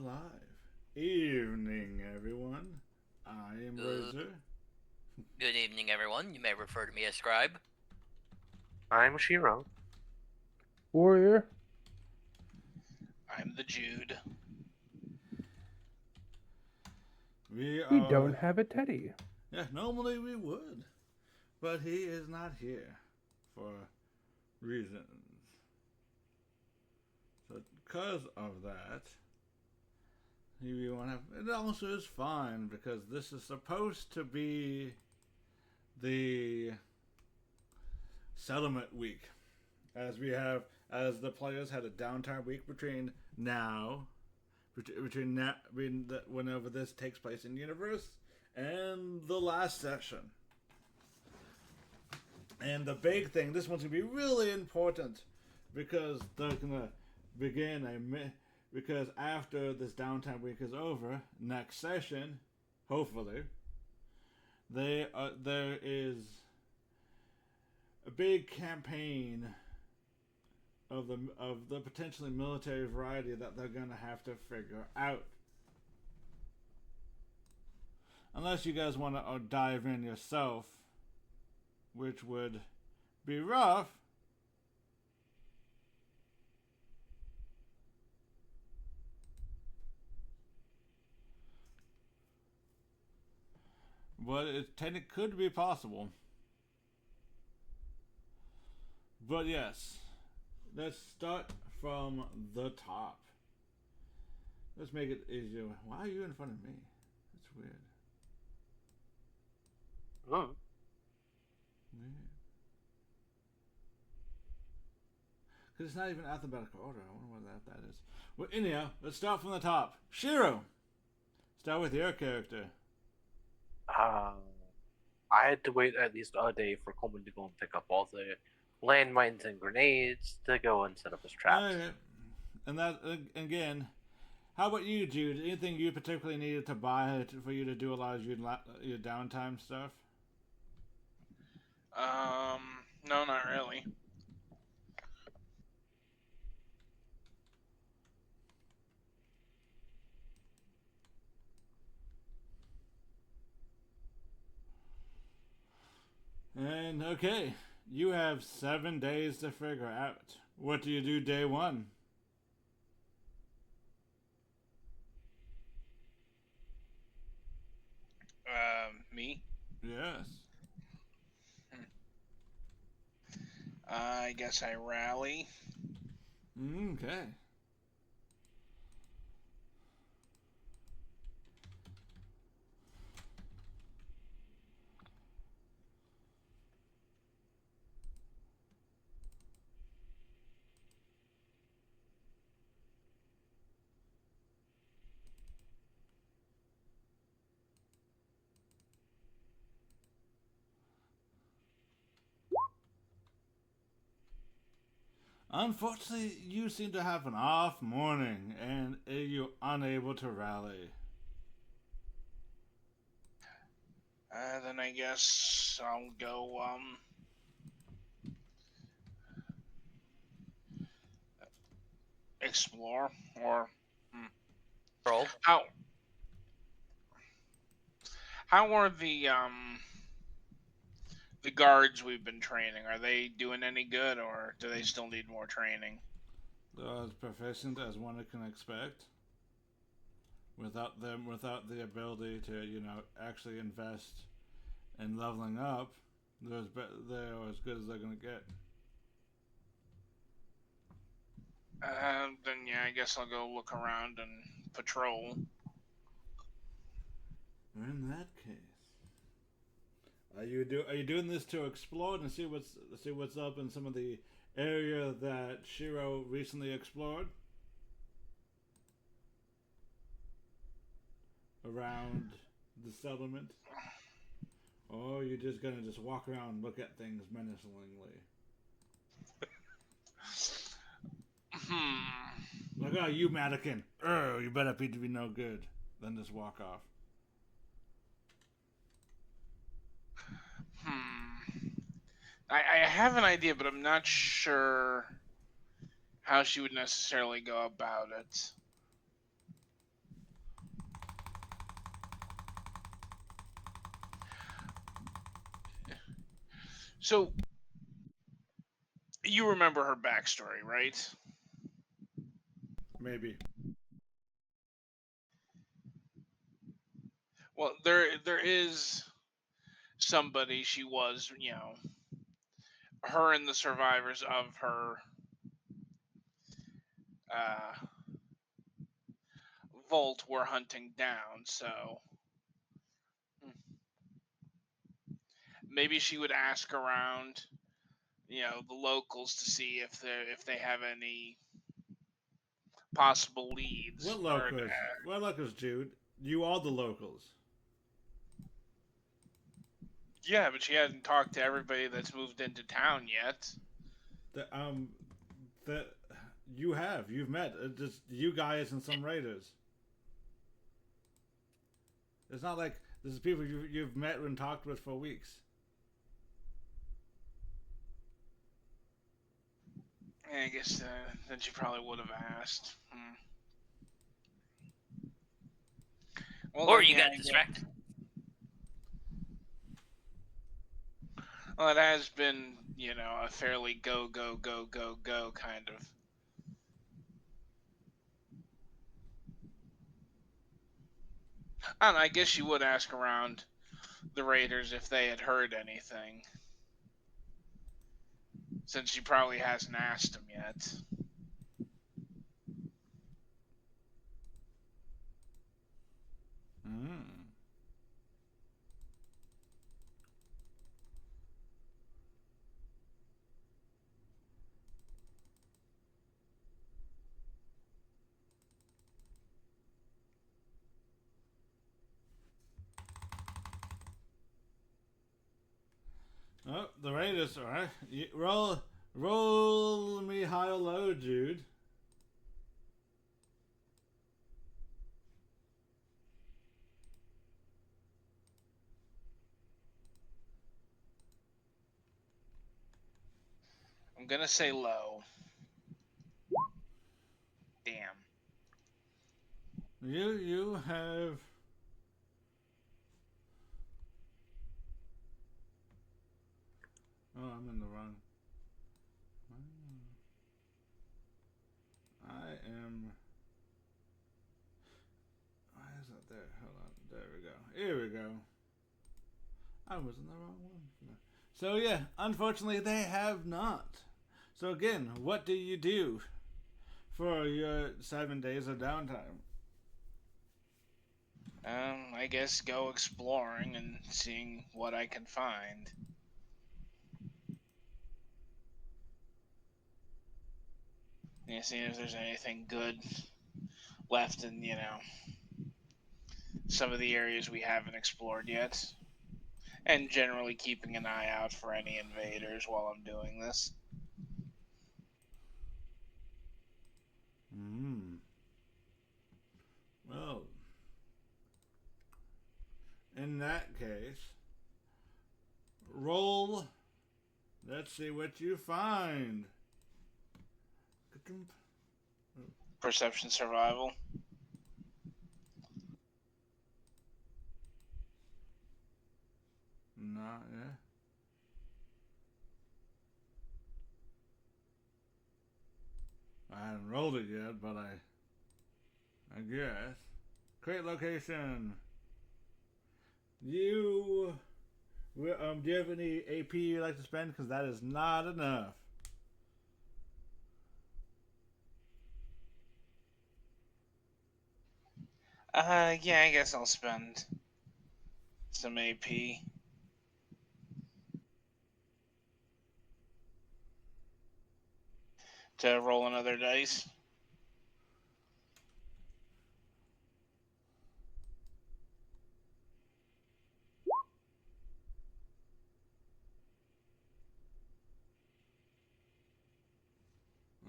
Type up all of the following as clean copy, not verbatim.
live. Evening, everyone. I am Good, Razor. good evening, everyone. You may refer to me as Scribe. I'm Shiro. Warrior. I'm the Jude. We We don't are. have a teddy. Yeah, normally we would. But he is not here for reasons. So, because of that, we want to. It also is fine because this is supposed to be the settlement week. As the players had a downtime week whenever this takes place in universe and the last session. And the big thing, this one's gonna be really important because they're gonna because after this downtime week is over, next session, hopefully, there is a big campaign of the potentially military variety that they're gonna have to figure out. Unless you guys want to dive in yourself, which would be rough. But it could be possible. But yes, let's start from the top. Let's make it easier. Why are you in front of me? That's weird. Hmm. Weird. Because it's not even alphabetical order. I wonder what that is. Well, anyhow, let's start from the top. Shiro! Start with your character. Uh, I had to wait at least a day for Coleman to go and pick up all the landmines and grenades to go and set up his traps. Okay. And that, again, how about you, Jude? Anything you particularly needed to buy for you to do a lot of your downtime stuff? No, not really. And okay, you have 7 days to figure out. What do you do day one? Me? Yes. I guess I rally. Okay. Unfortunately, you seem to have an off morning and you're unable to rally. Then I guess I'll go, explore. Or, Roll. how are the guards we've been training? Are they doing any good, or do they still need more training? They're as proficient as one can expect. Without the ability to, actually invest in leveling up, they're as good as they're gonna get. Then yeah, I guess I'll go look around and patrol. In that case, are you doing this to explore and see what's up in some of the area that Shiro recently explored around the settlement? Or you're just gonna just walk around and look at things menacingly? Like, oh, you mannequin. Oh, you better be to be no good. Then just walk off. I have an idea, but I'm not sure how she would necessarily go about it. So you remember her backstory, right? Maybe. Well, there is somebody she was, her and the survivors of her uh, vault were hunting down. So maybe she would ask around, the locals to see if they have any possible leads. What locals? What locals, Jude? You are the locals. Yeah, but she hasn't talked to everybody that's moved into town yet. That you have. You've met. Just you guys and some raiders. It's not like this is people you've met and talked with for weeks. I guess then she probably would have asked. Well, Or then, you yeah, got distracted. Well, it has been, a fairly go, go, go, go, go kind of. I don't know, I guess you would ask around the Raiders if they had heard anything. Since she probably hasn't asked them yet. Oh, the raiders. All right. Roll me high or low, Jude. I'm gonna say low. Damn. You have. Oh, I'm in the wrong. I am. Why is that there? Hold on. There we go. Here we go. I was in the wrong one. So yeah, unfortunately they have not. So again, what do you do for your 7 days of downtime? I guess go exploring and seeing what I can find. Yeah, seeing if there's anything good left in, some of the areas we haven't explored yet. And generally keeping an eye out for any invaders while I'm doing this. Well, in that case, roll. Let's see what you find. Perception survival. Not yet. I haven't rolled it yet, but I guess. Create location. Do you have any AP you'd like to spend? Because that is not enough. Yeah, I guess I'll spend some AP. To roll another dice.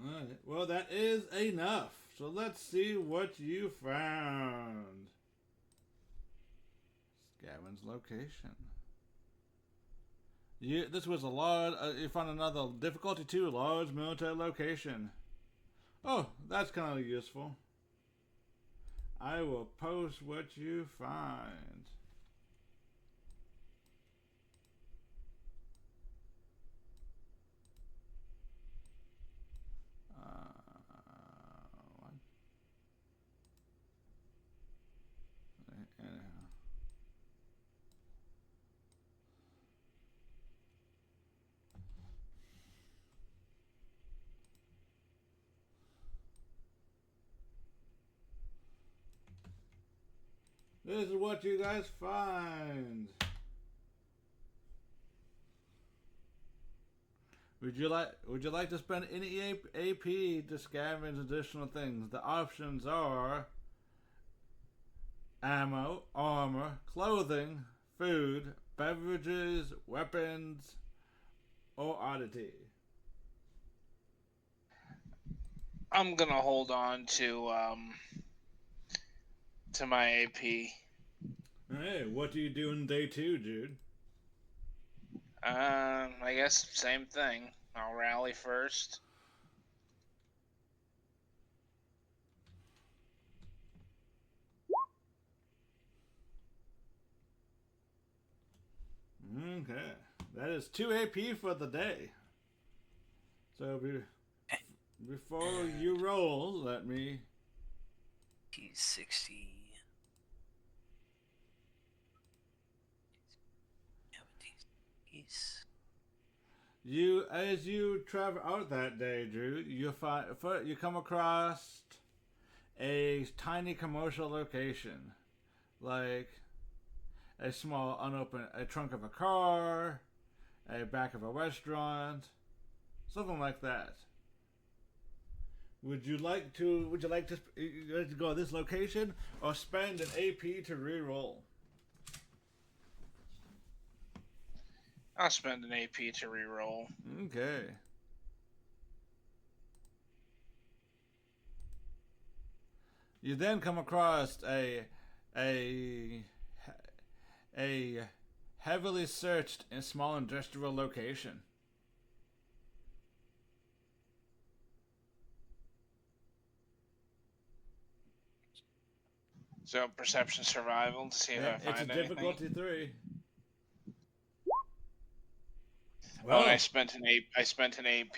Alright, well that is enough. So let's see what you found. Gavin's location. This was a large. You found another difficulty 2, large military location. Oh, that's kind of useful. I will post what you find. This is what you guys find. Would you like to spend any AP to scavenge additional things? The options are ammo, armor, clothing, food, beverages, weapons, or oddity. I'm gonna hold on to my AP. Hey, what do you do in day 2, Jude? I guess same thing. I'll rally first. Okay, that is 2 AP for the day. So before you roll, let me. He's 60. As you travel out that day, Drew, you come across a tiny commercial location, like a small a trunk of a car, a back of a restaurant, something like that. Would you like to go to this location or spend an AP to re-roll? I'll spend an AP to reroll. Okay. You then come across a heavily searched and small industrial location. So perception survival to see if I It's a find anything. difficulty 3. Oh, and I spent an AP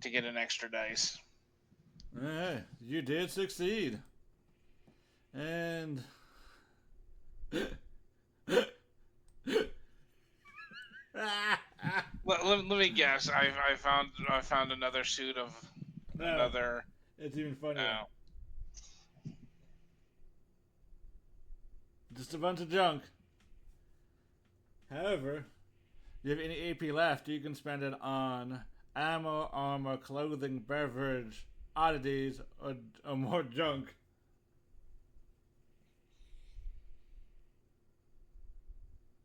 to get an extra dice. You did succeed. And Let me guess. I found another suit of another. It's even funnier. Just a bunch of junk. However, you have any AP left, you can spend it on ammo, armor, clothing, beverage, oddities, or more junk.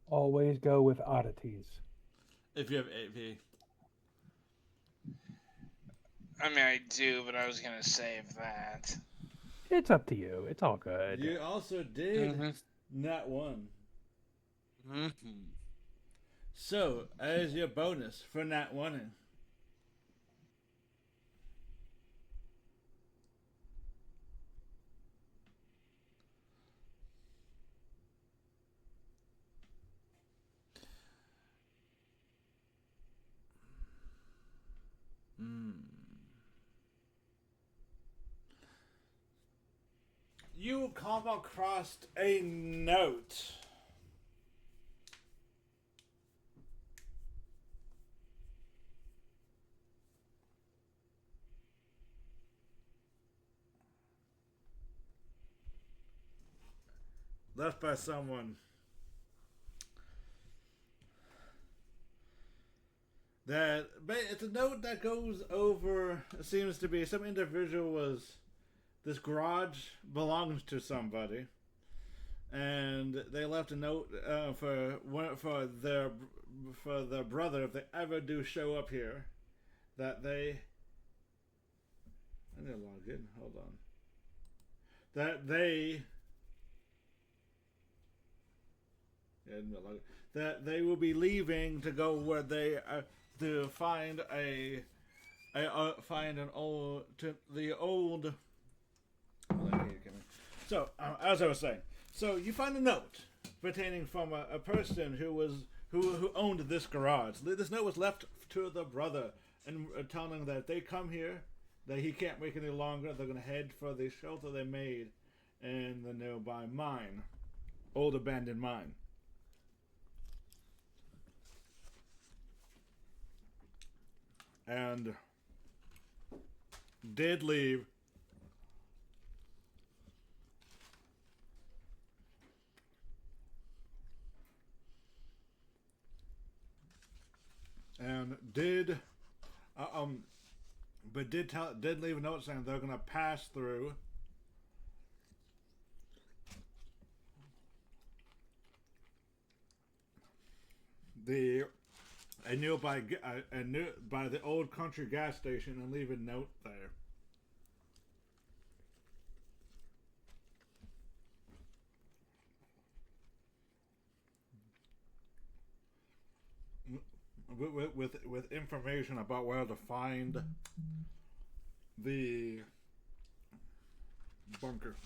Always go with oddities. If you have AP. I mean, I do, but I was gonna save that. It's up to you. It's all good. You also did nat 1. Mm-hmm. So, as your bonus for nat 1ing, you come across a note. Left by someone. It's a note that goes over. It seems to be some individual was. This garage belongs to somebody, and they left a note for their brother if they ever do show up here, that they. I need to log in. Hold on. That they. That they will be leaving to go where they to find find an old the old. So as I was saying, so you find a note pertaining from a person who owned this garage. This note was left to the brother and telling that if they come here, that he can't wait any longer. They're gonna head for the shelter they made in the nearby mine, old abandoned mine. And did leave and did leave a note saying they're gonna pass through a nearby by the old country gas station and leave a note there. With information about where to find the bunker.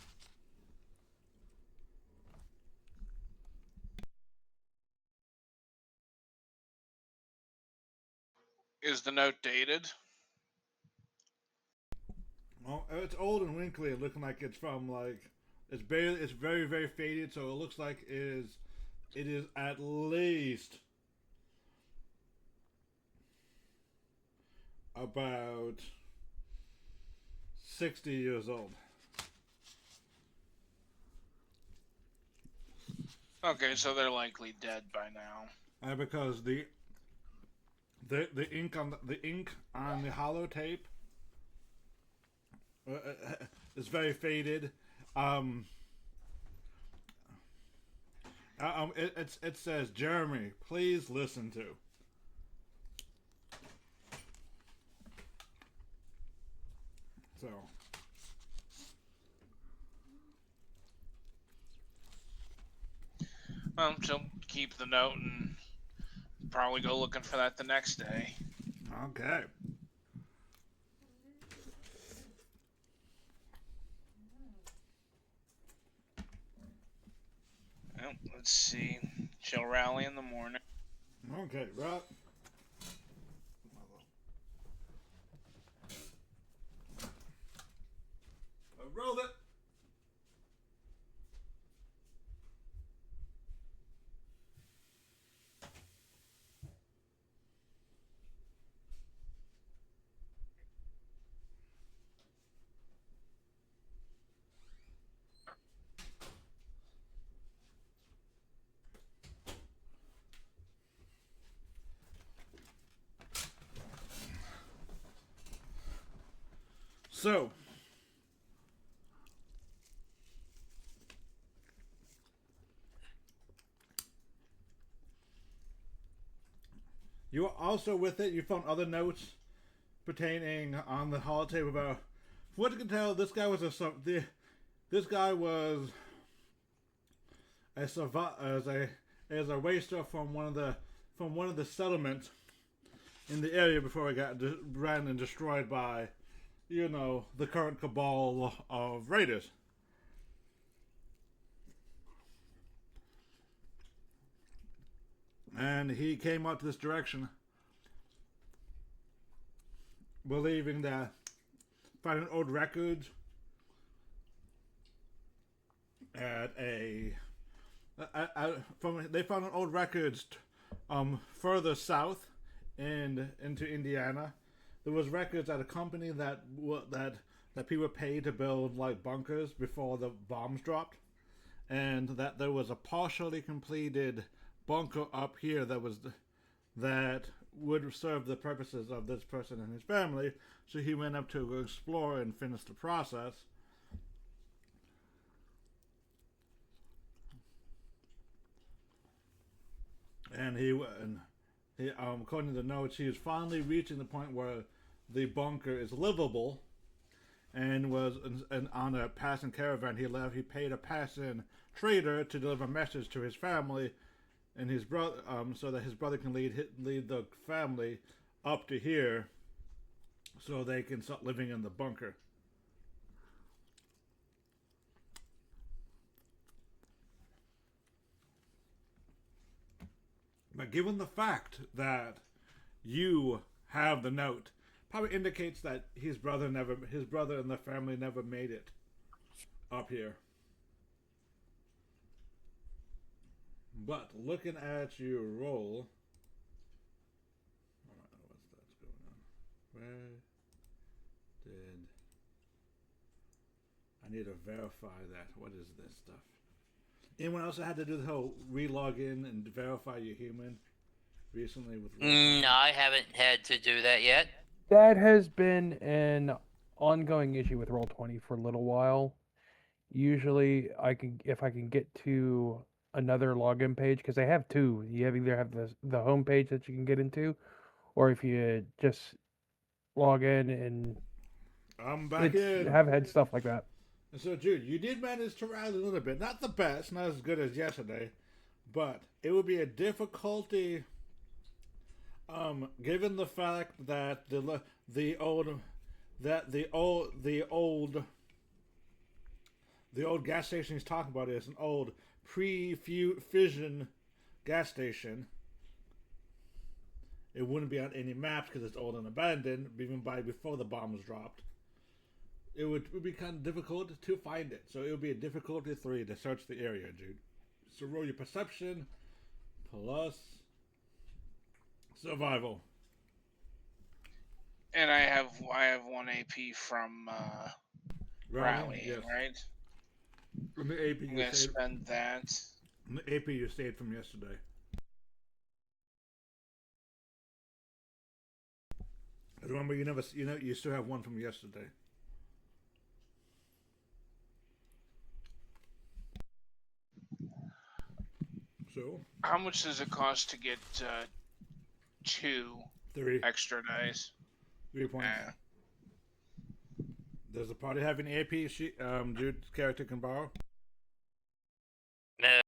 Is the note dated? Well, it's old and wrinkly, looking like it's from it's very very faded. So it looks like it is at least about 60 years old. Okay, so they're likely dead by now. Because the ink on the holotape is very faded. It says, Jeremy, please listen to. So. Well, she'll keep the note and probably go looking for that the next day. Okay. Well, let's see. She'll rally in the morning. Okay, right. I rolled it. So, you were also with it. You found other notes pertaining on the holotape about. From what you can tell, this guy was as a waster from one of the settlements in the area before it got ran and destroyed by, the current cabal of raiders. And he came out to this direction, believing that finding old records they found an old records further south and into Indiana. There was records at a company that people paid to build like bunkers before the bombs dropped, and that there was a partially completed bunker up here that would serve the purposes of this person and his family. So he went up to explore and finish the process. And according to the notes, he was finally reaching the point where the bunker is livable, and on a passing caravan he paid a passing trader to deliver a message to his family and his brother, so that his brother can lead the family up to here, so they can start living in the bunker. But given the fact that you have the note, probably indicates that his brother and the family never made it up here. But looking at your roll, what's going on? Where did I need to verify that? What is this stuff? Anyone else that had to do the whole re-log in and verify you're human? recently with? No, I haven't had to do that yet. That has been an ongoing issue with Roll20 for a little while. Usually, if I can get to another login page, because they have two. You either have the home page that you can get into, or if you just log in and I'm back in. have had stuff like that. And so, Jude, you did manage to rally a little bit. Not the best, not as good as yesterday, but it would be a difficulty. Given the fact that the old gas station he's talking about is an old pre-fission gas station. It wouldn't be on any maps because it's old and abandoned, even before the bombs dropped. It would be kind of difficult to find it. So it would be a difficulty 3 to search the area, Jude. So roll your perception plus survival. And I have 1 AP from rallying, yes. right? From the AP I'm you gonna saved. spend that. From the AP you saved from yesterday. Remember, you still have one from yesterday. So, How much does it cost to get 2 3 extra dice? 3 points. Eh. Does the party have any AP Jude's character can borrow? No.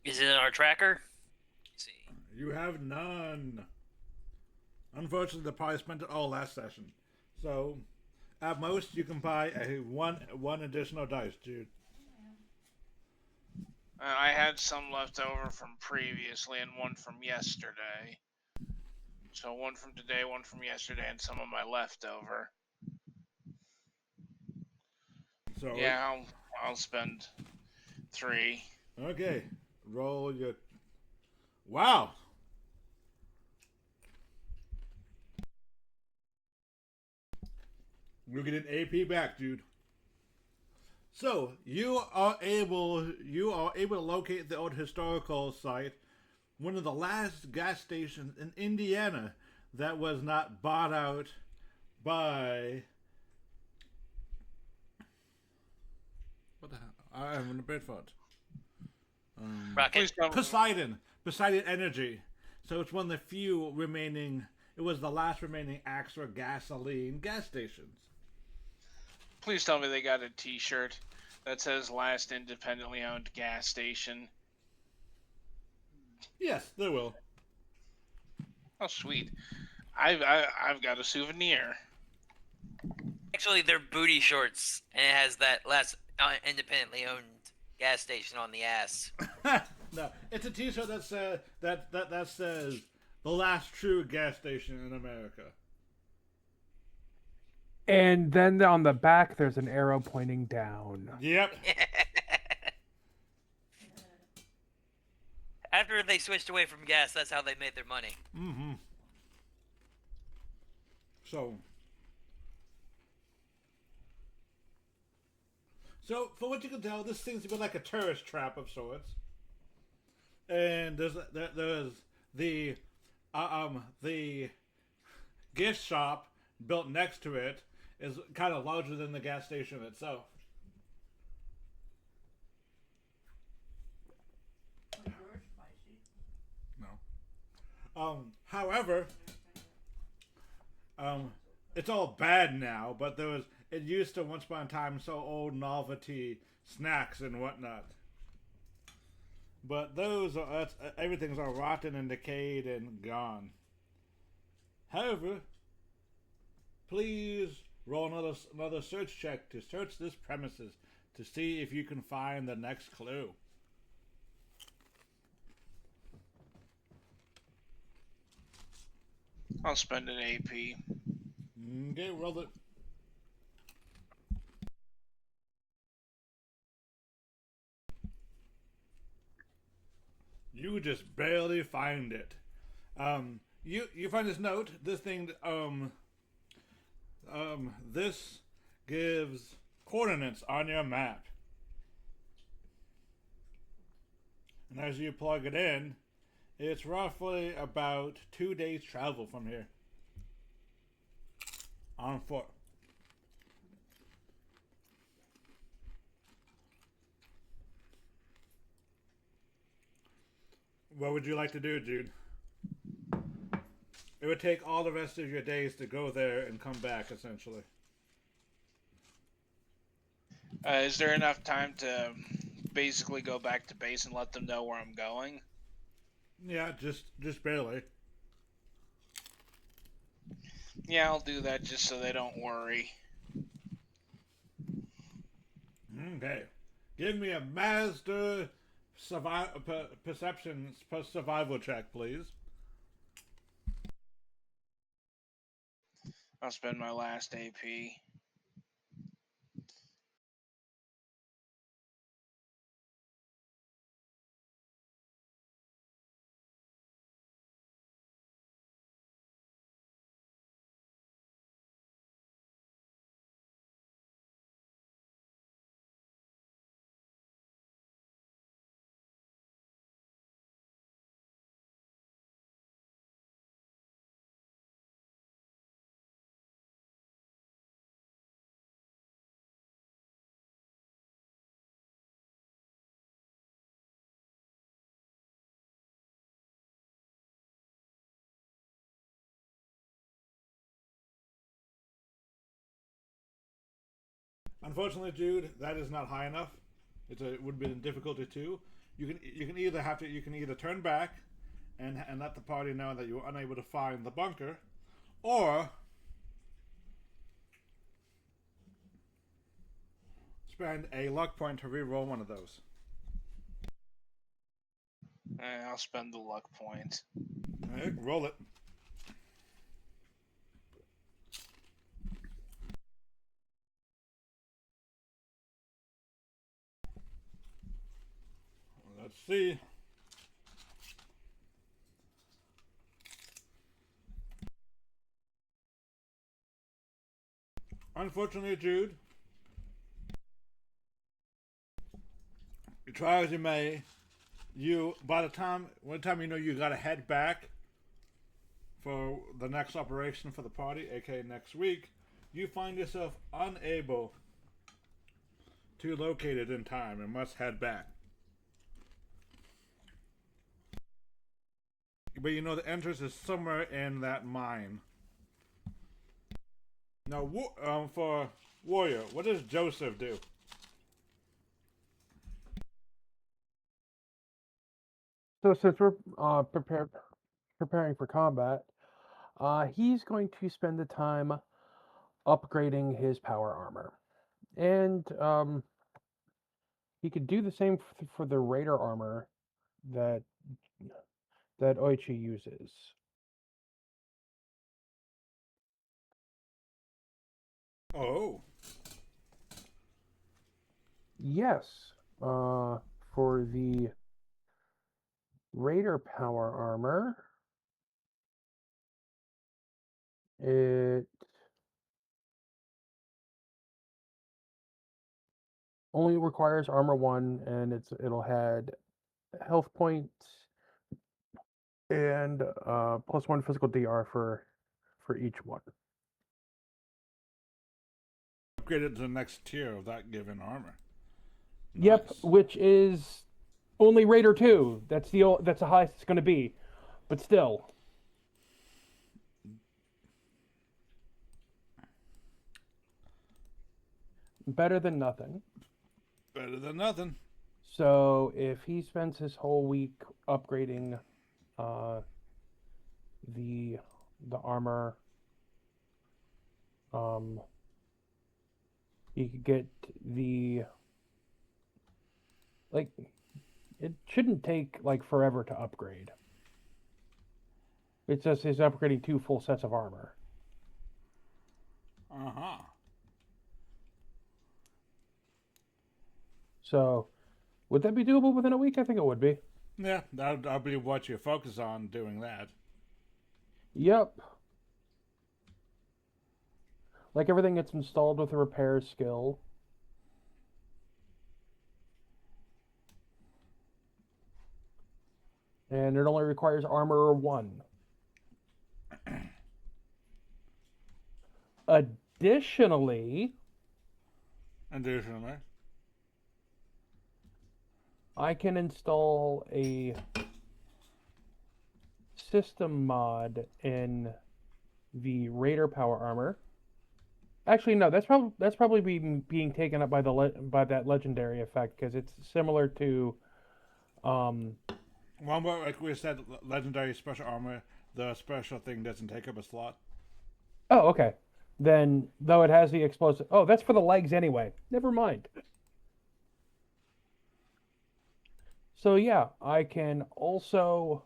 Is it in our tracker? Let's see. You have none. Unfortunately, the party spent it all last session. So, at most, you can buy one additional dice, Jude. I had some left over from previously and one from yesterday. So one from today, one from yesterday, and some of my leftover. So yeah, I'll spend 3. Okay, roll your. Wow. You get an AP back, dude. So you are able to locate the old historical site, one of the last gas stations in Indiana that was not bought out by. What the hell? I'm in a bad thought. Rocket. Poseidon Energy. So it's one of the few remaining. It was the last remaining Axra gasoline gas stations. Please tell me they got a T-shirt that says "Last independently owned gas station." Yes, they will. Oh, sweet! I've got a souvenir. Actually, they're booty shorts, and it has that last independently owned gas station on the ass. No, it's a T-shirt that says that says the last true gas station in America. And then on the back, there's an arrow pointing down. Yep. After they switched away from gas, that's how they made their money. Mm-hmm. So, for what you can tell, this seems to be like a tourist trap of sorts. And there's the gift shop built next to it is kind of larger than the gas station itself. No. However, it's all bad now, but it used to once upon a time sell old novelty snacks and whatnot. But everything's all rotten and decayed and gone. However, please roll another search check to search this premises to see if you can find the next clue. I'll spend an AP. Okay, roll it. You just barely find it. You find this note. This thing. This gives coordinates on your map. And as you plug it in, it's roughly about 2 days travel from here. On foot. What would you like to do, Jude? It would take all the rest of your days to go there and come back, essentially. Is there enough time to basically go back to base and let them know where I'm going? Yeah, just barely. Yeah, I'll do that just so they don't worry. Okay. Give me a master perception survival check, please. I'll spend my last AP. Unfortunately, Jude, that is not high enough. It would be in difficulty 2. You can either turn back and let the party know that you were unable to find the bunker, or spend a luck point to re-roll one of those. I'll spend the luck point. All right, roll it. Let's see. Unfortunately, Jude, you try as you may, by the time you know you gotta head back for the next operation for the party, aka next week, you find yourself unable to locate it in time and must head back. But you know the entrance is somewhere in that mine. Now, for Warrior, what does Joseph do? So since we're preparing for combat, he's going to spend the time upgrading his power armor, and he could do the same for the Raider armor that Oichi uses. Oh, Yes, for the Raider power armor, it only requires armor 1, and it'll had health points and +1 physical DR for each one. upgraded to the next tier of that given armor. Yep, Nice. which is only Raider 2. That's the highest it's going to be, but still. Better than nothing. Better than nothing. So if he spends his whole week upgrading the armor, he could get the, like, it shouldn't take like forever to upgrade. It's just he's upgrading 2 full sets of armor. Uh-huh. So would that be doable within a week? I think it would be. Yeah, that'll be what you focus on doing that. Yep. Like everything gets installed with a repair skill. and it only requires armor 1. Additionally, I can install a system mod in the Raider power armor. Actually, no, that's probably being taken up by by that legendary effect, because it's similar to One more, like we said, legendary special armor. The special thing doesn't take up a slot. Oh, okay. Then, though it has the explosive... Oh, that's for the legs anyway. Never mind. So yeah, I can also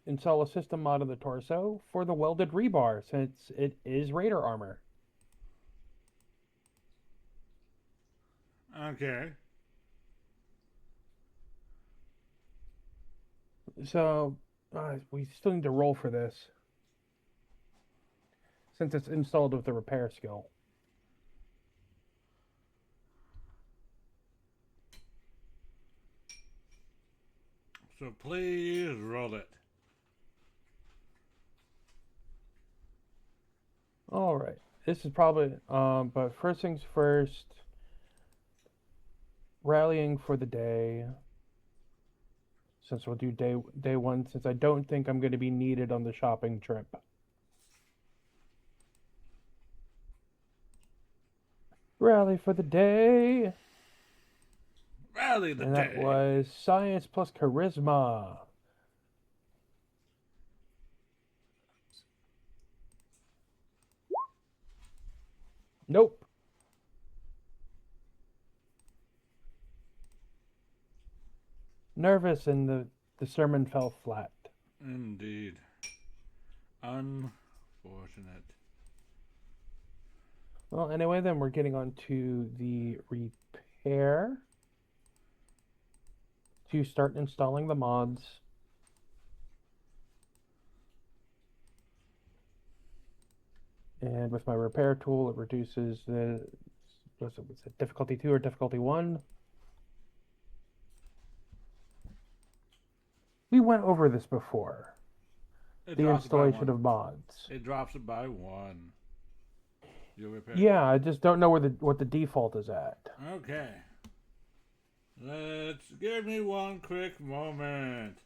install a system mod of the torso for the welded rebar, since it is Raider armor. Okay. So we still need to roll for this, since it's installed with the repair skill. So please roll it. All right. This is probably but first things first, rallying for the day. Since we'll do day 1, since I don't think I'm going to be needed on the shopping trip. Rally for the day. Rally the And day. that was science plus charisma. Nope. Nervous, and the sermon fell flat. Indeed. Unfortunate. Well, anyway, then we're getting on to the repair. To start installing the mods. And with my repair tool, it reduces the what's it, difficulty 2 or difficulty 1. We went over this before. The installation of mods. It drops it by 1. You'll repair. Yeah, I just don't know what the default is at. Okay. Give me one quick moment.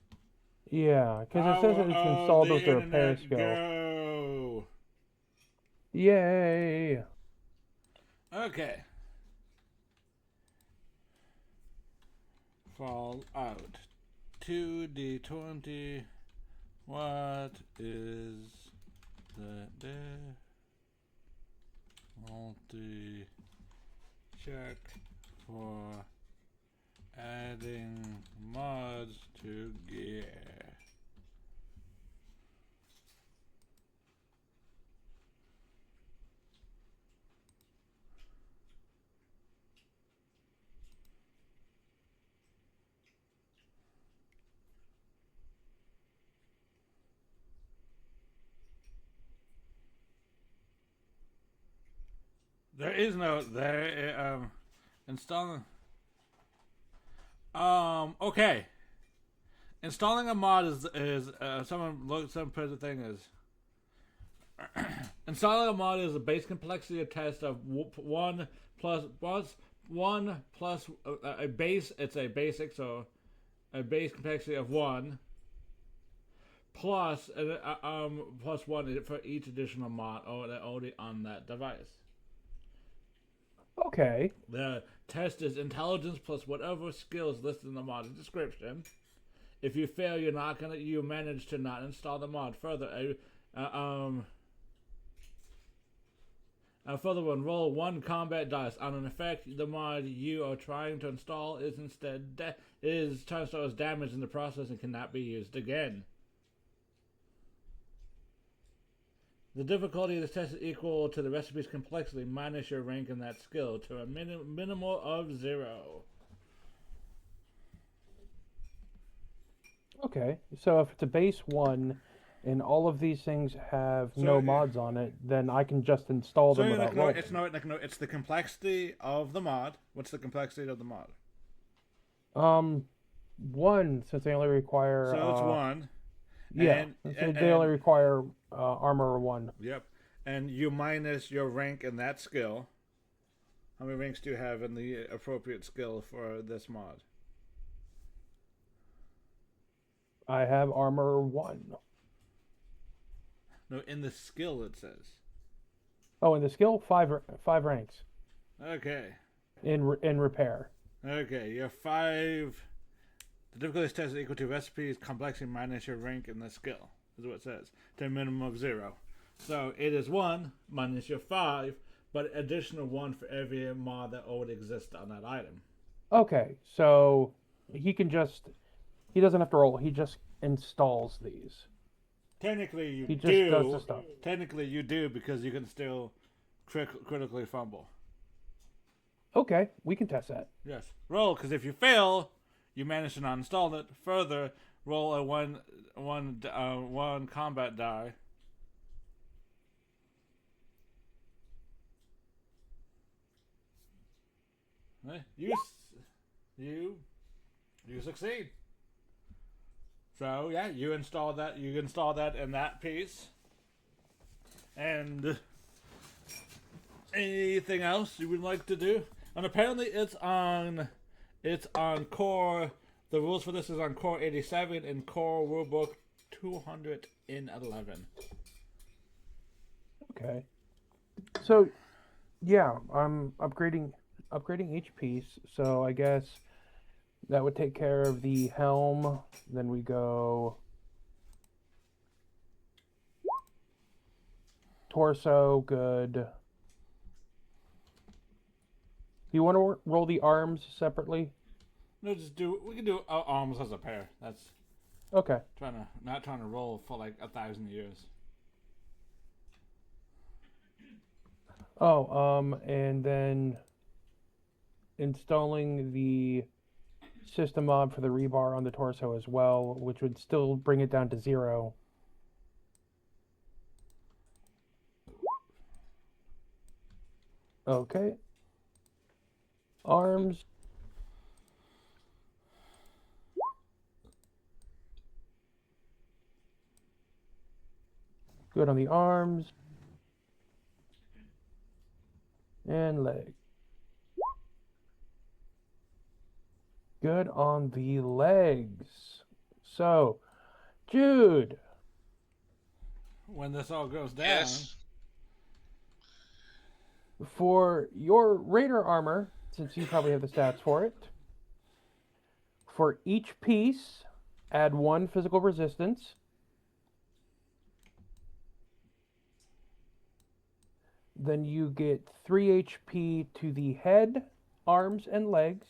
Yeah, because it says it's installed with the repair skill. Go. Yay! Okay. Fallout 2D20. What is the multi check for adding mods to gear? There is no installing. Okay. Installing a mod is some put the thing is. Installing a mod is a base complexity of test of 1 plus a base. It's a basic, so a base complexity of 1 plus plus 1 for each additional mod already on that device. Okay. The test is intelligence plus whatever skills listed in the mod description. If you fail, you manage to not install the mod. Further, further one, roll 1 combat dice on an effect the mod you are trying to install is instead trying to install as damage in the process and cannot be used again. The difficulty of this test is equal to the recipe's complexity minus your rank in that skill to a minimal of 0. Okay, so if it's a base 1 and all of these things have no mods on it, then I can just install them without rolling. It's the complexity of the mod. What's the complexity of the mod? one, since they only require. So it's one. Yeah, And, since they only and require armor 1. yep. And you minus your rank in that skill. How many ranks do you have in the appropriate skill for this mod? I have armor 1. No, in the skill it says. Oh, and the skill 5 ranks Okay. in repair. Okay, you're 5. The difficulty test is equal to recipe's complexity minus your rank in the skill, is what it says, to a minimum of 0. So it is 1 minus your 5, but additional 1 for every mod that already exists on that item. Okay, so he doesn't have to roll. He just installs these. Technically, you He just do. does the stuff. Technically, you do because you can still critically fumble. Okay, we can test that. Yes. Roll, because if you fail, you manage to not install it. Further, roll a one combat die. You succeed. So yeah, you install that. You install that in that piece. And anything else you would like to do? And apparently it's on core. The rules for this is on core 87 and core rulebook 211. Okay. So, yeah, I'm upgrading each piece. So I guess that would take care of the helm. Then we go torso, good. Do you want to roll the arms separately? No, we can do arms as a pair. That's Okay. not trying to roll for like 1,000 years. Oh, and then installing the system mod for the rebar on the torso as well, which would still bring it down to 0. Okay. Arms. Good on the arms. And leg. Good on the legs. So, Jude. When this all goes down, Yes. For your Raider armor, since you probably have the stats for it, for each piece, add 1 physical resistance. Then you get 3 HP to the head, arms, and legs,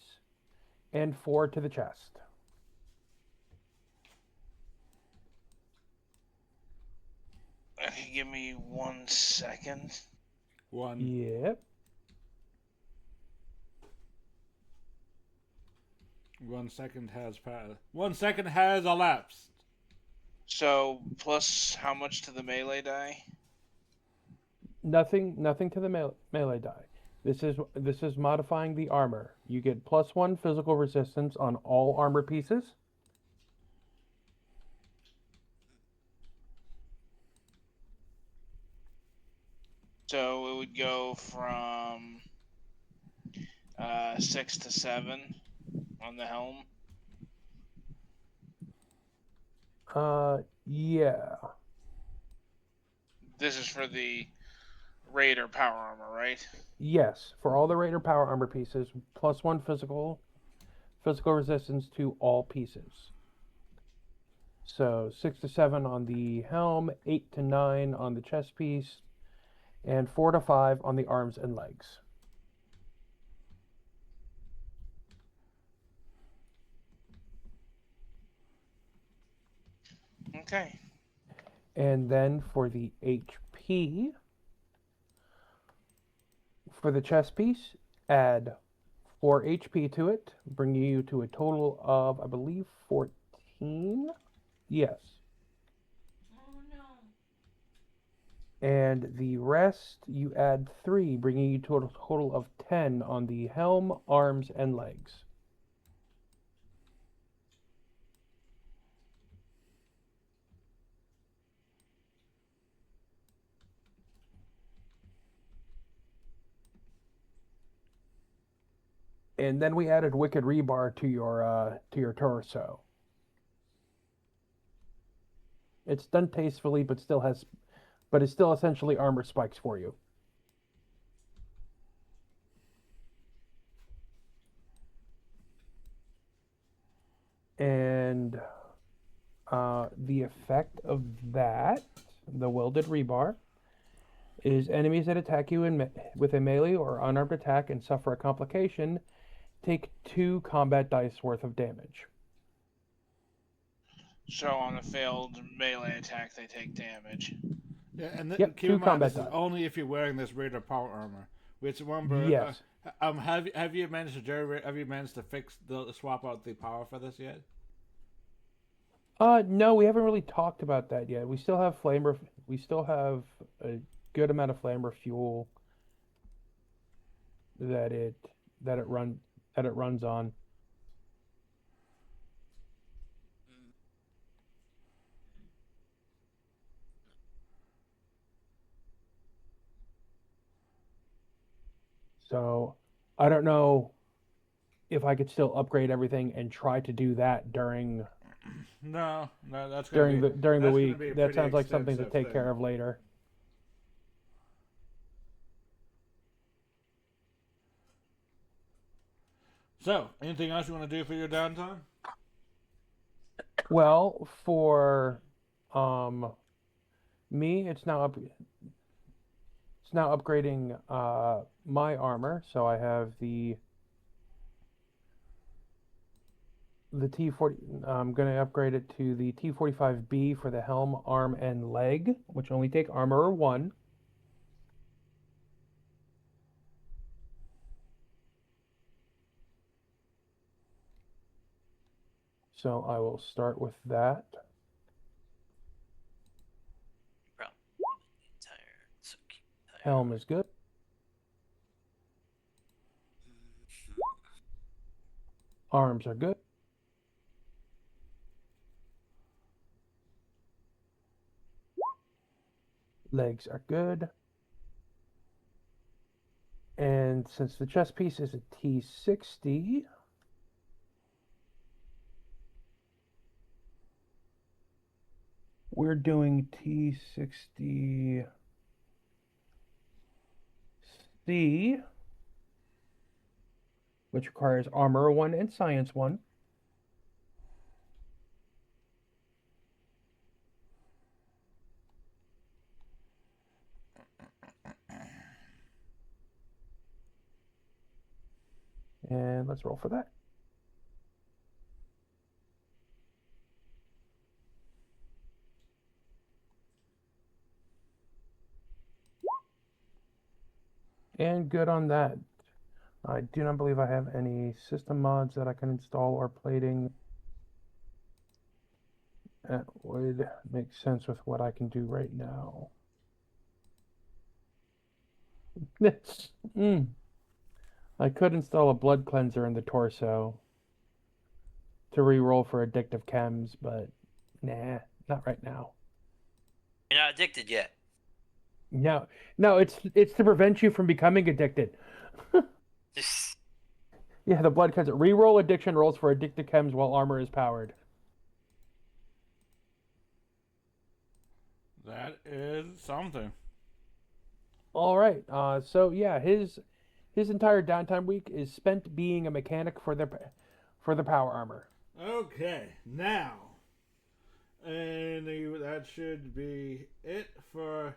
and 4 to the chest. Okay, give me 1 second. 1. Yep. 1 second has passed. 1 second has elapsed. So plus how much to the melee die? Nothing to the melee die. This is modifying the armor. You get +1 physical resistance on all armor pieces. So it would go from 6 to 7 on the helm. Yeah. This is for the Raider power armor, right? Yes, for all the Raider power armor pieces, +1 physical resistance to all pieces. So 6 to 7 on the helm, 8 to 9 on the chest piece, and 4 to 5 on the arms and legs. Okay. And then for the HP, for the chest piece, add 4 HP to it, bringing you to a total of, I believe, 14? Yes. Oh no. And the rest, you add 3, bringing you to a total of 10 on the helm, arms, and legs. And then we added wicked rebar to your torso. It's done tastefully, but it's still essentially armor spikes for you. And the effect of that, the welded rebar, is enemies that attack you with a melee or unarmed attack and suffer a complication take 2 combat dice worth of damage. So on a failed melee attack, they take damage. Yeah, and Yep, keep 2 in mind, combat this is dice. only if you're wearing this Raider power armor. Which remember, Yes. have you managed to swap out the power for this yet? No, we haven't really talked about that yet. We still have we still have a good amount of flamer fuel that it runs on. So, I don't know if I could still upgrade everything and try to do that during No, that's during gonna the during the that's gonna week. be a That pretty sounds like something to extensive take thing. care of later. So, anything else you want to do for your downtime? Well, for me, it's now upgrading my armor, so I have the T40. I'm going to upgrade it to the T45B for the helm, arm, and leg, which only take armor 1. So I will start with that. Helm is good. Arms are good. Legs are good. And since the chest piece is a T60, we're doing T60C, which requires armor 1 and science 1. And let's roll for that. And good on that. I do not believe I have any system mods that I can install or plating. That would make sense with what I can do right now. I could install a blood cleanser in the torso to re-roll for addictive chems, but nah, not right now. You're not addicted yet. No, it's to prevent you from becoming addicted. Yeah, the blood cleanser. Reroll addiction rolls for addictive chems while armor is powered. That is something. All right. So yeah, his entire downtime week is spent being a mechanic for the power armor. Okay, now, and that should be it for.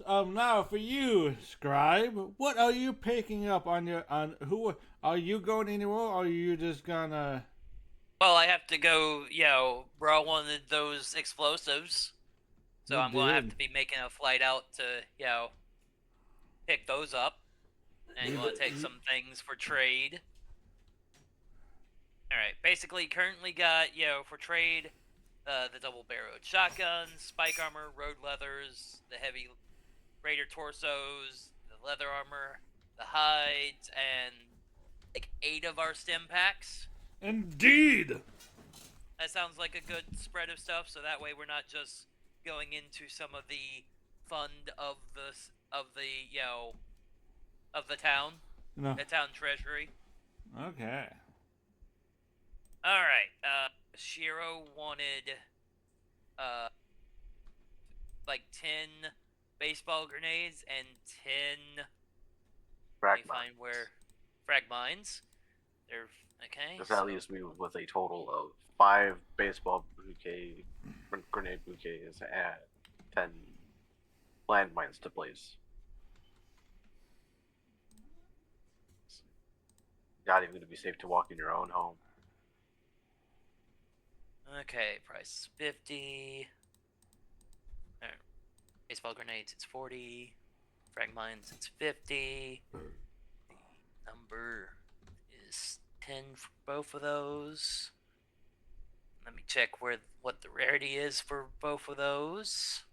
Now for you, Scribe, what are you picking up on who are you going anywhere, or are you just gonna? Well, I have to go, brawl one of those explosives. So I'm going to have to be making a flight out to, pick those up. And I'm going to take some things for trade. Alright, basically currently got, for trade, the double-barreled shotgun, spike armor, road leathers, the heavy raider torsos, the leather armor, the hides, and like 8 of our stim packs. Indeed! That sounds like a good spread of stuff, so that way we're not just going into some of the fund of the town, No. the town treasury. Okay. All right. Shiro wanted like 10 baseball grenades and 10. Let me find where frag mines. They're okay. Because that leaves me with a total of 5 baseball bouquet, grenade bouquets, and 10 landmines to place. Not even going to be safe to walk in your own home. Okay, price is 50. Alright. Baseball grenades, it's 40. Frag mines, it's 50. The number is 10 for both of those. Let me check what the rarity is for both of those.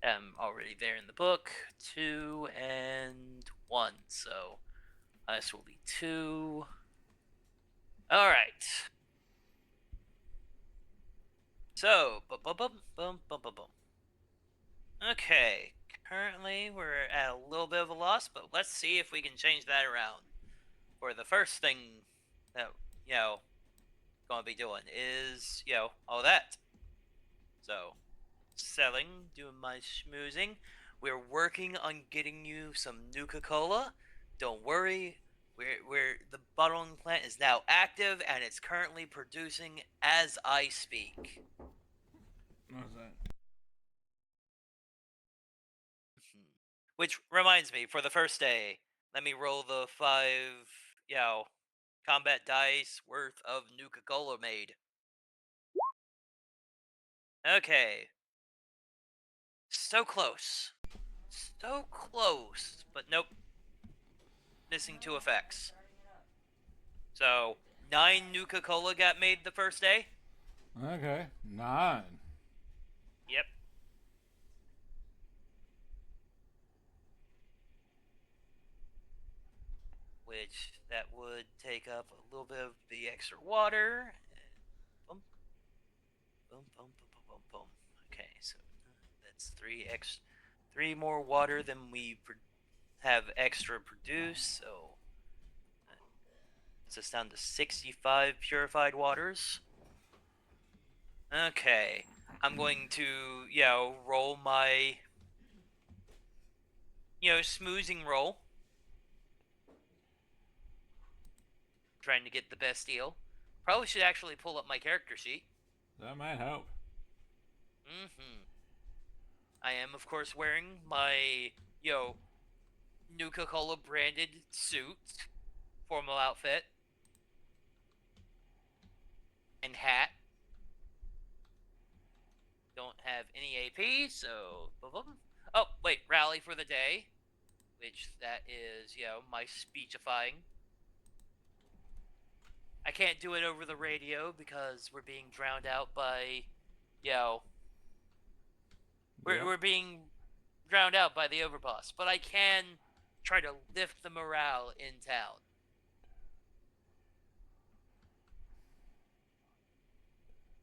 I'm already there in the book. 2 and 1. So this will be 2. All right. So, okay. Currently, we're at a little bit of a loss, but let's see if we can change that around. For the first thing that, going to be doing is, all that. So, selling, doing my schmoozing. We're working on getting you some Nuka-Cola. Don't worry, the bottling plant is now active and it's currently producing as I speak. What's that? Which reminds me, for the first day, let me roll the 5, combat dice worth of Nuka-Cola made. Okay. So close. So close. But nope. Missing 2 effects. So, 9 Nuka-Cola got made the first day? Okay. 9. Yep. Which, that would take up a little bit of the extra water. Boom. Boom, boom, boom, boom, boom, boom. Okay, so that's 3 more water than we have extra produced, so it's down to 65 purified waters. Okay, I'm going to, roll my, smoozing roll. Trying to get the best deal. Probably should actually pull up my character sheet. That might help. I am, of course, wearing my, Nuka-Cola branded suit, formal outfit, and hat. Don't have any AP, so... Oh, wait, rally for the day, which that is, my speechifying. I can't do it over the radio because we're being drowned out by, we're being drowned out by the overboss, but I can try to lift the morale in town.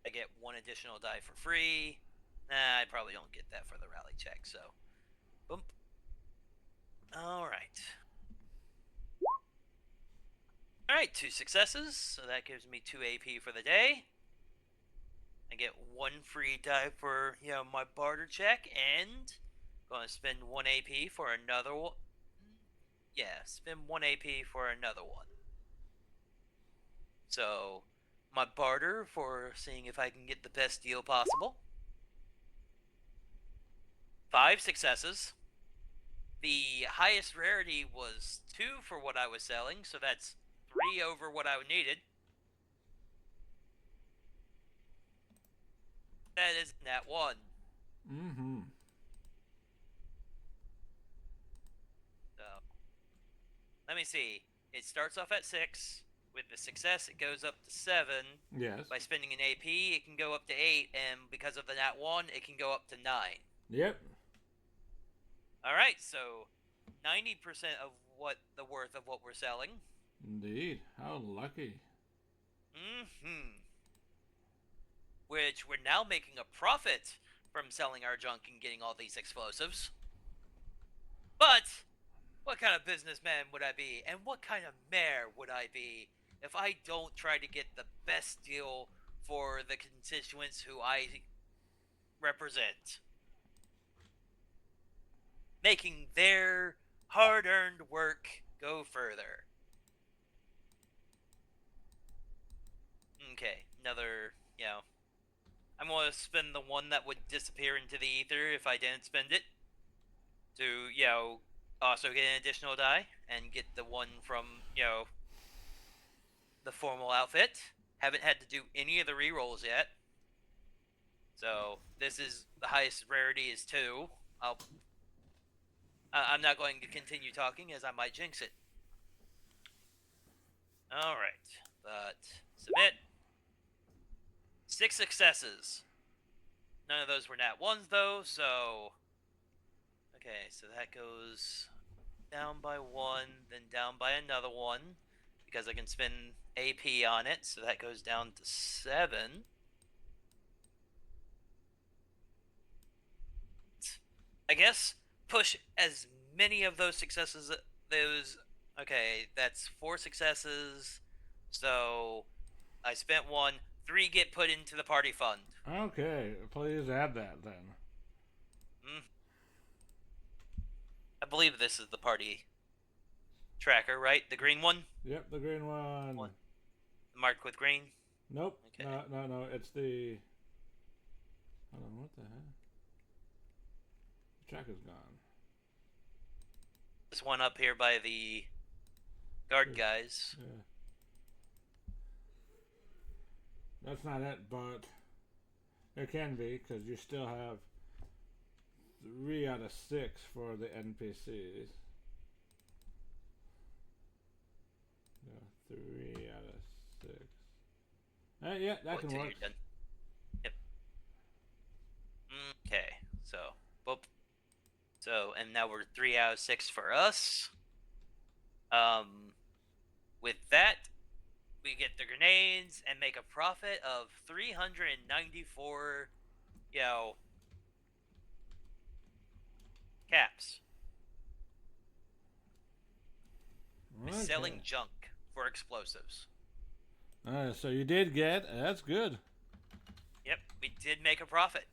I get 1 additional die for free. Nah, I probably don't get that for the rally check, so. Boom. Alright. Alright, 2 successes, so that gives me 2 AP for the day. I get 1 free die for, my barter check, and going to spend 1 AP for another one. Yeah, spend 1 AP for another one. So, my barter for seeing if I can get the best deal possible. 5 successes. The highest rarity was 2 for what I was selling, so that's 3 over what I needed. That is nat 1. So, let me see. It starts off at 6. With the success, it goes up to 7. Yes. By spending an AP, it can go up to 8, and because of the nat 1, it can go up to 9. Yep. Alright, so 90% of the worth of what we're selling. Indeed. How lucky. Which we're now making a profit from selling our junk and getting all these explosives. But What kind of businessman would I be, and what kind of mayor would I be if I don't try to get the best deal for the constituents who I represent? Making their hard-earned work go further. Okay, another, I'm going to spend the one that would disappear into the ether if I didn't spend it. To, also get an additional die and get the one from, the formal outfit. Haven't had to do any of the rerolls yet. So, this is the highest rarity is 2. I'm not going to continue talking as I might jinx it. Alright, but submit. 6 successes. None of those were nat 1s though, so... Okay, so that goes down by 1, then down by another 1, because I can spend AP on it, so that goes down to 7. I guess push as many of those successes, okay, that's 4 successes, so I spent 1, 3 get put into the party fund. Okay, please add that then. I believe this is the party tracker, right? The green one? Yep, the green one. Marked with green? Nope. Okay. No, it's the... Hold on, what the heck? The track is gone. This one up here by the guard guys. Yeah. That's not it, but it can be, because you still have 3 out of 6 for the NPCs. No, 3 out of 6. Yeah, that can work. You're done. Yep. Okay, so, boop. So, and now we're 3 out of 6 for us. With that, we get the grenades and make a profit of 394, caps. We're selling junk for explosives. So you did get, that's good. Yep, we did make a profit.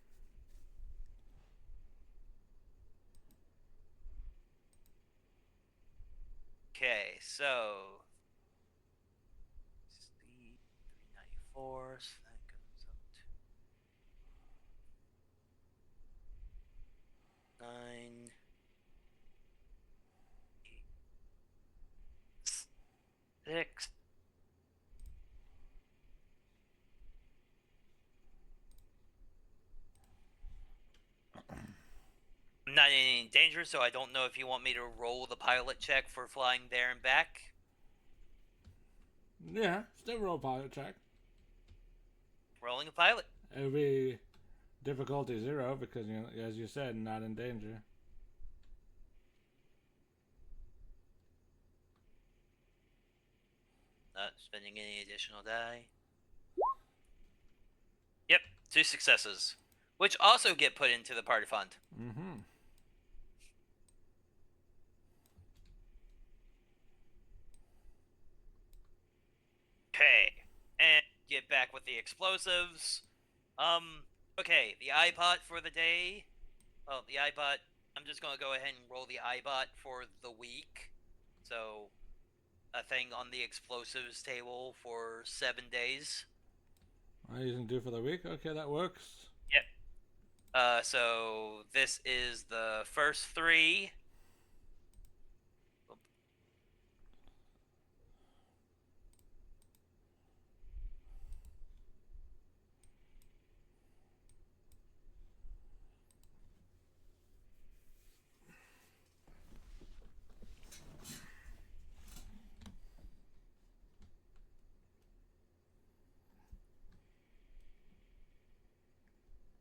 Okay, so 394, so that goes up to 9, 8, 6. I'm not in any danger, so I don't know if you want me to roll the pilot check for flying there and back. Yeah, still roll pilot check. Rolling a pilot. It'll be difficulty 0 because, as you said, not in danger. Not spending any additional die. Yep, 2 successes, which also get put into the party fund. Mm-hmm. Okay, and get back with the explosives. Okay, the iBot for the day. Well, the iBot, I'm just going to go ahead and roll the iBot for the week. So, a thing on the explosives table for 7 days. You can do for the week? Okay, that works. Yep. So, this is the first 3.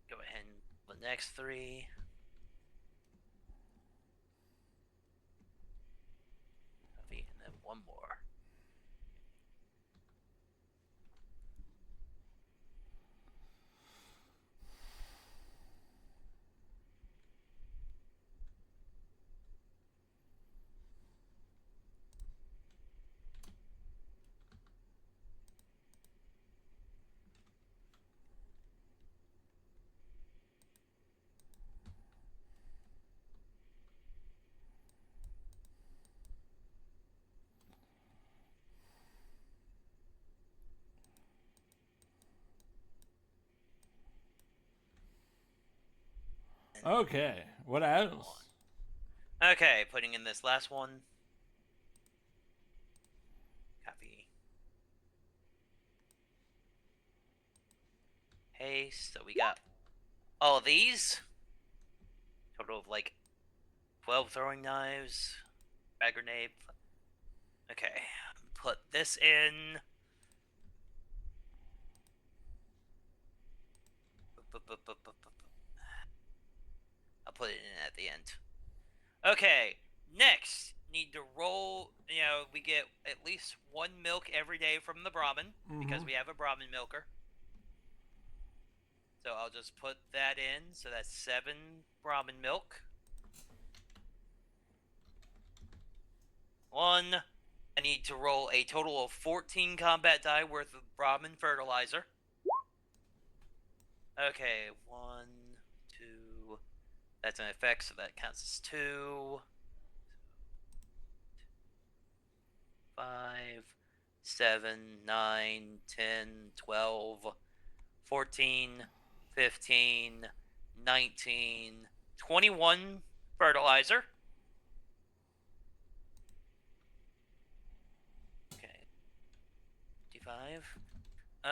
Go ahead and the next 3. And then 1 more. Okay, what else? Okay, putting in this last one. Copy. Paste. So we got all of these. Total of like 12 throwing knives. Frag grenade. Okay. Put this in. I'll put it in at the end. Okay, next, need to roll, we get at least 1 milk every day from the Brahmin, because we have a Brahmin milker. So I'll just put that in, so that's 7 Brahmin milk. 1, I need to roll a total of 14 combat die worth of Brahmin fertilizer. Okay, 1, 2, that's an effect, so that counts as 2. 5, 7, 9, 10, 12, 14, 15, 19, 21 fertilizer. Okay. 55.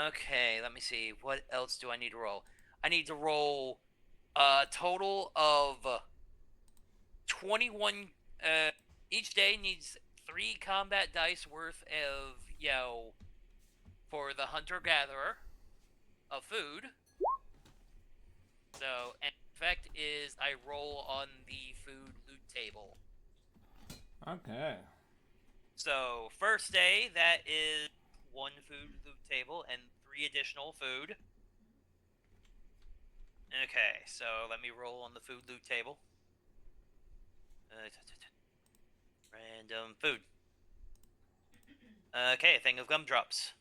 Okay, let me see. What else do I need to roll? I need to roll a total of 21. Each day needs 3 combat dice worth of, for the hunter-gatherer of food. So, an effect is I roll on the food loot table. Okay. So, first day, that is 1 food loot table and 3 additional food. Okay, so let me roll on the food loot table. Random food. Okay, a thing of gumdrops.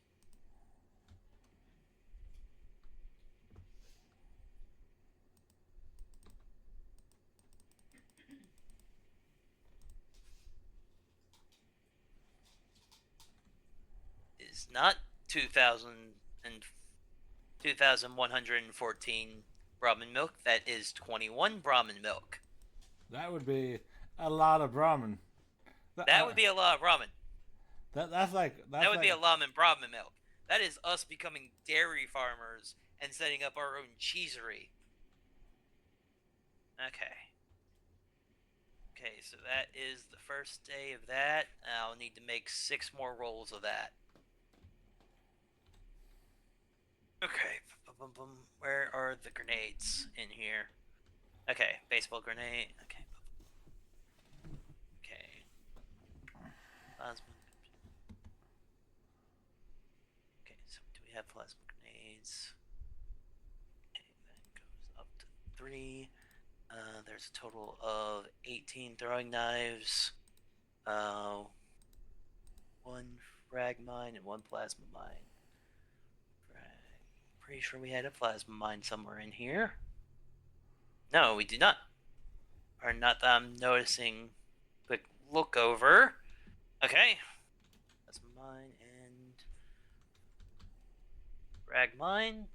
Is not 2,114 Brahmin milk. That is 21 Brahmin milk. That would be a lot of Brahmin. That would be a lot of ramen. That would be a lot of Brahmin milk. That is us becoming dairy farmers and setting up our own cheesery. Okay. Okay, so that is the first day of that. I'll need to make 6 more rolls of that. Okay. Where are the grenades in here? Okay, baseball grenade. Okay. Okay. Plasma. Okay, so do we have plasma grenades? Okay, that goes up to 3. There's a total of 18 throwing knives, 1 frag mine, and 1 plasma mine. Pretty sure we had a plasma mine somewhere in here. No, we do not. Or not that I'm noticing. Quick look over. Okay. Plasma mine and frag mine.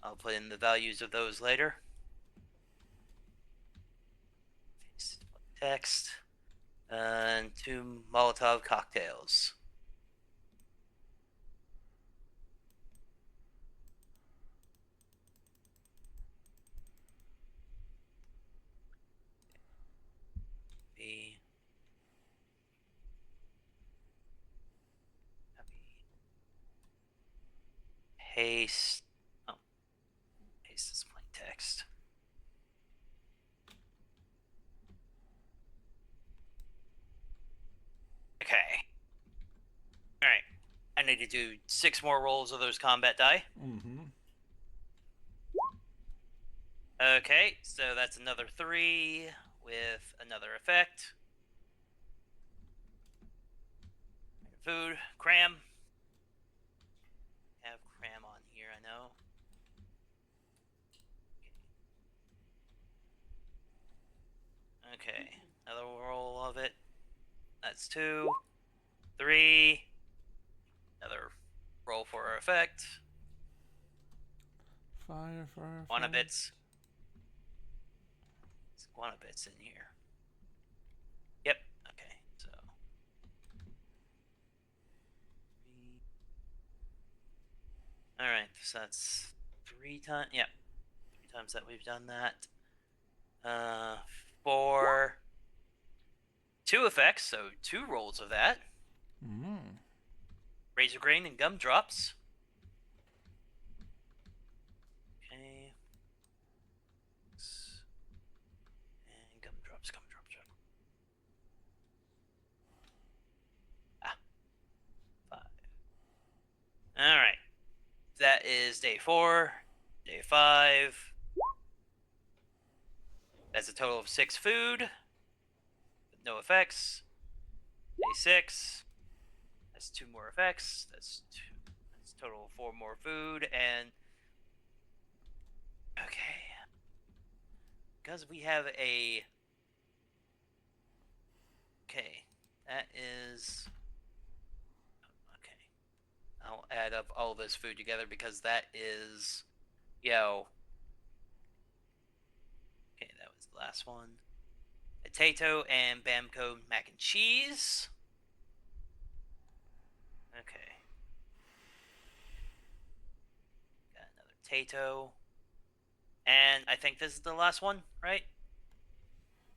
I'll put in the values of those later. Text. And 2 Molotov cocktails. B. Paste. Oh. Paste this plain text. Okay. Alright. I need to do 6 more rolls of those combat die. Okay, so that's another 3 with another effect. Food, cram. Have cram on here, I know. Okay, another roll of it. That's 2, 3. Another roll for effect. Fire. 1 of bits. guana bits in here. Yep. Okay. So. All right. So that's 3 times. Yep. 3 times that we've done that. For 2 effects, so 2 rolls of that. Razor grain and gumdrops. Okay. And gumdrops. Ah. 5. All right. That is day 4. Day 5. That's a total of 6 food. With no effects. Day 6. That's 2 more effects. That's a total of 4 more food. And okay. Because we have a... Okay. That is... Okay. I'll add up all this food together because that is... Yo. Okay, that was the last one. Potato and Bamco mac and cheese. Okay. Got another potato. And I think this is the last one, right?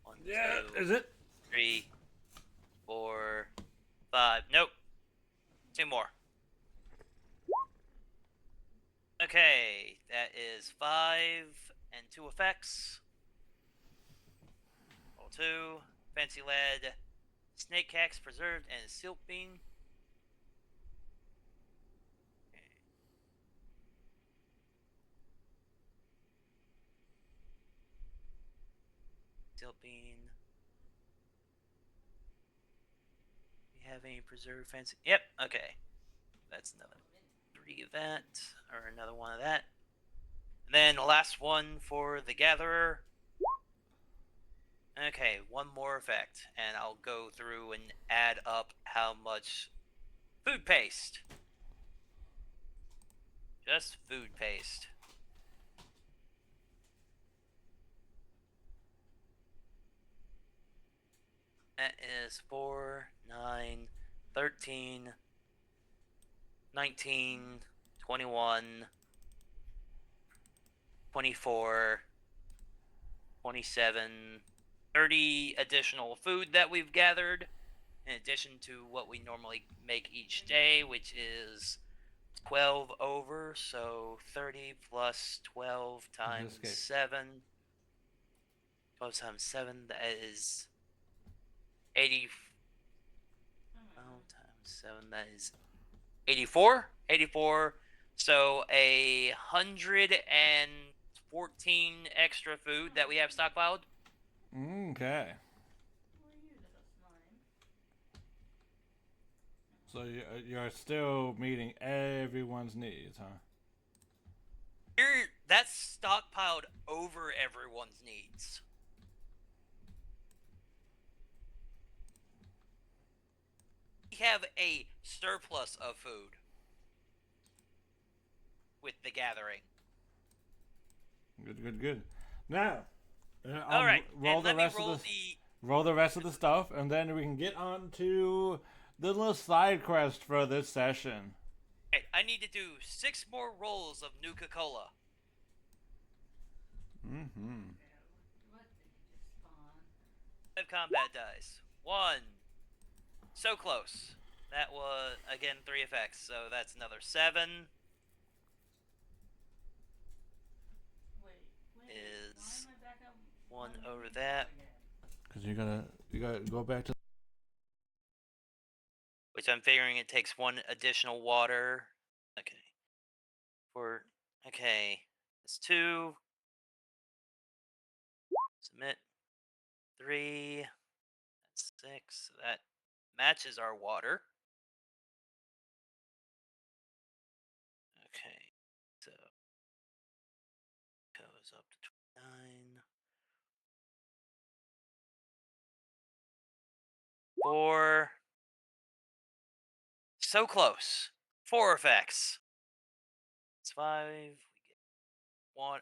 1, Yeah, 2, is it? 3, 4, 5. Nope. 2 more. Okay, that is 5 and 2 effects. Roll 2. Fancy lead, snake hacks preserved, and silk bean. Silk bean. We have any preserved fancy? Yep. Okay, that's another 3 of that, or another 1 of that. And then the last one for the gatherer. Okay, 1 more effect, and I'll go through and add up how much food paste. Just food paste. That is 4, 9, 13, 19, 21, 24, 27, 30 additional food that we've gathered, in addition to what we normally make each day, which is 12 over, so 30 plus 12 times Okay. 7. 12 times 7, that is 80. 12 times 7, that is 84. 84. So 114 extra food that we have stockpiled. Okay. So you're still meeting everyone's needs, huh? That's stockpiled over everyone's needs. We have a surplus of food with the gathering. Good. Now, All right, roll and the let me rest roll of roll the rest of the stuff, and then we can get on to the little side quest for this session. Okay, I need to do 6 more rolls of Nuka-Cola. Mm-hmm. What did you just spawn? 5 combat dice. 1. So close. That was, again, 3 effects, so that's another 7. Wait. Is Why am I back up? 1 over that. Because you gotta go back to. Which I'm figuring it takes 1 additional water. Okay. Okay. That's 2. Submit. 3. That's 6. So that matches our water. Okay. So goes up to 29. 4. So close. 4 effects. It's 5. We get one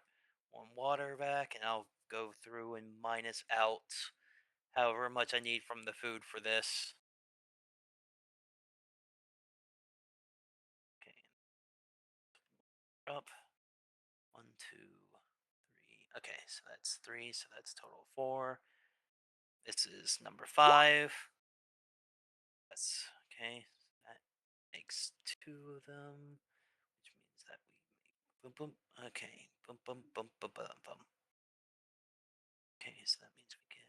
water back, and I'll go through and minus out however much I need from the food for this. Okay. Up. 1, 2, 3. Okay, so that's 3, so that's total 4. This is number 5. That's okay. That makes 2 of them, which means that we make boom boom. Okay, boom boom boom boom boom boom. Okay, so that means we get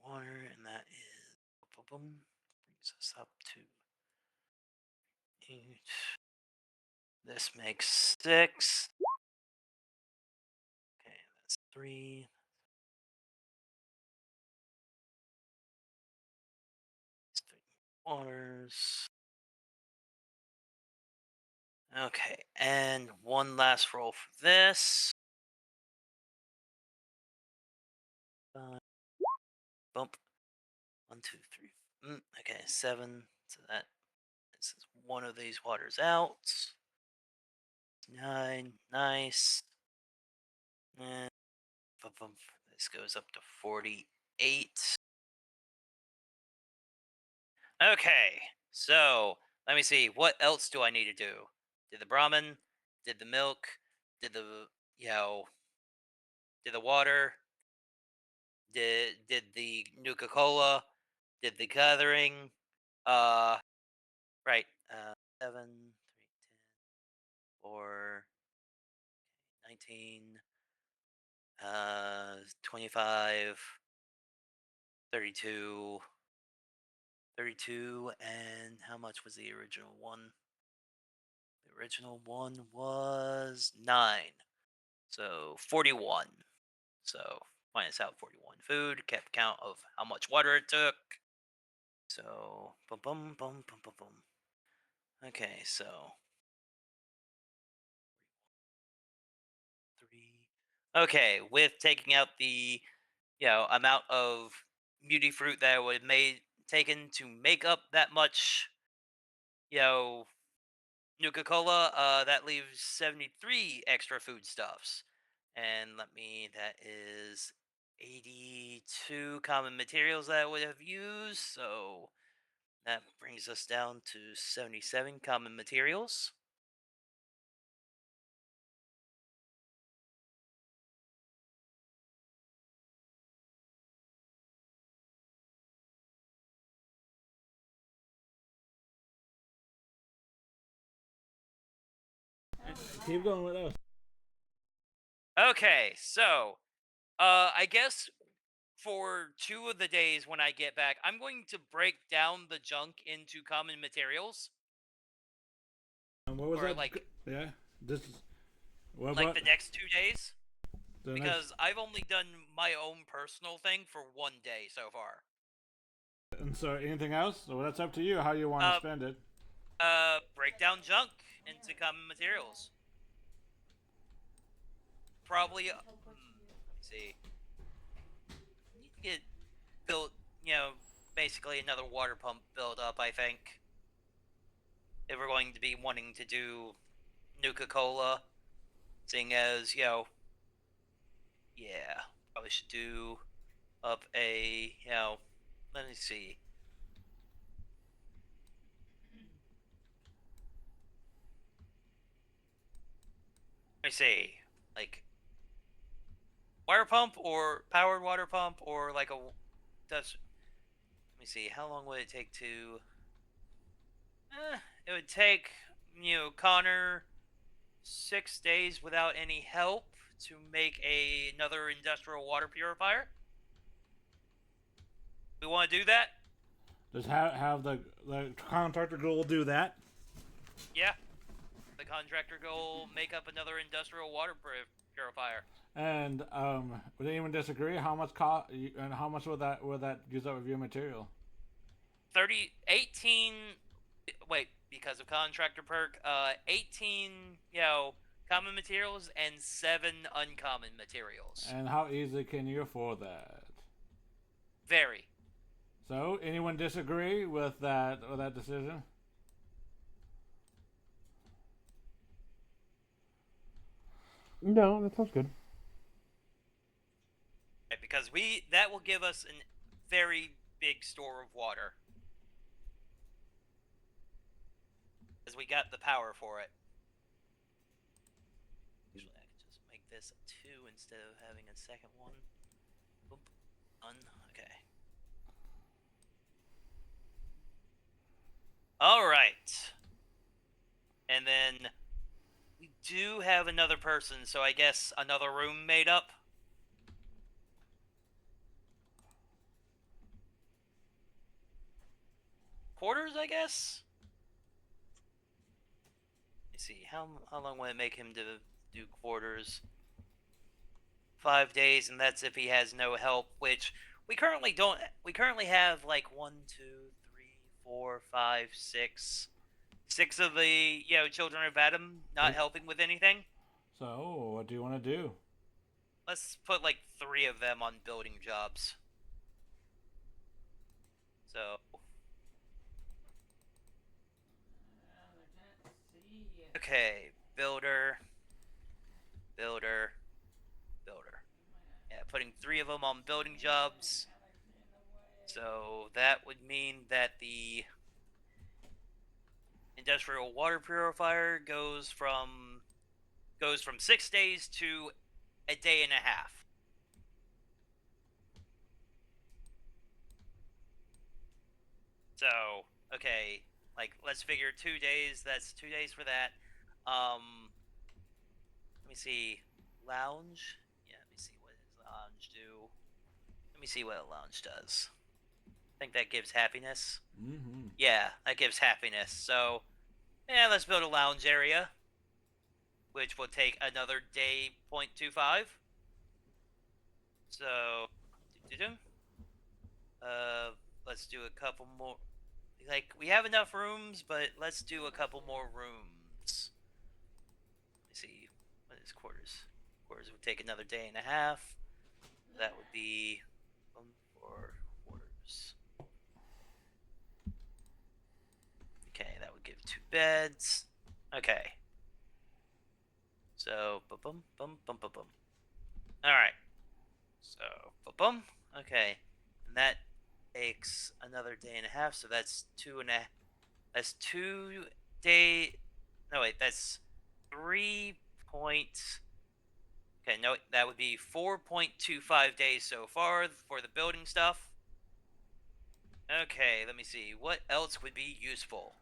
water, and that is boom boom boom. Brings us up to 8. This makes 6. Okay, that's 3. That's 3 waters. Okay, and one last roll for this. Bump. 1, 2, 3. Okay, 7. So that this is one of these waters out. 9. Nice. And this goes up to 48. Okay, so let me see. What else do I need to do? Did the Brahmin? Did the milk? Did the Did the water? Did the Nuka Cola? Did the gathering? Right. 7, 3, 10, 4, 19, 25, 32, 32, and how much was the original one? The original one was 9. So 41. So minus out 41 food, kept count of how much water it took. So boom boom boom boom boom boom. Okay, so 3. Okay, with taking out the amount of muty fruit that would made taken to make up that much you know Nuka Cola, that leaves 73 extra foodstuffs. And that is 82 common materials that I would have used. So that brings us down to 77 common materials. Keep going with us. Okay, so I guess for 2 of the days when I get back, I'm going to break down the junk into common materials. And what was Or that? like Yeah. This is. What like about the next 2 days. the Because I've only done my own personal thing for 1 day so far. next? And so, anything else? Well, that's up to you how you want to spend it. Break down junk into common materials. Probably, let me see. Need to get built, basically another water pump built up, I think. If we're going to be wanting to do Nuka Cola, seeing as, probably should do up a, let me see. Let me see, like, water pump or powered water pump or like does, let me see, how long would it take to, it would take, Connor 6 days without any help to make another industrial water purifier. We want to do that? Does have the contractor go do that? Yeah. The contractor go make up another industrial water purifier. And would anyone disagree? How much and how much would that use up of your material? 18. Wait, because of contractor perk, 18, common materials and 7 uncommon materials. And how easily can you afford that? Very. So, anyone disagree with that decision? No, that sounds good. because that will give us a very big store of water. Because we got the power for it. Actually, I could just make this a 2 instead of having a second one. Boop. Done. Okay. Alright. And then we do have another person, so I guess another room made up. Quarters, I guess? Let's see, how long will it make him to do quarters? 5 days, and that's if he has no help, which we currently don't. We currently have like 1, 2, 3, 4, 5, 6. 6 of the children of Adam not helping with anything. So, what do you want to do? Let's put like 3 of them on building jobs. So. Okay, builder. Yeah, putting 3 of them on building jobs. So that would mean that the industrial water purifier goes from 6 days to a day and a half. So, okay, like let's figure 2 days, that's 2 days for that. Let me see. Lounge? Yeah, let me see what does lounge do. Let me see what a lounge does. I think that gives happiness. Mm-hmm. Yeah, that gives happiness. So, yeah, let's build a lounge area, which will take another day 0.25. So, let's do a couple more. Like, we have enough rooms, but let's do a couple more rooms. Let me see. What is quarters? Quarters would take another day and a half. That would be 4 quarters. Okay, that would give 2 beds. Okay. So, bum bum bum bum bum. All right. So, bum. Okay, and that takes another day and a half. So that's 2 That's 2 day. No wait, that's 3 point. Okay, no, that would be 4.25 days so far for the building stuff. Okay, let me see. What else would be useful?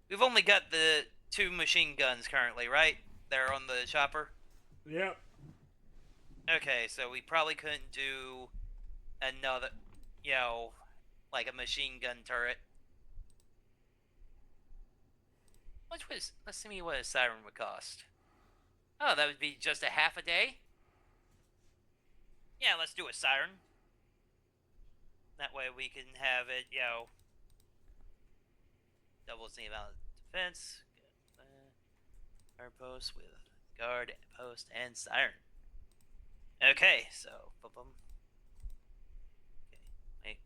We've only got the 2 machine guns currently, right? They're on the chopper? Yep. Okay, so we probably couldn't do another, like a machine gun turret. Let's see what a siren would cost. Oh, that would be just a half a day? Yeah, let's do a siren. That way we can have it, doubles the amount of defense. Guard post with guard post and siren. Okay, so boom. Okay,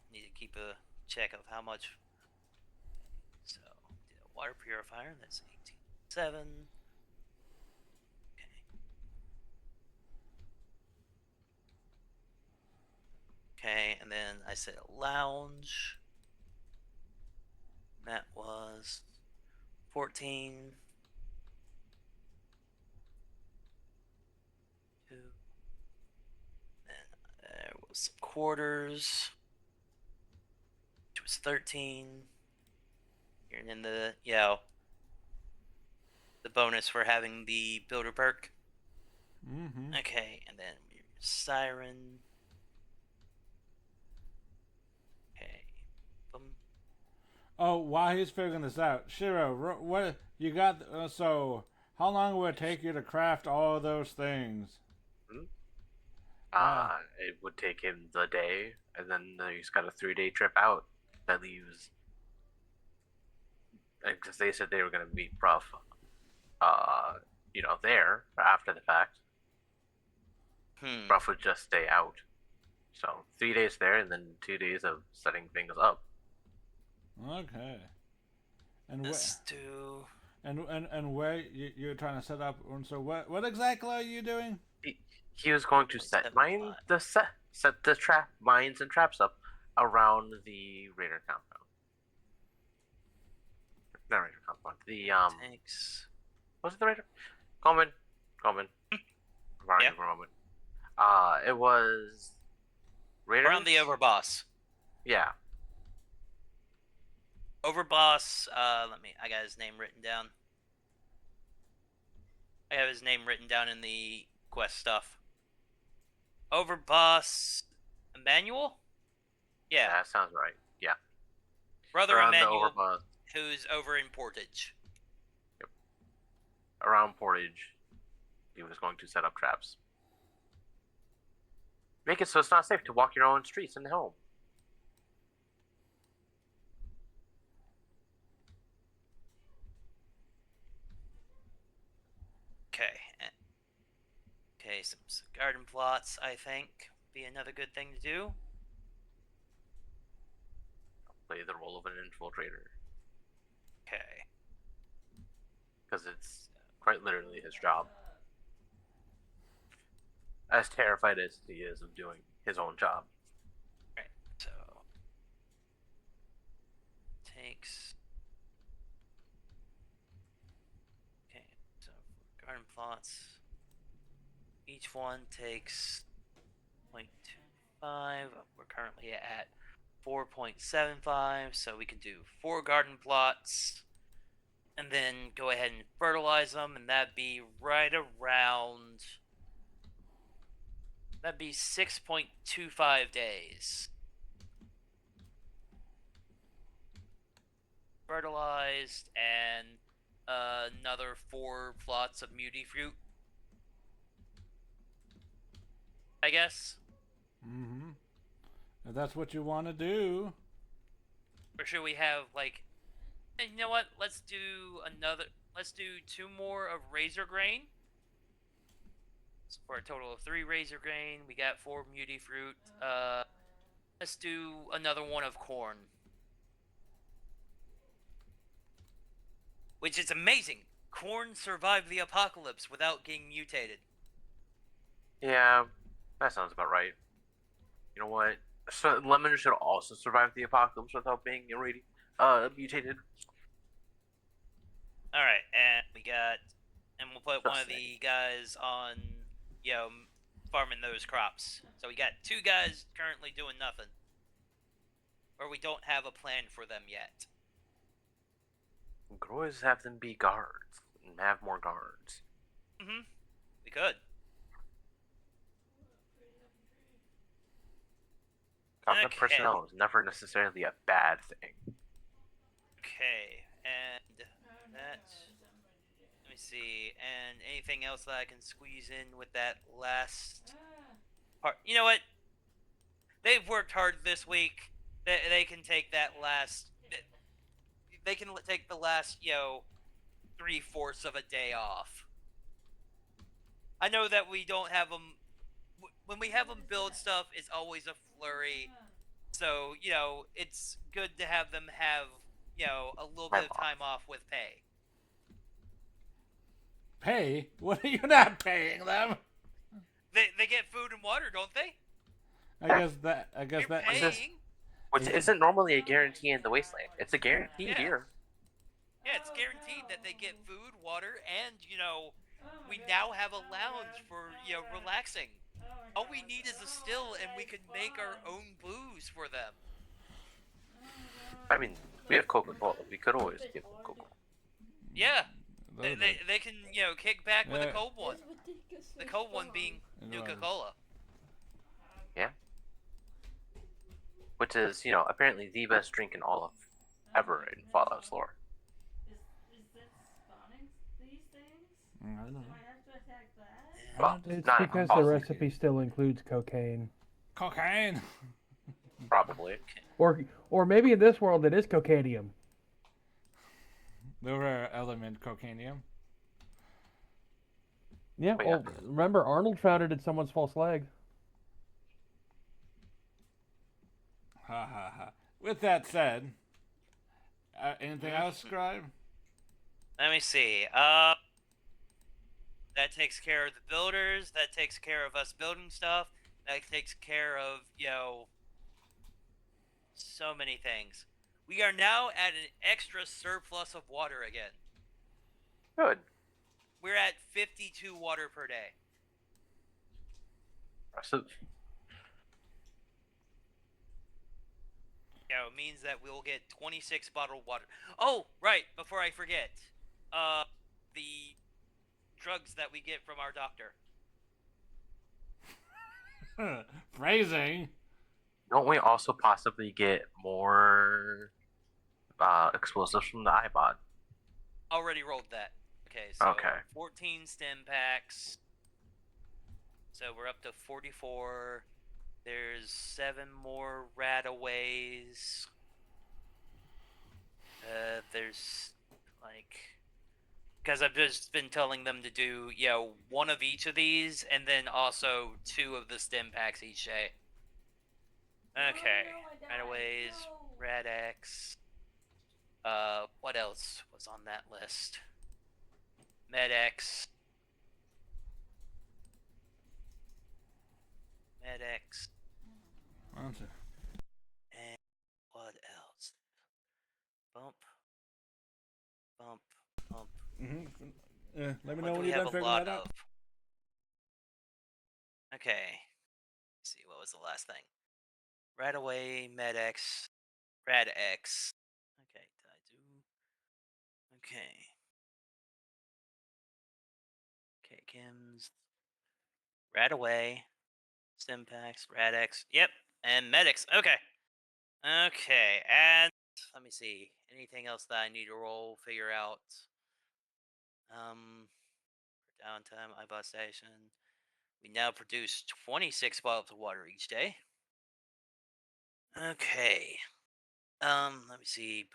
I need to keep a check of how much. So water purifier. That's 18.7. Okay, and then I said a lounge. That was 14. 2. Then there was some quarters, which was 13. And then the bonus for having the builder perk. Mm-hmm. Okay, and then siren. Okay. Boom. Oh, while he's figuring this out, Shiro, what you got? So, how long will it take you to craft all those things? It would take him the day, and then he's got a 3-day trip out that leaves. Because they said they were going to meet Prof, there after the fact. Prof would just stay out. So 3 days there, and then 2 days of setting things up. Okay. And where? Let's do. And where you're trying to set up? And so what exactly are you doing? He was going to set 0.75. set the trap mines and traps up around the raider compound. Not raider compound. The Takes. was it the raider? Coleman. Yeah. For a moment. It was raiders Around the overboss. Yeah. Overboss. I got his name written down. I have his name written down in the quest stuff. Overboss Emmanuel? Yeah. That sounds right. Yeah. Brother Around Emmanuel, the overboss, who's over in Portage. around Portage, he was going to set up traps. Make it so it's not safe to walk your own streets in the home. Okay. Okay, some garden plots, I think, be another good thing to do. Play the role of an infiltrator. Okay. Because it's quite literally his job. As terrified as he is of doing his own job. Right, so. Takes. Okay, so for garden plots. Each one takes 0.25. We're currently at 4.75, so we can do 4 garden plots and then go ahead and fertilize them, and that'd be right around. That'd be 6.25 days. Fertilized and another 4 plots of muty fruit, I guess. Mm-hmm. If that's what you want to do. Or should we have like, you know what? Let's do 2 more of razor grain. So for a total of 3 razor grain, we got 4 muty fruit. Let's do another one of corn. Which is amazing. Corn survived the apocalypse without getting mutated. Yeah, that sounds about right. You know what? So lemon should also survive the apocalypse without being mutated. Alright, and we'll put one of the guys on, farming those crops. So we got 2 guys currently doing nothing. Or we don't have a plan for them yet. We could always have them be guards and have more guards. Mm-hmm. We could. Competent personnel is never necessarily a bad thing. Okay, and that. Let me see. And anything else that I can squeeze in with that last part? You know what? They've worked hard this week. They can take that last. They can take the last, 3/4 of a day off. I know that we don't have them. When we have them build stuff, it's always a flurry. So, it's good to have them have, a little bit of time off with pay. Pay? What are you not paying them? They get food and water, don't they? I guess You're that. paying. Which isn't normally a guarantee in the Wasteland. It's a guarantee Yeah. here. Yeah, it's guaranteed that they get food, water, and, we now have a lounge for, relaxing. All we need is a still, and we can make our own booze for them. I mean, we have Coca-Cola. We could always give them Coca-Cola. Yeah. They can, kick back with a cold one. Ridiculously The cold one fun. being Right. Nuka-Cola. Yeah. Which is, apparently the best drink in all of ever in Fallout's lore. Is that spawning these things? I don't know. Do I have to attack that? Well, It's not because the all- recipe still includes cocaine. Cocaine. Probably. Or maybe in this world it is cocainium. The rare element cocainium. Yeah, But well, remember Arnold found it in someone's false leg. Ha ha ha. With that said, Anything else, Scribe? Let me see. That takes care of the builders. That takes care of us building stuff. That takes care of, so many things. We are now at an extra surplus of water again. Good. We're at 52 water per day. Impressive. It means that we'll get 26 bottled water. Oh, right, before I forget. The drugs that we get from our doctor. Phrasing. Don't we also possibly get more explosives from the iBot? Already rolled that. Okay, so Okay. 14 stem packs. So we're up to 44. There's 7 more rataways. There's because I've just been telling them to do, one of each of these, and then also 2 of the stem packs each day. Okay, rataways, Rad-X. What else was on that list? Med-X. Med-X. Answer. And what else? Bump. Bump. Bump. Let me What know do when we you're have done a figuring lot that out. of? Okay. Let's see, what was the last thing? Radaway, Med-X, Rad-X. Okay, did I do? Okay. Okay, Kims. Radaway, Stimpaks, Rad-X. Yep, and Med-X. Okay. Okay, and let me see. Anything else that I need to figure out? For downtime, iBot station. We now produce 26 bottles of water each day. Okay. Let me see.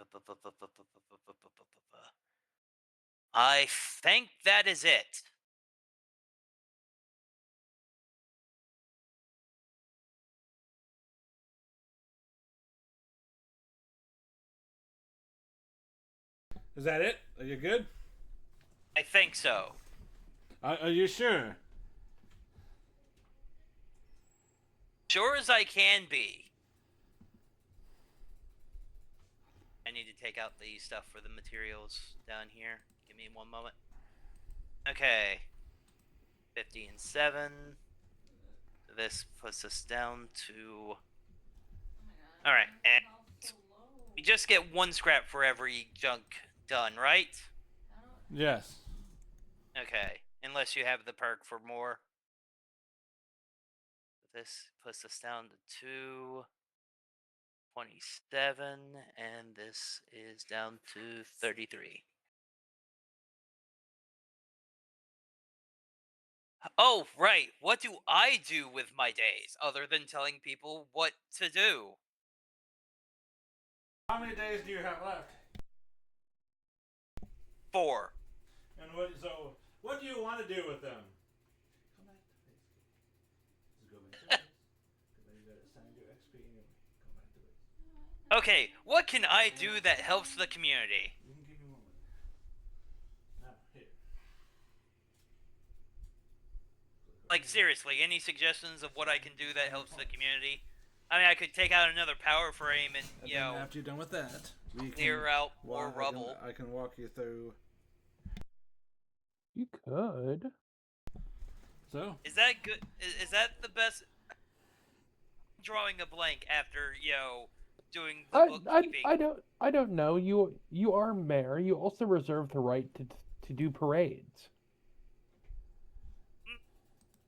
I think that is it. Is that it? Are you good? I think so. Are you sure? Sure as I can be. I need to take out the stuff for the materials down here. Give me one moment. Okay. 50 and 7. This puts us down to... Alright, and we just get 1 scrap for every junk done, right? Yes. Okay, unless you have the perk for more. This puts us down to 227, and this is down to 33. Oh, right. What do I do with my days other than telling people what to do? How many days do you have left? 4. And what do you want to do with them? Come back to base. Just go back to base. Because then you gotta assign your XP anyway. Come back to base. Okay, what can I do that helps the community? You can give me one minute. Now, here. Like, seriously, any suggestions of what I can do that helps the community? I mean, I could take out another power frame and, And then after you're done with that, we clear can out more walk- rubble. I can walk you through. You could. So, Is that good? Is that the best? Drawing a blank after, doing the bookkeeping. I don't know. You are mayor. You also reserve the right to do parades.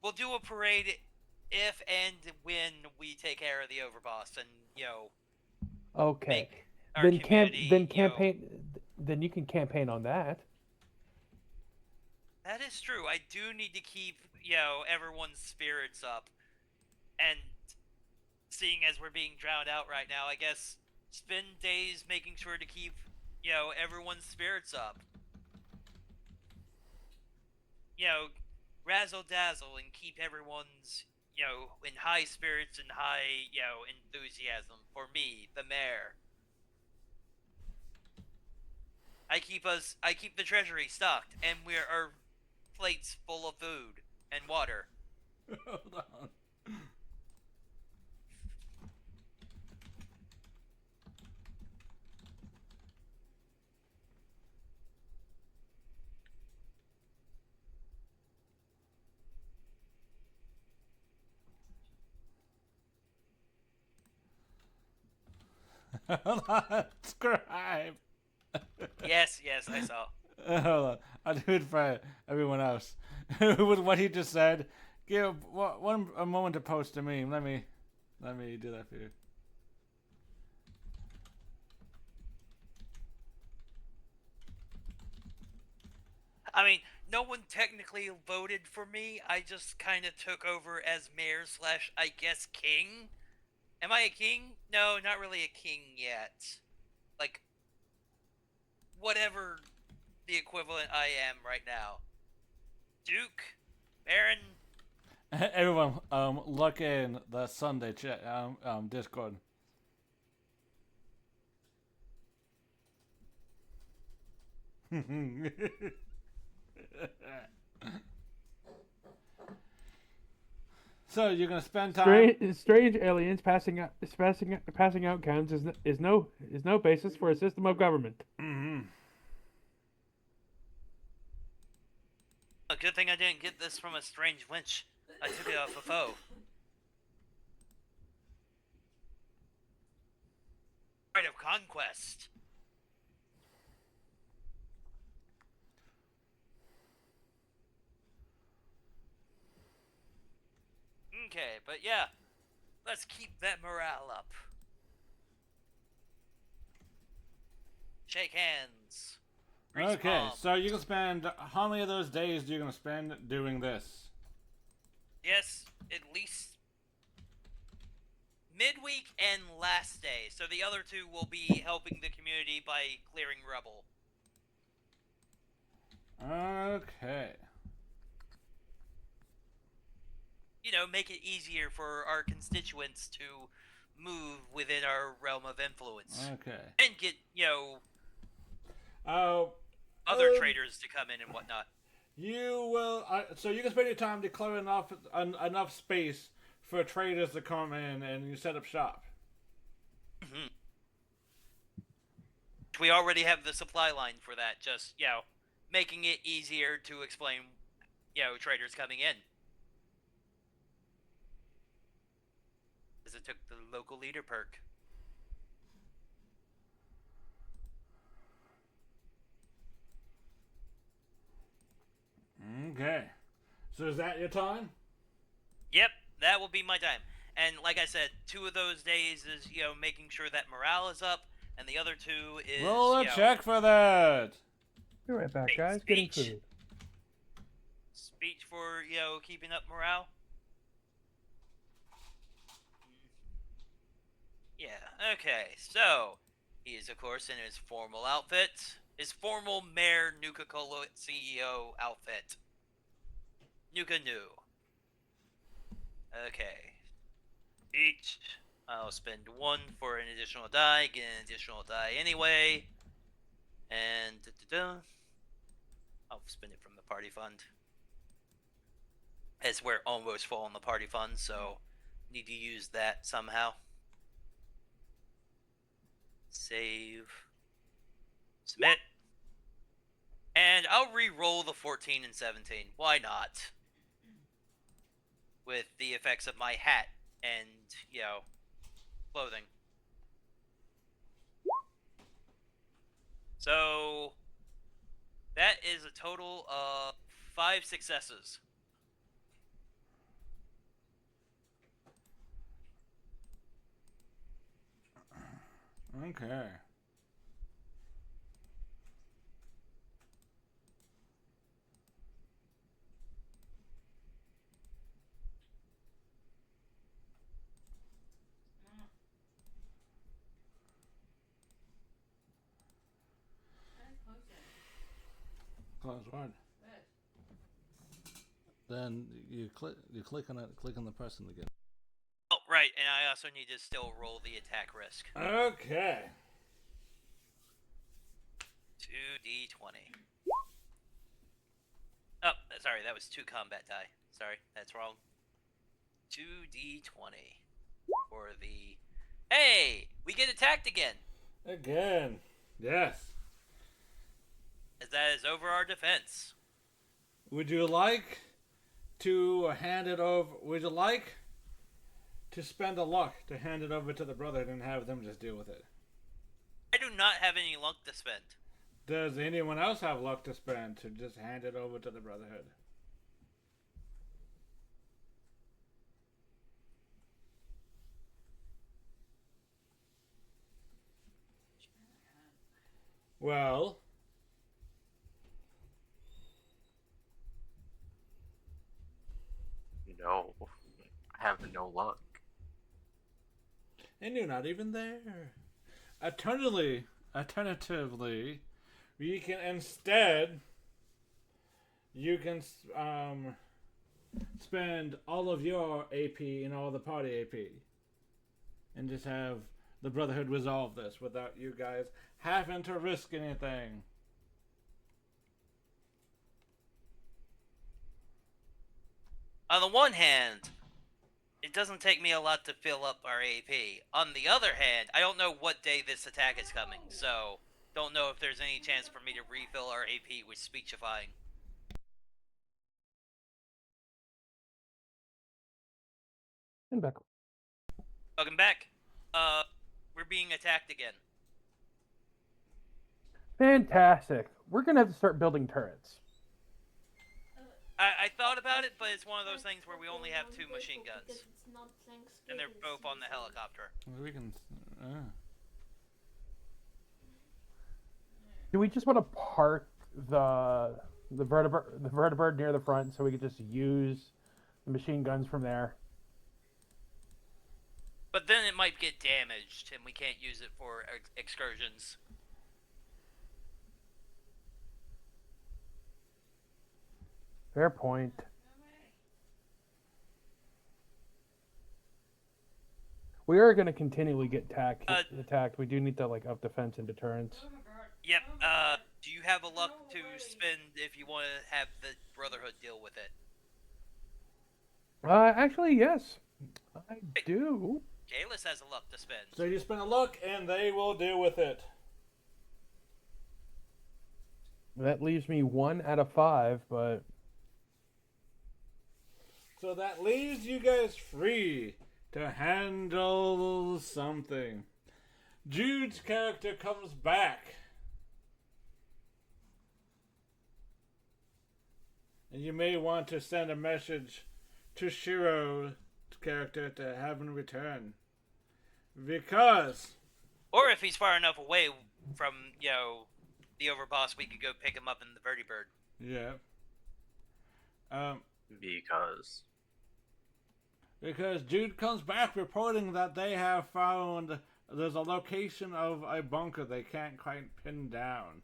We'll do a parade if and when we take care of the overboss and, Okay. make our Then community, campaign. Then you can campaign on that. That is true. I do need to keep, everyone's spirits up. And seeing as we're being drowned out right now, I guess spend days making sure to keep, everyone's spirits up. Razzle dazzle and keep everyone's, in high spirits and high, enthusiasm for me, the mayor. I keep the treasury stocked, and our plates full of food and water. Hold on. Hold on. Scribe. Yes, I saw. Hold on. I'll do it for everyone else. With what he just said, give a moment to post a meme. Let me do that for you. I mean, no one technically voted for me. I just kind of took over as mayor / I guess king. Am I a king? No, not really a king yet. Like, whatever the equivalent I am right now. Duke, Baron. Everyone, look in the Sunday chat, Discord. So you're gonna spend time. Strange aliens passing out counts is no basis for a system of government. Mm-hmm. A good thing I didn't get this from a strange wench. I took it off a foe. Right of conquest. Okay, but yeah, let's keep that morale up. Shake hands. Grease Okay, palm. so you can spend how many of those days do you gonna spend doing this? Yes, at least midweek and last day. So the other two will be helping the community by clearing rubble. Okay. You know, make it easier for our constituents to move within our realm of influence. Okay. And get, Oh. other traders to come in and whatnot. You will. So you can spend your time declaring enough space for traders to come in and you set up shop. Mm-hmm. We already have the supply line for that. Just making it easier to explain, traders coming in. Because it took the local leader perk. Okay. So is that your time? Yep, that will be my time. And like I said, 2 of those days is, making sure that morale is up, and the other 2 is, roll a check for that. Be right back, Hey, guys. Getting speech. food. Speech for, keeping up morale. Yeah, okay, so, he is, of course, in his formal outfit. His formal Mayor Nuka-Cola CEO outfit. Nuka Nu. Okay. Each. I'll spend 1 for an additional die, get an additional die anyway. And I'll spend it from the party fund. As we're almost full on the party fund, so need to use that somehow. Save. Submit. And I'll re-roll the 14 and 17. Why not? With the effects of my hat and, clothing. So, that is a total of 5 successes. Okay. Close what? Then you click on it, click on the person again. Oh, right, and I also need to still roll the attack risk. Okay. 2 2d20. Oh, sorry, that was 2 combat die. Sorry, that's wrong. 2d20 for the... Hey! We get attacked again! Again. Yes. As that is over our defense. Would you like to hand it over? Would you like to spend a luck to hand it over to the Brotherhood and have them just deal with it? I do not have any luck to spend. Does anyone else have luck to spend to just hand it over to the Brotherhood? Well, No, I have no luck. and you're not even there. Alternatively, we can instead, you can spend all of your AP and all the party AP, and just have the Brotherhood resolve this without you guys having to risk anything. On the one hand, it doesn't take me a lot to fill up our AP. On the other hand, I don't know what day this attack is coming, so don't know if there's any chance for me to refill our AP with speechifying. And back. Welcome back. We're being attacked again. Fantastic. We're gonna have to start building turrets. I thought about it, but it's one of those things where we only have 2 machine guns. And they're both on the helicopter. We can. Do we just want to park the vertibird near the front so we could just use the machine guns from there? But then it might get damaged, and we can't use it for excursions. Fair point. We are going to continually get attacked. We do need to up defense and deterrence. Yep. Do you have a luck to spend if you want to have the Brotherhood deal with it? Actually, yes, I do. Kalis has a luck to spend. So you spend a luck, and they will deal with it. That leaves me 1 out of 5, but So that leaves you guys free to handle something. Jude's character comes back. And you may want to send a message to Shiro's character to have him return. Because... Or if he's far enough away from, the overboss, we could go pick him up in the vertibird. Yeah. Because Jude comes back reporting that they have found there's a location of a bunker they can't quite pin down.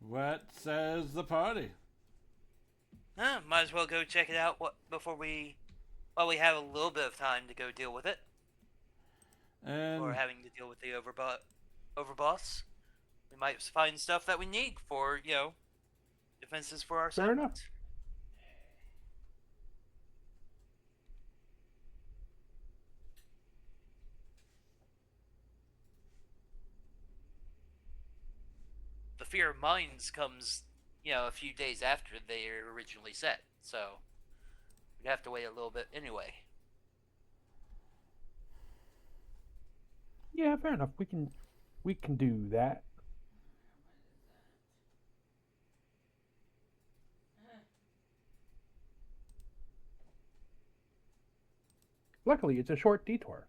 What says the party? Might as well go check it out while we have a little bit of time to go deal with it. And Or having to deal with the overboss. We might find stuff that we need for, defenses for our Fair enough. settlement. The Fear of Mines comes, a few days after they are originally set, so we'd have to wait a little bit anyway. yeah, fair enough. We can do that. Luckily, it's a short detour.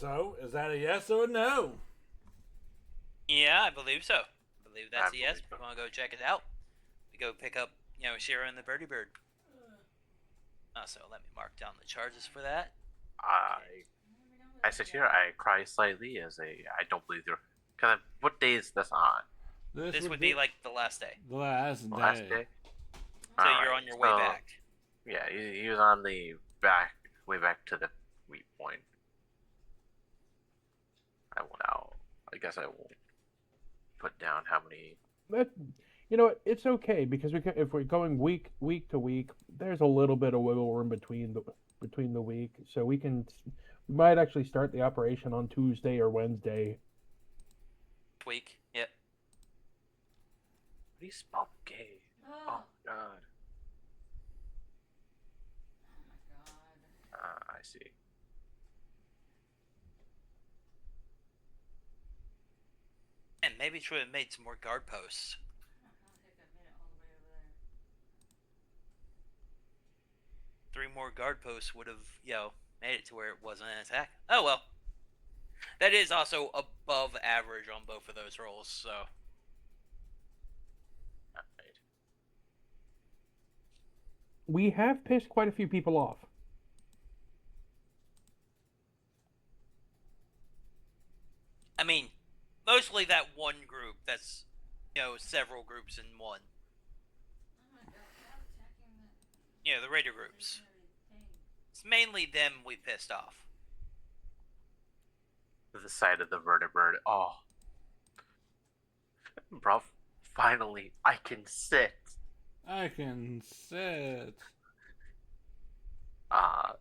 So, is that a yes or a no? Yeah, I believe so. I believe that's I a yes. believe so. We want to go check it out. We go pick up, Shira and the Birdie Bird. So let me mark down the charges for that. I sit here, I cry slightly as I don't believe they're. What day is this on? This would be like the last day. the last The day. last day? So you're Alright, on your way so, back. Yeah, he was on the way back to the wheat point. I will now. I guess I will put down how many. That, you know what? It's okay because if we're going week to week, there's a little bit of wiggle room between the week, so we might actually start the operation on Tuesday or Wednesday. Week. Yep. How do you spell gay? Oh God. Oh my god. I see. And maybe we should have made some more guard posts. I don't think I made it all the way over there. 3 more guard posts would have, made it to where it wasn't an attack. Oh well. That is also above average on both of those rolls, so. Alright. We have pissed quite a few people off. I mean, mostly that one group that's, several groups in one. Oh my god, stop attacking the The raider groups. thing. It's mainly them we pissed off. The side of the vertebrate. Oh. Bro, finally, I can sit. I can sit.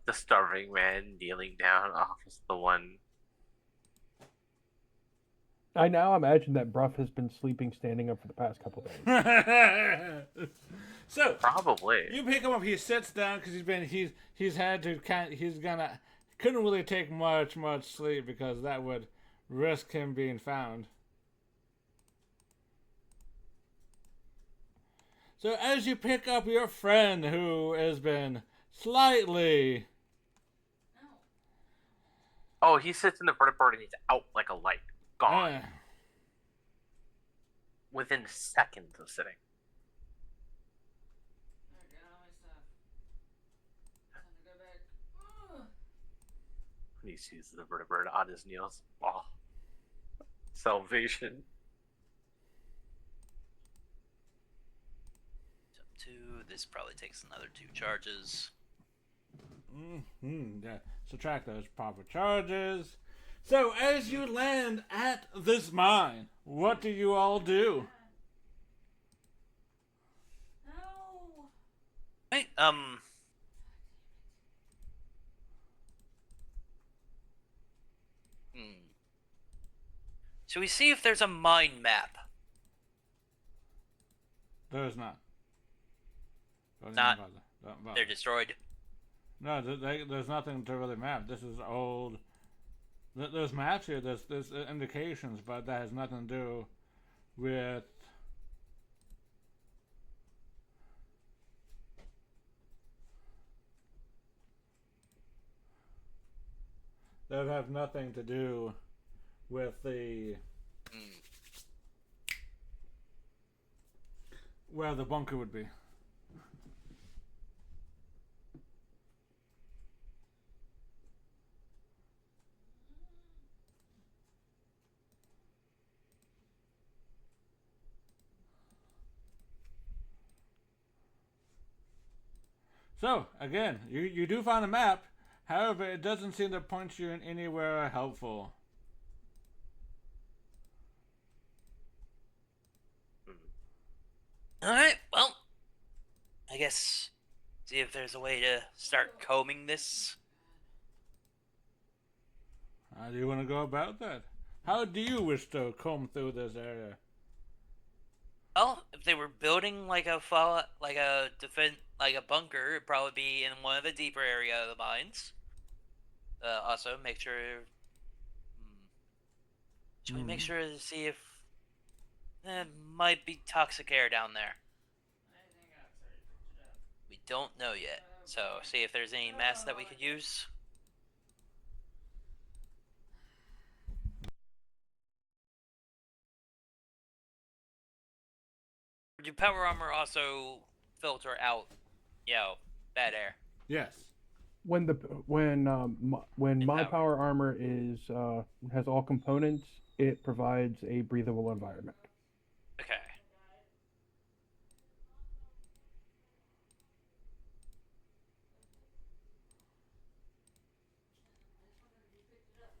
The starving man kneeling down off is the one. I now imagine that Bruff has been sleeping standing up for the past couple days. So, Probably. you pick him up. He sits down because he's had to couldn't really take much sleep because that would risk him being found. So as you pick up your friend who has been slightly No. Oh, he sits in the vertebrate and he's out like a light. Gone. Within seconds of sitting. Alright, got all my stuff. Time to go back. Ugh. He sees the vertebrate on his knees. Oh. Salvation. Jump 2. This probably takes another 2 charges. Yeah. Subtract those proper charges. So as you land at this mine, what do you all do? No. Hey, Should we see if there's a mine map? There's not. Don't even Not. bother. Don't bother. They're destroyed. No, there's nothing to really map. This is old. There's maps here. There's indications, but that has nothing to do with. That would have nothing to do with the where the bunker would be. So, again, you do find a map. However, it doesn't seem to point you in anywhere helpful. Alright, well, I guess see if there's a way to start combing this. How do you want to go about that? How do you wish to comb through this area? Well, if they were building like a bunker, it'd probably be in one of the deeper area of the mines. Also, make sure. Should we make sure to see if there might be toxic air down there? I think I've already picked it up. We don't know yet. So, see if there's any masks that we could use. Do power armor also filter out, bad air? Yes. When my Power. power armor is has all components, it provides a breathable environment. Okay. I just wondered if you picked it up.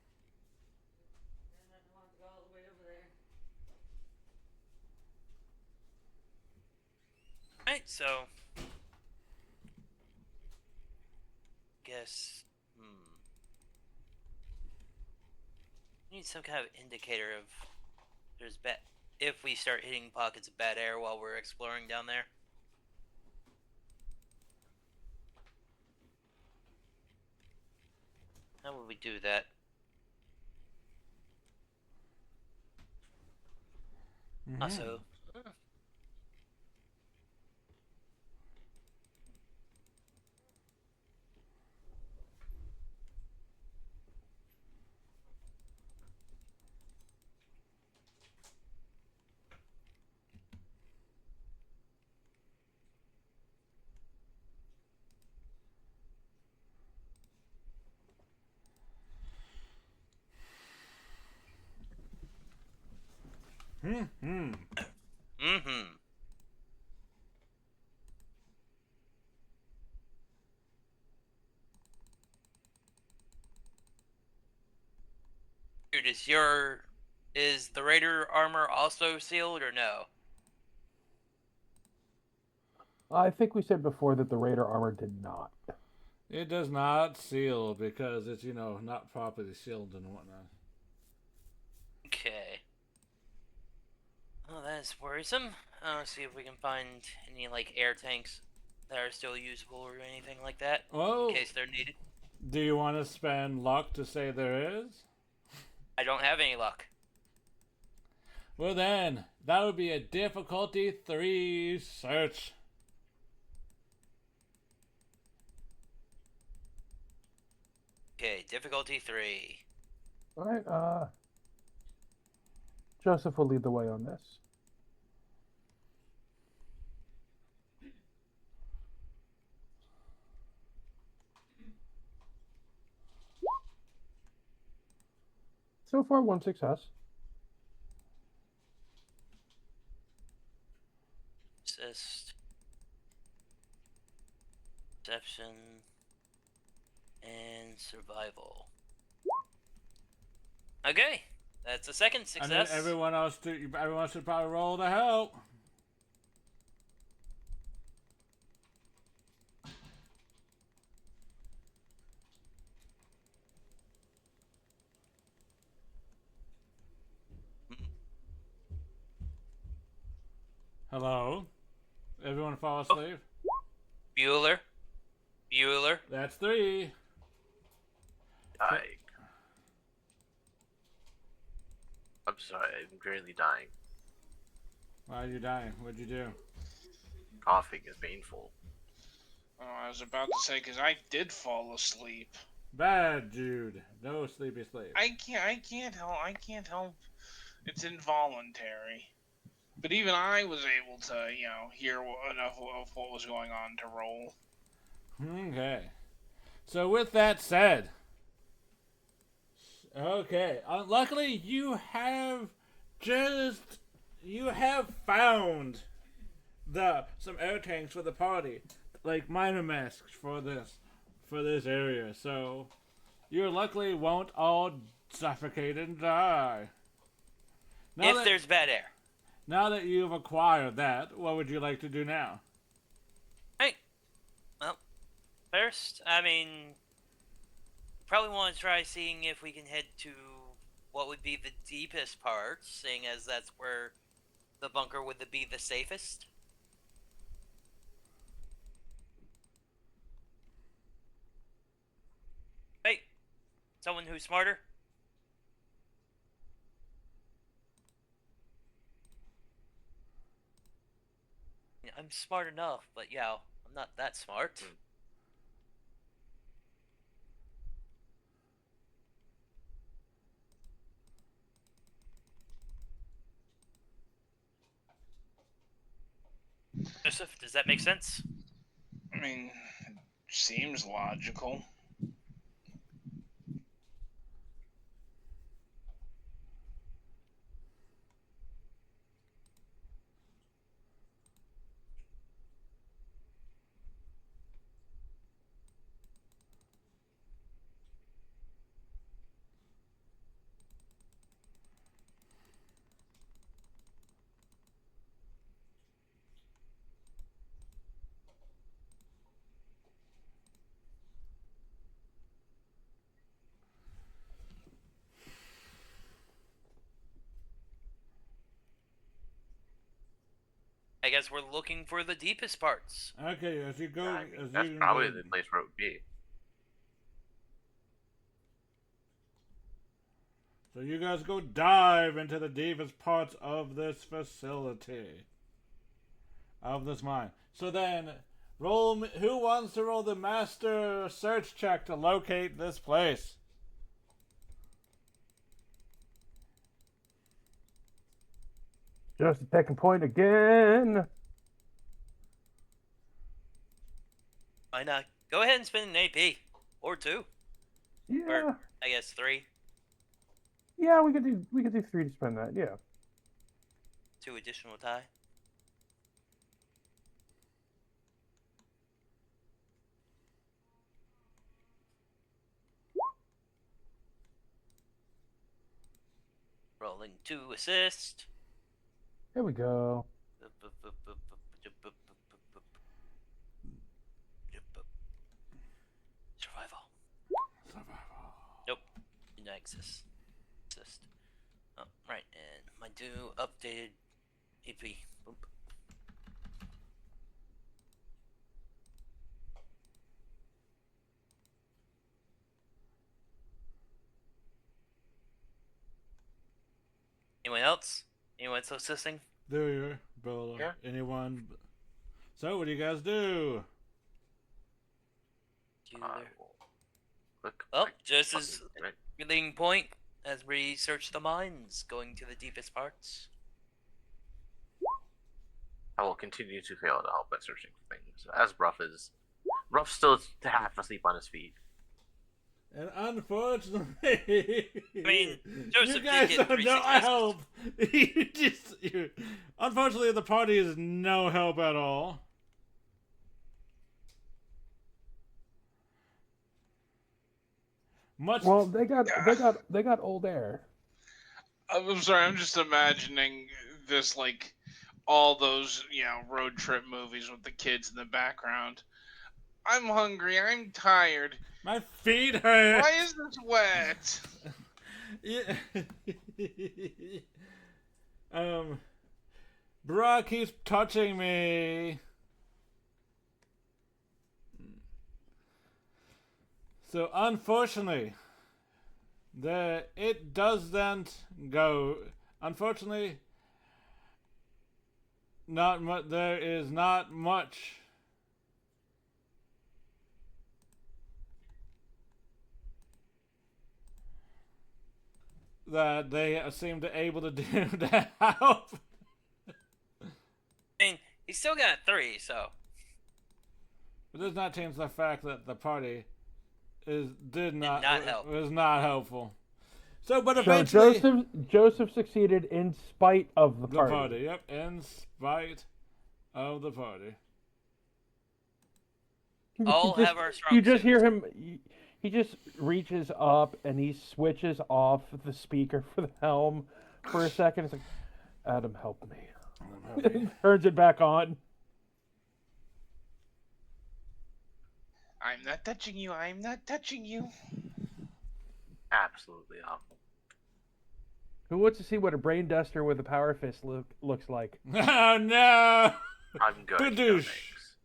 Then I don't have to go all the way over there. Alright, so guess need some kind of indicator of there's if we start hitting pockets of bad air while we're exploring down there. How would we do that? Mhm. Also, Hmm. Dude, is the Raider armor also sealed or no? I think we said before that the Raider armor did not. It does not seal because it's, not properly sealed and whatnot. Okay. Oh, that's worrisome. I'll see if we can find any air tanks that are still usable or anything like that Oh, in case they're needed. do you want to spend luck to say there is? I don't have any luck. Well then, that would be a difficulty 3 search. Okay, difficulty 3. All right. Joseph will lead the way on this. So far, one success. Assist. Perception. And survival. Okay, that's a second And then success. everyone should probably roll to help. Hello? Everyone fall asleep? Bueller. That's 3. Dying. I'm sorry, I'm currently dying. Why are you dying? What'd you do? Coughing is painful. Oh, I was about to say because I did fall asleep. Bad, Jude. No sleepy sleep. I can't help. It's involuntary. But even I was able to, hear enough of what was going on to roll. Okay. So with that said, okay. Luckily, you have found some air tanks for the party, like minor masks for this area. So you luckily won't all suffocate and die. If there's bad air. Now that you've acquired that, what would you like to do now? Hey. Well, first, probably want to try seeing if we can head to what would be the deepest part, seeing as that's where the bunker would be the safest. Hey, someone who's smarter? I'm smart enough, but I'm not that smart. Joseph, does that make sense? I mean, seems logical. I guess we're looking for the deepest parts. Okay, as you go, I mean, as that's you probably go, the place where it would be. so you guys go dive into the deepest parts of this facility, of this mine. So then, roll. Who wants to roll the master search check to locate this place? Just taking point again. Why not? Go ahead and spend an AP. Or 2. Yeah. Or, I guess 3. Yeah, we could do 3 to spend that. Yeah. 2 additional die. Rolling 2 assist. There we go. Survival. Nope. Did not exist. Oh, right, and my do updated AP. Boop. Anyone else? Anyone else assisting? There you are, Bella. Yeah. Anyone? So, what do you guys do? Look. Well, like just as fucking- right? leading point as we search the mines, going to the deepest parts. I will continue to fail to help by searching for things. As Ruff's still half asleep on his feet. And unfortunately, I mean, you Joseph guys did get are 3 no successes. help. Unfortunately, the party is no help at all. Much. Well, they got old air. I'm sorry, I'm just imagining this like all those, road trip movies with the kids in the background. I'm hungry, I'm tired. My feet hurt. Why is this wet? Yeah. Bra keeps touching me. So unfortunately, it doesn't go. Unfortunately, not much. There is not much. That they seem to able to do to help. I mean, he still got 3, so. But does not change the fact that the party did not help. was not helpful. So, but So eventually, Joseph succeeded in spite of the the party. party. Yep, in spite of the party. All You have our strong You just suits. hear him. He just reaches up and he switches off the speaker for the helm for a second. It's like, Adam, help me. Turns it back on. I'm not touching you, I'm not touching you. Absolutely awful. Who wants to see what a brain duster with a power fist looks like? Oh no! I'm good. No Badoosh. thanks.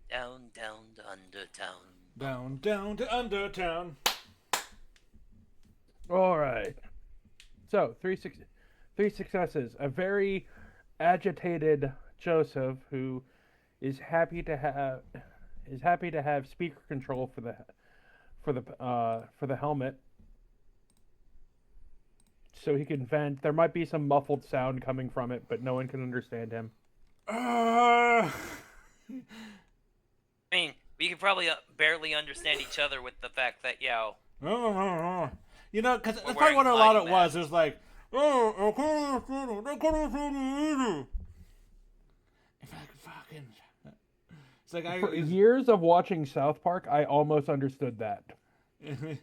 Down, down to Undertown. Down, down to Undertown. All right. So three successes. A very agitated Joseph who is happy to have speaker control for the helmet, so he can vent. There might be some muffled sound coming from it, but no one can understand him. Uh, I mean, we can probably barely understand each other with the fact that, you know, because We're that's probably wearing what a lot lighting it was. It was like, oh, I can't understand it. I can't understand it either. If I could fucking. It's like For years of watching South Park, I almost understood that. Just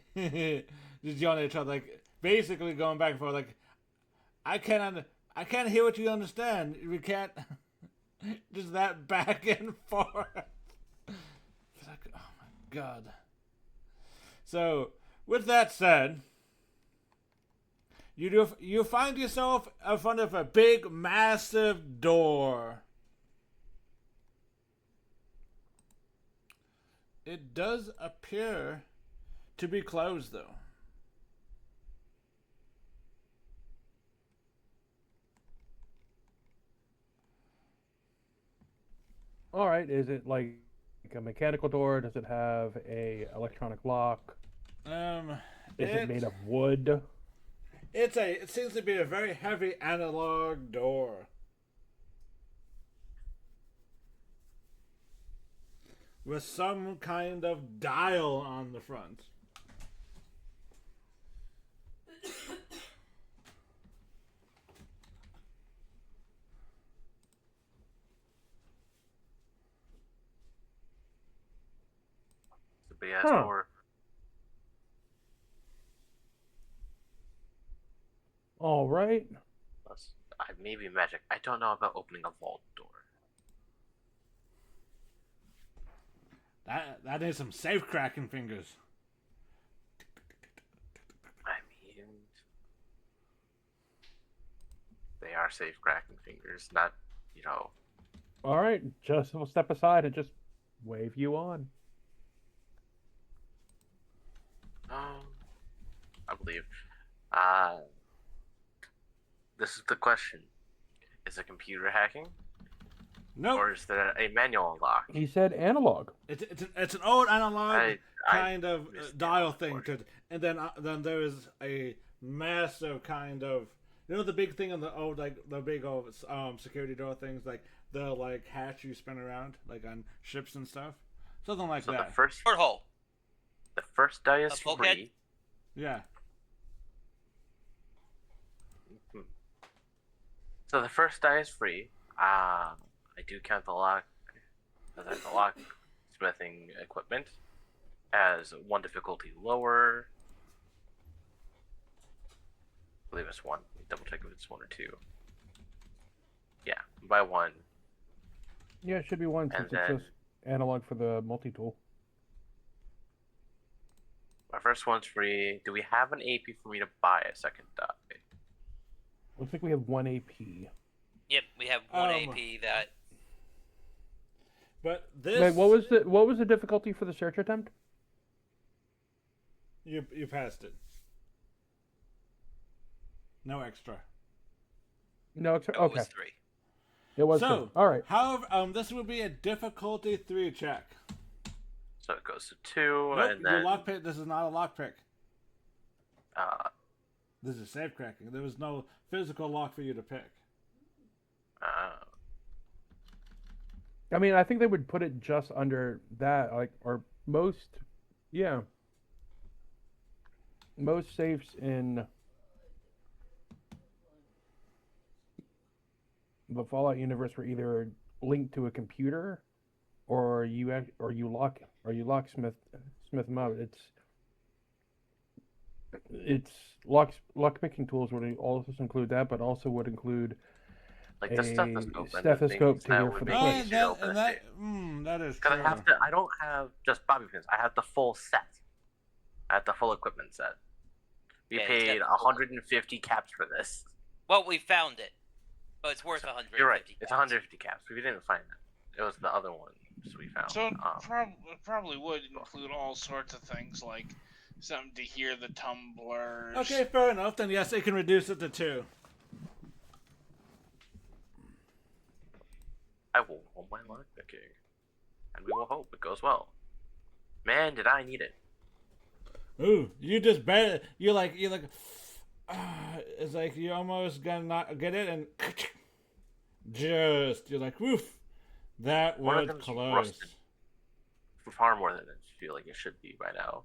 yelling at each other, like basically going back and forth, like I can't hear what you understand. We can't. Just that back and forth. It's like, oh my god. So, with that said, you find yourself in front of a big, massive door. It does appear to be closed, though. All right, is it like a mechanical door? Does it have a electronic lock? Is it made of wood? It seems to be a very heavy analog door. With some kind of dial on the front. It's a big ass Huh. door. All right. Plus, maybe magic. I don't know about opening a vault door. That is some safe cracking fingers. I mean, they are safe cracking fingers, not, you know. All right. Joseph will step aside and just wave you on. I believe. This is the question: is it computer hacking, Nope. or is there a manual lock? He said analog. It's an old analog I kind of missed the dial analog thing portion. to, and then there is a massive kind of, you know, the big thing on the old, like the big old security door things, like the like hatch you spin around like on ships and stuff, something like So that. porthole. the first die is A bulkhead? free. Yeah. So the first die is free. I do count the locksmithing equipment as one difficulty lower. I believe it's one. Double check if it's one or two. Yeah, by one. Yeah, it should be one And since it says analog for the multi-tool. My first one's free. Do we have an AP for me to buy a second die? Looks like we have 1 AP. Yep, we have one Um, AP that. But this. Wait, what was the difficulty for the search attempt? You passed it. No extra. No, it's It okay. was 3. It was So, three. All right. however, this would be a difficulty 3 check. So it goes to 2, Nope, and your then lockpick. This is not a lockpick. uh, This is safe cracking. There was no physical lock for you to pick. I mean, I think they would put it just under that, like, or most, yeah. Most safes in the Fallout universe were either linked to a computer, or you locksmith them out. It's lockpicking tools would also include that, but also would include like a the stethoscope. And the stethoscope things to that hear would for the make clicks. it easier to open a safe. That is Because true. I don't have just bobby pins. I have the full set. I have the full equipment set. We Yeah, it's paid got the full- 150 caps for this. Well, we found it. But it's worth 150. You're right. It's caps. 150 caps. We didn't find that. It was the other one. we found. So it probably would include all sorts of things like something to hear the tumblers. Okay, fair enough. Then yes, it can reduce it to 2. I will roll my luck picking, and we will hope it goes well. Man, did I need it. Ooh, you just bet. You're like. It's like you almost gonna not get it, and you're like, woof. That One of was them's close. rusted. Far more than I feel like it should be by now.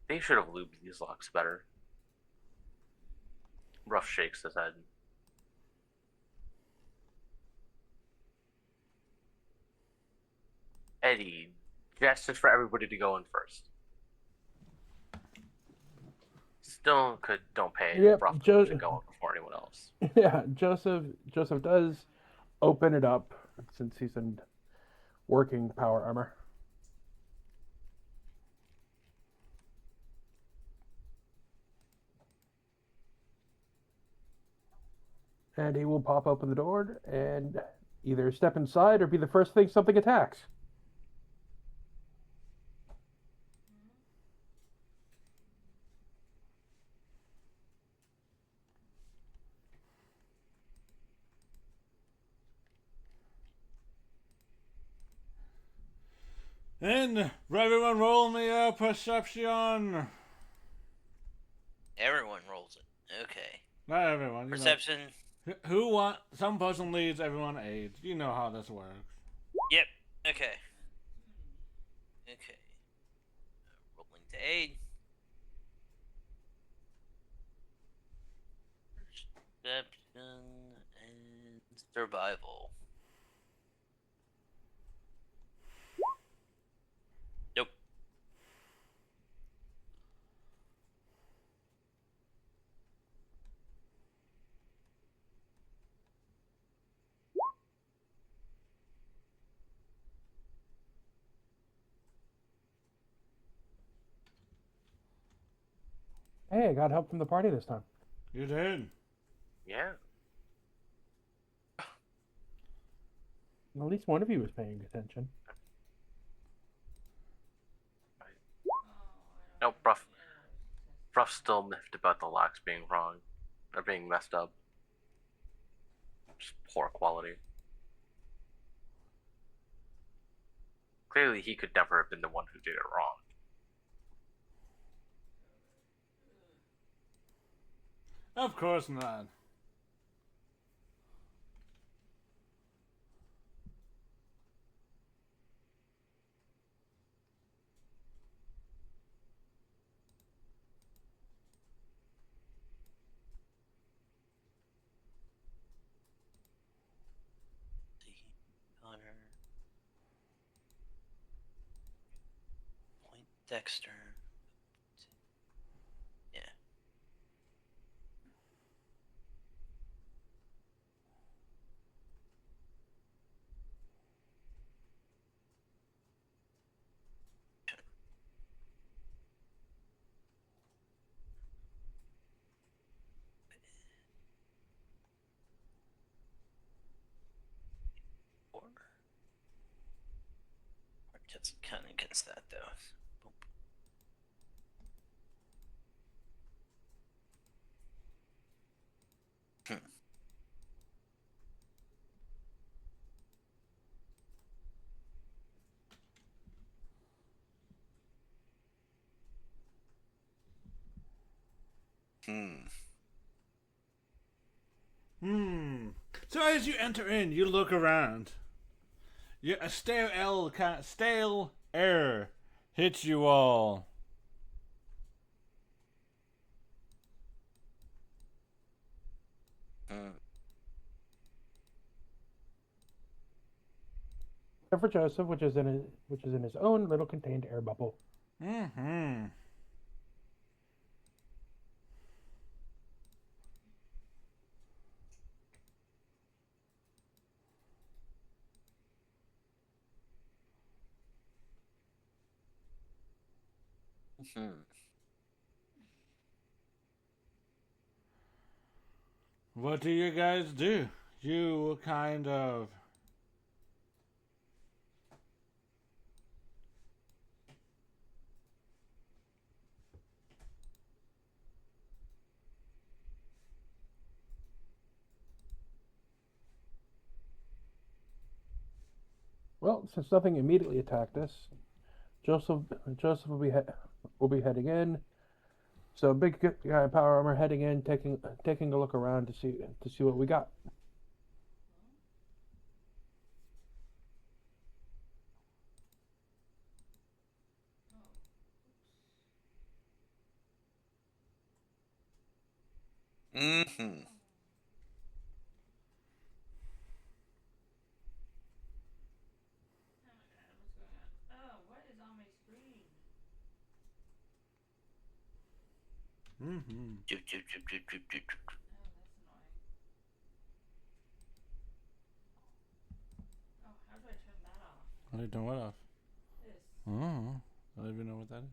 They should have lubed these locks better. Rough shakes his head. Eddie gestures for everybody to go in first. Still don't pay Yep, Ruff Jo- to go in before anyone else. Yeah, Joseph does open it up since he's in working power armor. And he will pop open the door and either step inside or be the first thing something attacks. And everyone roll me a perception. Everyone rolls it. Okay. Not everyone. You Perception. know. Who want? Some person leads, everyone aids. You know how this works. Yep. Okay. Okay. Rolling to aid. Perception and survival. Nope. Hey, I got help from the party this time. You did. Yeah. At least one of you was paying attention. Nope, Ruff's still miffed about the locks being wrong. Or being messed up. Just poor quality. Clearly he could never have been the one who did it wrong. Of course not. Connor. Point Dexter. Yeah. Just kind of against that though. Boop. So as you enter in, you look around. A stale air hits you all. Except for Joseph, which is in his own little contained air bubble. Mm-hmm. What do you guys do? you kind of Well, since nothing immediately attacked us, Joseph will be heading in. So big guy in power armor heading in, taking a look around to see what we got. Mm-hmm. Oh my god, what's going on? Oh, what is on my screen? Mm-hmm. Oh, that's annoying. Oh, how do I turn that off? What are you doing what off? This. Oh, I don't even know what that is.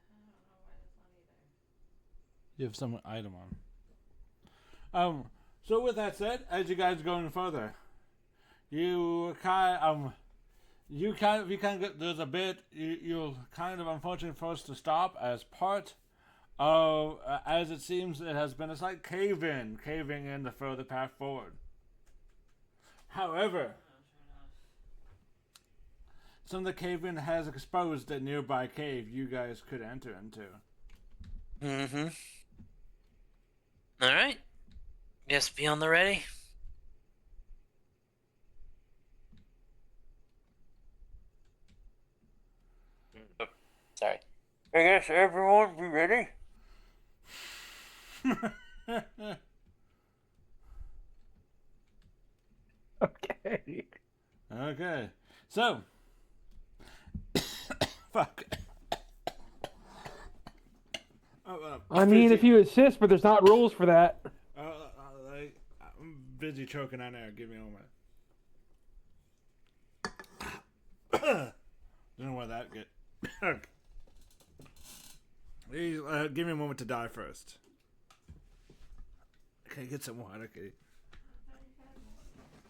I don't know why that's on either. You have some item on. So with that said, as you guys going further, you kind of there's a bit you'll kind of unfortunately forced to stop as part of as it seems it has been a slight caving in the further path forward. However, Oh, sure enough. some of the cave-in has exposed a nearby cave you guys could enter into. Mm-hmm. All right. Guess be on the ready. Oh, sorry. I guess everyone be ready. Okay. Okay, so fuck. I mean, if you insist, but there's not rules for that. I'm busy choking on air. Give me a moment. Don't know why that get. Please, give me a moment to die first. Can I get some water? Okay.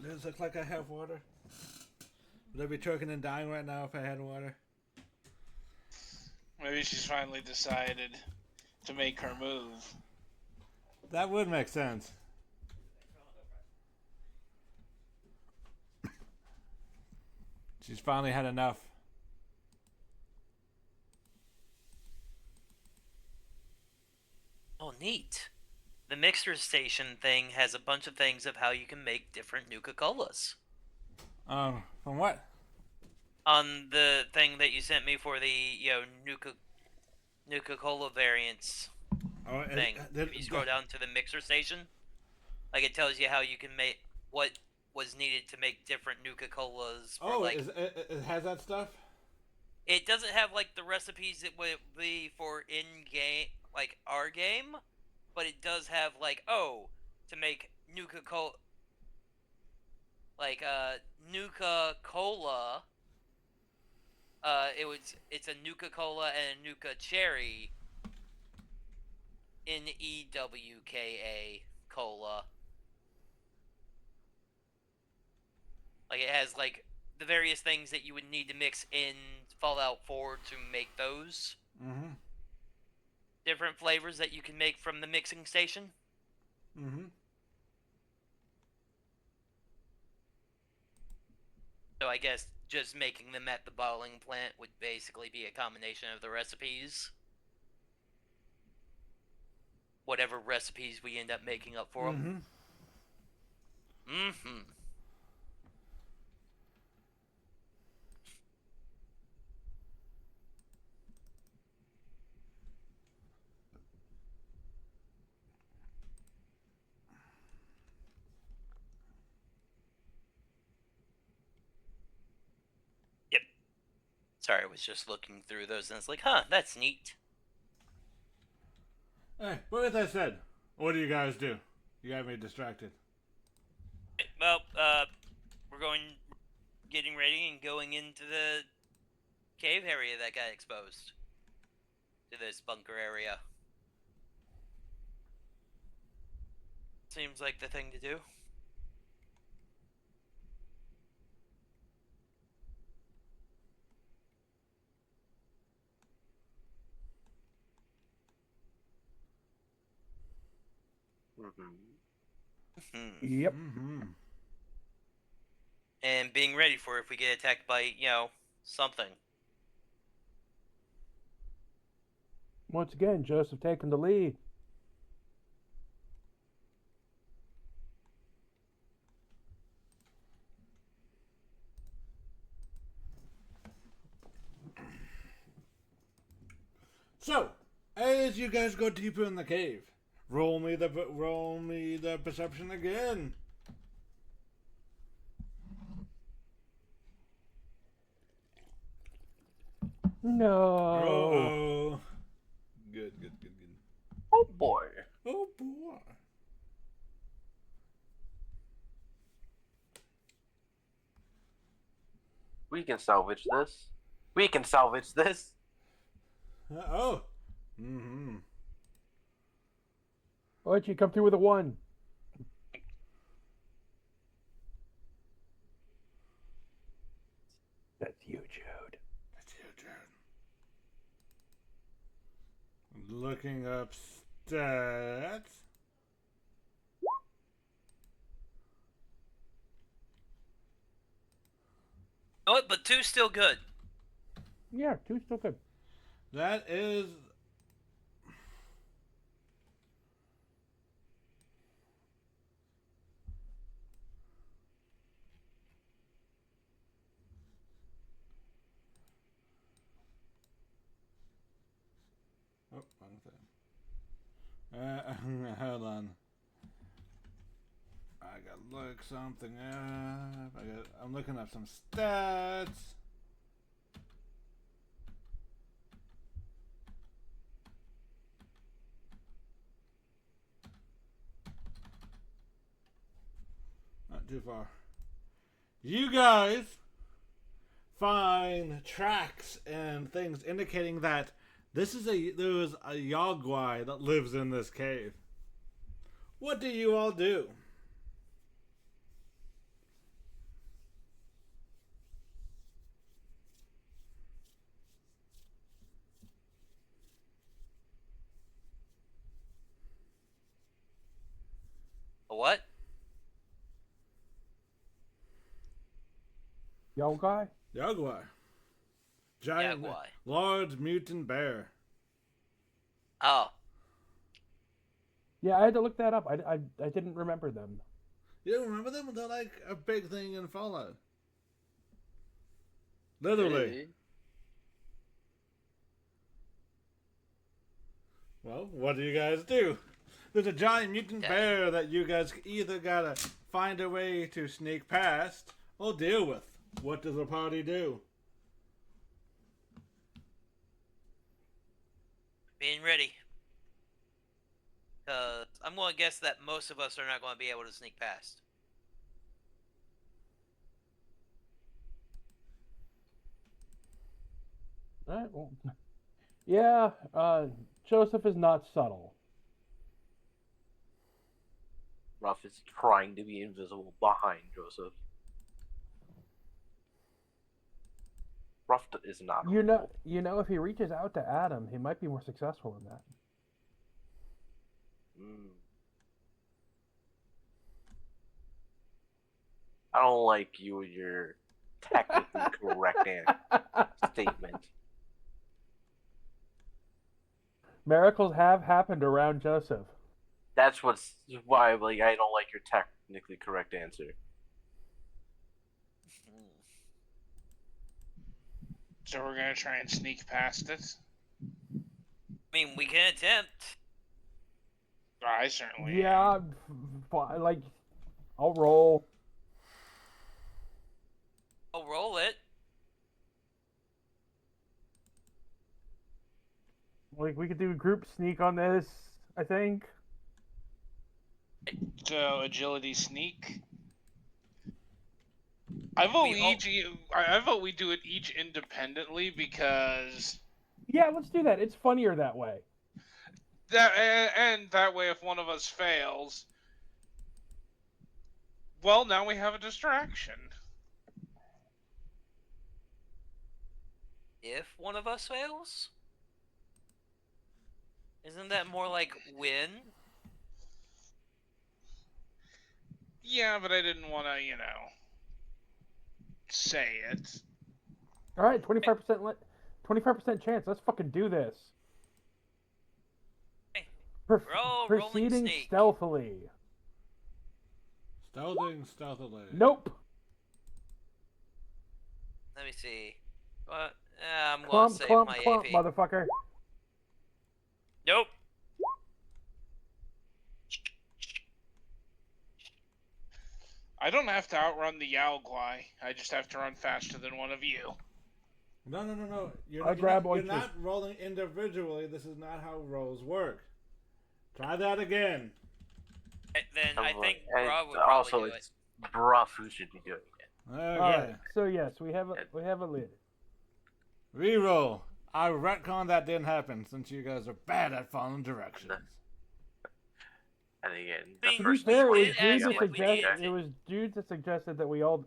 Does it look like I have water? Would I be choking and dying right now if I had water? Maybe she's finally decided to make her move. That would make sense. She's finally had enough. Oh, neat. The mixer station thing has a bunch of things of how you can make different Nuka-Colas. From what? On the thing that you sent me for the, Nuka-Cola variants Oh, thing. If you scroll down to the mixer station, like it tells you how you can make what was needed to make different Nuka-Colas for it has that stuff? It doesn't have like the recipes it would be for in-game, like our game, but it does have like, to make Nuka-Cola, like Nuka-Cola. It's a Nuka-Cola and a Nuka Cherry. NEWKA Cola. Like it has like the various things that you would need to mix in Fallout 4 to make those. Mm-hmm. Different flavors that you can make from the mixing station. Mm-hmm. So I guess just making them at the bottling plant would basically be a combination of the recipes. Whatever recipes we end up making up for them. Mm-hmm. Mm-hmm. Yep. Sorry, I was just looking through those and it's like, that's neat. Hey, but with that said, what do you guys do? You got me distracted. Well, we're getting ready and going into the cave area that got exposed. To this bunker area. Seems like the thing to do. Mhm. Yep. Mm-hmm. And being ready for if we get attacked by, something. Once again, Joseph taking the lead. So, as you guys go deeper in the cave, roll me the perception again. No. Oh. Good. Oh boy. Oh boy. We can salvage this. We can salvage this. Oh. Mm-hmm. Why don't you come through with a 1? That's you, Jude. That's you, Jared. Looking up stats. Oh, but 2's still good. Yeah, 2's still good. That is. Oh, wrong thing. Hold on. I gotta look something up. I'm looking up some stats. Not too far. You guys find tracks and things indicating that there was a Yogwai that lives in this cave. What do you all do? A what? Yo, guy? Yogwai. Giant, Yagwai. large mutant bear. Oh. Yeah, I had to look that up. I didn't remember them. You don't remember them? They're like a big thing in Fallout. Literally. Well, what do you guys do? There's a giant mutant Okay. bear that you guys either gotta find a way to sneak past or deal with. What does the party do? Being ready. Because I'm going to guess that most of us are not going to be able to sneak past. All right, well, yeah, Joseph is not subtle. Ruff is trying to be invisible behind Joseph. Ruff is not. You know, if he reaches out to Adam, he might be more successful in that. I don't like you and your technically correct statement. Miracles have happened around Joseph. That's why like I don't like your technically correct answer. So we're gonna try and sneak past it. I mean, we can attempt. I certainly. Yeah, like, I'll roll. I'll roll it. Like, we could do a group sneak on this, I think. So agility sneak. I vote we do it each independently because Yeah, let's do that. It's funnier that way. that way if one of us fails, well, now we have a distraction. If one of us fails? Isn't that more like win? Yeah, but I didn't want to, say it. All right, 25% chance. Let's fucking do this. Hey, Pro- we're all rolling proceeding sneak. stealthily. Stealthily. Nope. Let me see. What? I'm gonna Clump, save clump, my clump, AP. motherfucker. Nope. I don't have to outrun the Yaogwai. I just have to run faster than one of you. No. I'll grab You're Oichi. not rolling individually. This is not how rolls work. Try that again. Then I think And Rob would also, probably do it. it's Bruff who should be doing it. Okay. All right. So yes, we have a lead. Reroll. I retcon that didn't happen since you guys are bad at following directions. And again, I mean, To be first fair, we it did was ask Jude that if we needed suggested. to. It was Jude that suggested that we all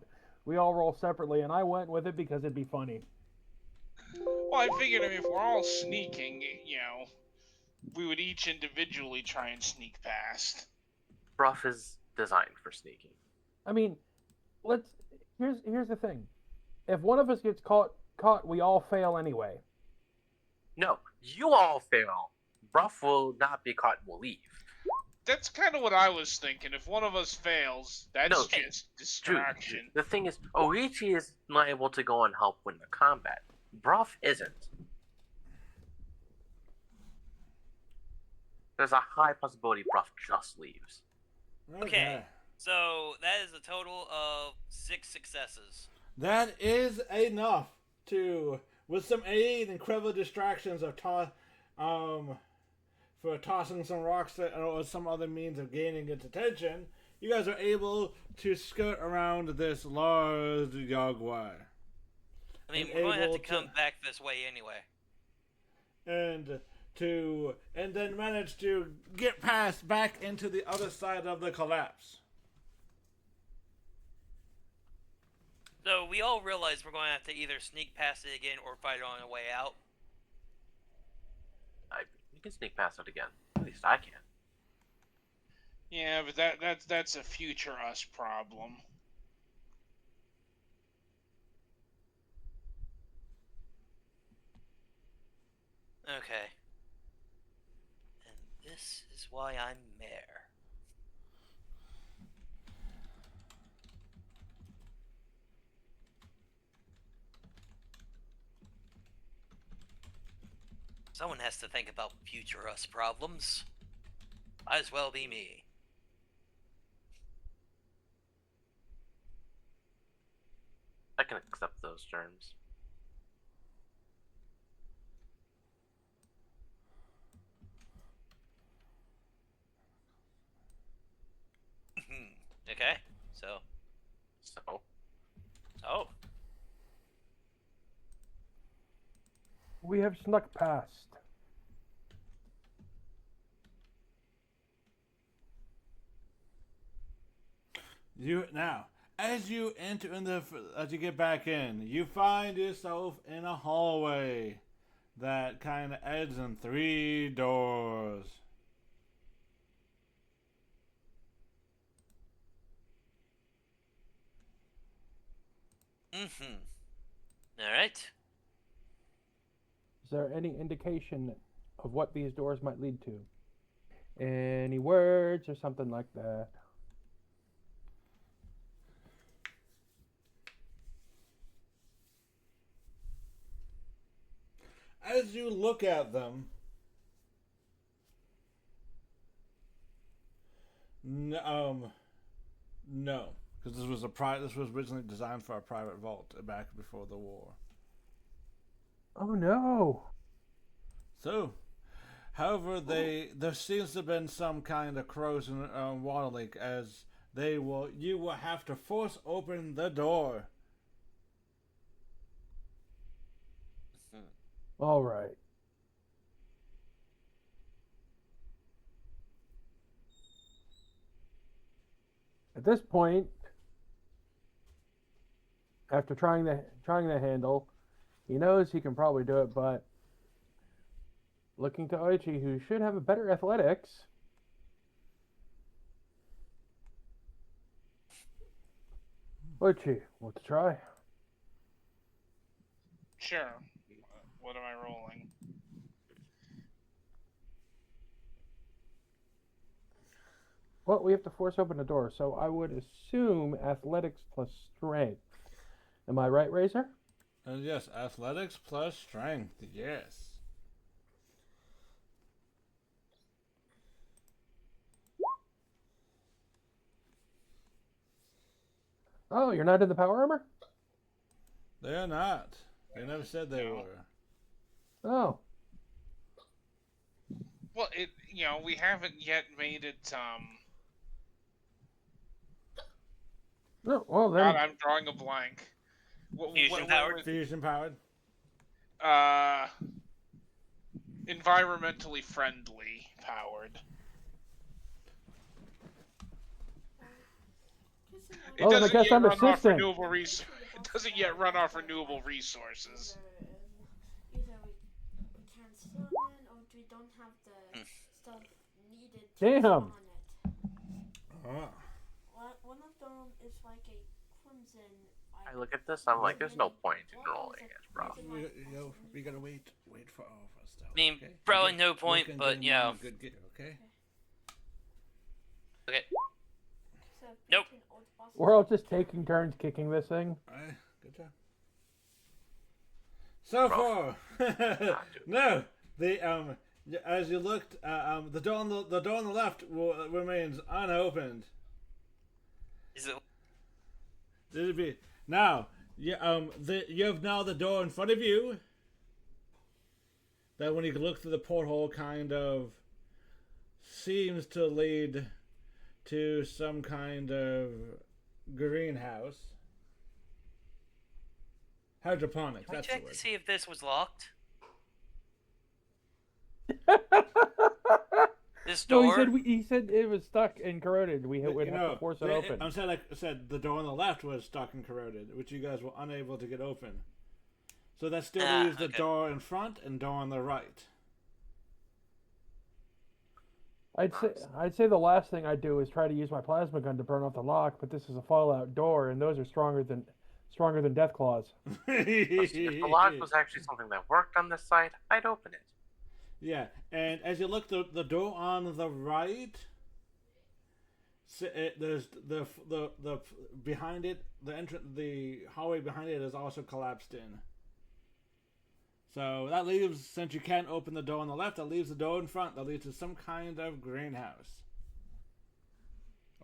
roll separately, and I went with it because it'd be funny. Well, I figured if we're all sneaking, we would each individually try and sneak past. Bruff is designed for sneaking. I mean, here's the thing. If one of us gets caught, we all fail anyway. No, you all fail. Bruff will not be caught and will leave. That's kind of what I was thinking. If one of us fails, that's No, just Dude, distraction. the thing is, Oichi is liable to go and help win the combat. Bruff isn't. There's a high possibility Bruff just leaves. Okay. So that is a total of 6 successes. That is enough to, with some aid and clever distractions of for tossing some rocks or some other means of gaining its attention, you guys are able to skirt around this large Yaogwai. I mean, And we're going to have to able come to- back this way anyway. And then manage to get back into the other side of the collapse. So we all realize we're going to have to either sneak past it again or fight on our way out. You can sneak past it again. At least I can. Yeah, but that's a future us problem. Okay. And this is why I'm mayor. Someone has to think about future us problems. Might as well be me. I can accept those terms. Okay, so. We have snuck past. As you as you get back in, you find yourself in a hallway that kind of ends in 3 doors. Alright. Is there any indication of what these doors might lead to? Any words or something like that? As you look at them, no, because this was originally designed for a private vault back before the war. Oh no! So, however, there seems to have been some kind of corrosion water leak, as you will have to force open the door. All right. At this point, after trying the handle, he knows he can probably do it, but looking to Oichi, who should have a better athletics. Ochi, want to try? Sure. What am I rolling? Well, we have to force open the door, so I would assume athletics plus strength. Am I right, Razor? Yes, athletics plus strength. Yes. Oh, you're not in the power armor? They're not. They never said they No. were. Oh. Well, we haven't yet made it. No, well then. God, I'm drawing a blank. Fusion powered? Fusion powered. Environmentally friendly powered. It Oh, then I doesn't guess yet I'm run off assistant. renewable res- It doesn't yet run off renewable resources. Either we can't summon or we don't have the stuff needed to Damn. summon it. Oh. One of them is like a crimson. I look at this, I'm like, there's no point in rolling it, bro. We gotta wait for all of us. Though, I mean, okay? probably We no we point, can but, get you him know. on a good gear, okay? Okay. So Nope. built-in old bosses. We're all just taking turns kicking this thing. Alright, good job. So far, no. The as you looked, the door on the left remains unopened. Is it? It'd be now. You have now the door in front of you. That when you look through the porthole, kind of seems to lead to some kind of greenhouse. Hydroponics. Can we That's check the word. to see if this was locked? This No, door? he said it was stuck and corroded. We would You have know, to force it they- open. I'm saying, like I said, the door on the left was stuck and corroded, which you guys were unable to get open. So that still leaves the okay. door in front and door on the right. I'd say the last thing I'd do is try to use my plasma gun to burn off the lock, but this is a fallout door, and those are stronger than death claws. If the lock was actually something that worked on this side, I'd open it. Yeah, and as you look, the door on the right, there's the behind it, the hallway behind it is also collapsed in. So that leaves, since you can't open the door on the left, that leaves the door in front. That leads to some kind of greenhouse.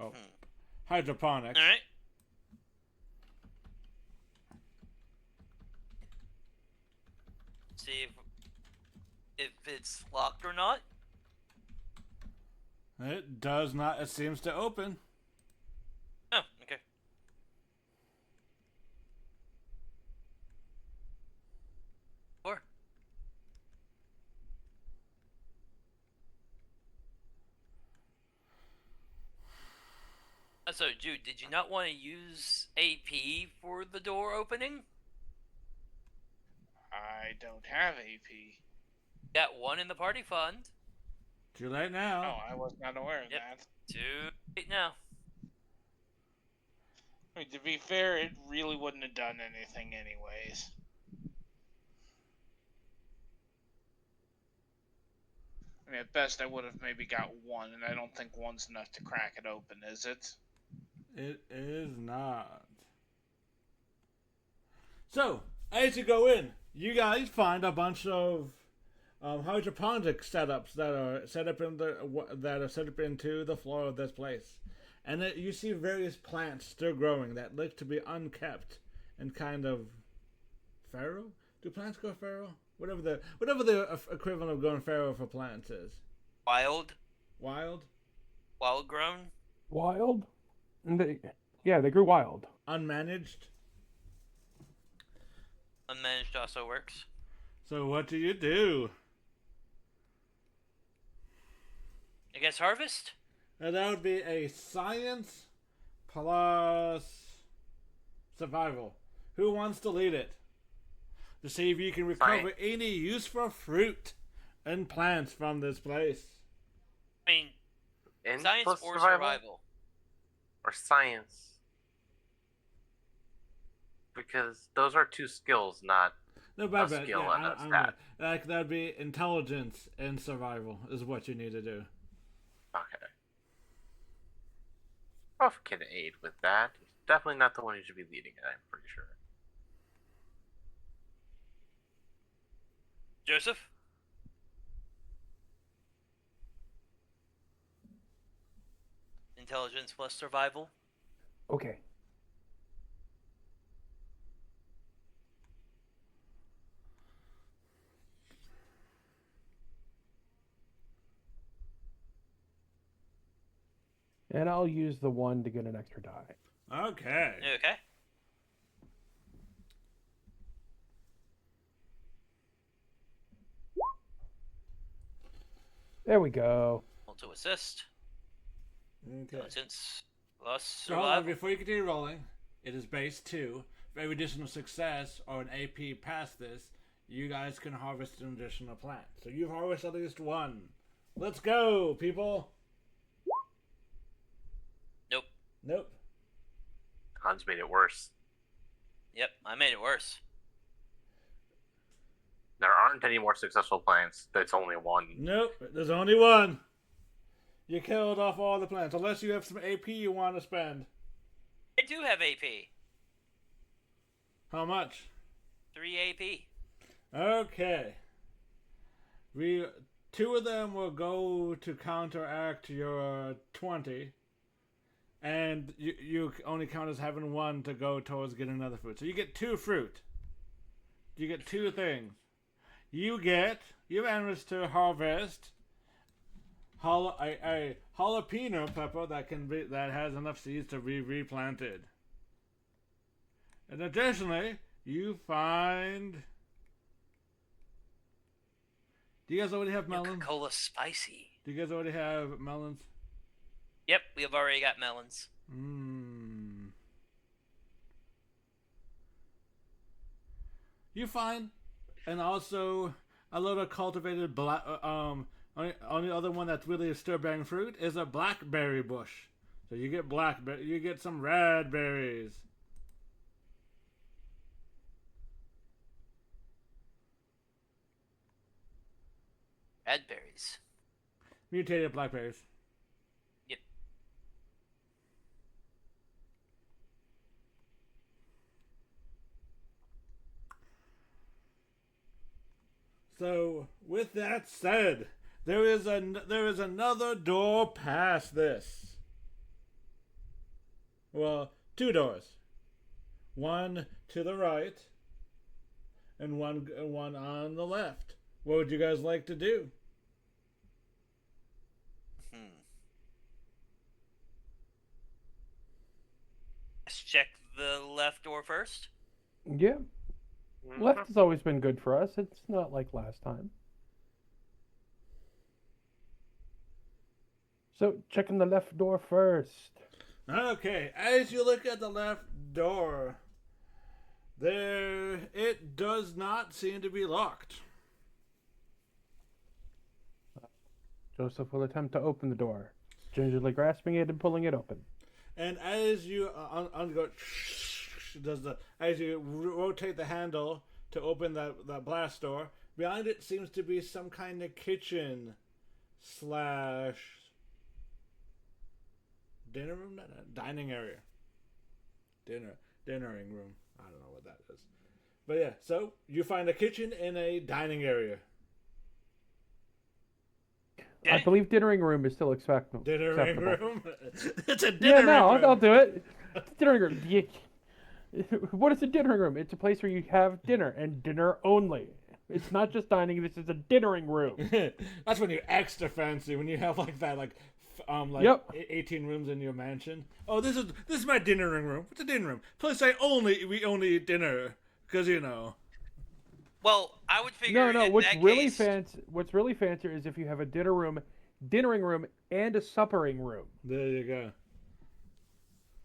Oh, hydroponics. All right. See if it's locked or not. It does not. It seems to open. Oh, okay. Or so, Jude, did you not want to use AP for the door opening? I don't have AP. Got one in the party fund. Too late Oh, now. I was not aware of Yep. that. Too late now. I mean, to be fair, it really wouldn't have done anything anyways. I mean, at best, I would have maybe got one, and I don't think one's enough to crack it open, is it? It is not. So, as you go in, you guys find a bunch of hydroponic setups that are set up into the floor of this place, and you see various plants still growing that look to be unkept and kind of feral. Do plants go feral? Whatever the equivalent of going feral for plants is. Wild grown. Wild? And they grew wild. Unmanaged. Unmanaged also works. So what do you do? I guess harvest. And that would be a science plus survival. Who wants to lead it? To see if you can recover any useful fruit and plants from this place. I mean, In science plus or survival? survival. Or science? Because those are 2 skills, not No, my a bad. skill Yeah, and a I'm stat. bad. Like that'd be intelligence and survival is what you need to do. Okay. Ruff can aid with that. He's definitely not the one who should be leading it, I'm pretty sure. Joseph? Intelligence plus survival. Okay. And I'll use the 1 to get an extra die. Okay. Okay. There we go. Roll to assist. Okay. Intelligence plus So hold on, survival. before you continue rolling, it is base 2. For every additional success or an AP past this, you guys can harvest an additional plant. So you've harvested at least 1. Let's go, people. Nope. Nope. Hans made it worse. Yep, I made it worse. There aren't any more successful plants. That's only 1. Nope. There's only 1. You killed off all the plants, unless you have some AP you want to spend. I do have AP. How much? 3 AP. Okay. 2 of them will go to counteract your 20. And you only count as having 1 to go towards getting another fruit. So you get 2 fruit. You get 2 things. You managed to harvest a jalapeno pepper that has enough seeds to be replanted. And additionally, you find. Do you guys already have melons? Coca-Cola spicy. Do you guys already have melons? Yep, we have already got melons. You find, and also a little cultivated black. Only other one that's really a stir-bearing fruit is a blackberry bush. So you get you get some red berries. Red berries. Mutated blackberries. Yep. So, with that said, there is another door past this. Well, 2 doors. One to the right, and one on the left. What would you guys like to do? Let's check the left door first. Yeah. Left has always been good for us. It's not like last time. So, checking the left door first. Okay, as you look at the left door, it does not seem to be locked. Joseph will attempt to open the door, gingerly grasping it and pulling it open. And as you as you rotate the handle to open that blast door, behind it seems to be some kind of kitchen / dinner room, dining area, dinnering room. I don't know what that is, but yeah. So you find a kitchen in a dining area. I believe dinnering room is still acceptable. Dinnering room. It's a Yeah, dinnering no, room. I'll do it. Dinnering room. What is a dinnering room? It's a place where you have dinner and dinner only. It's not just dining. This is a dinnering room. That's when you're extra fancy. When you have like that, Yep. 18 rooms in your mansion. Oh, this is my dinnering room. It's a dinner room. Plus, we only eat dinner because Well, I would figure. No. In What's that really case, What's really fancier is if you have a dinnering room, and a suppering room. There you go.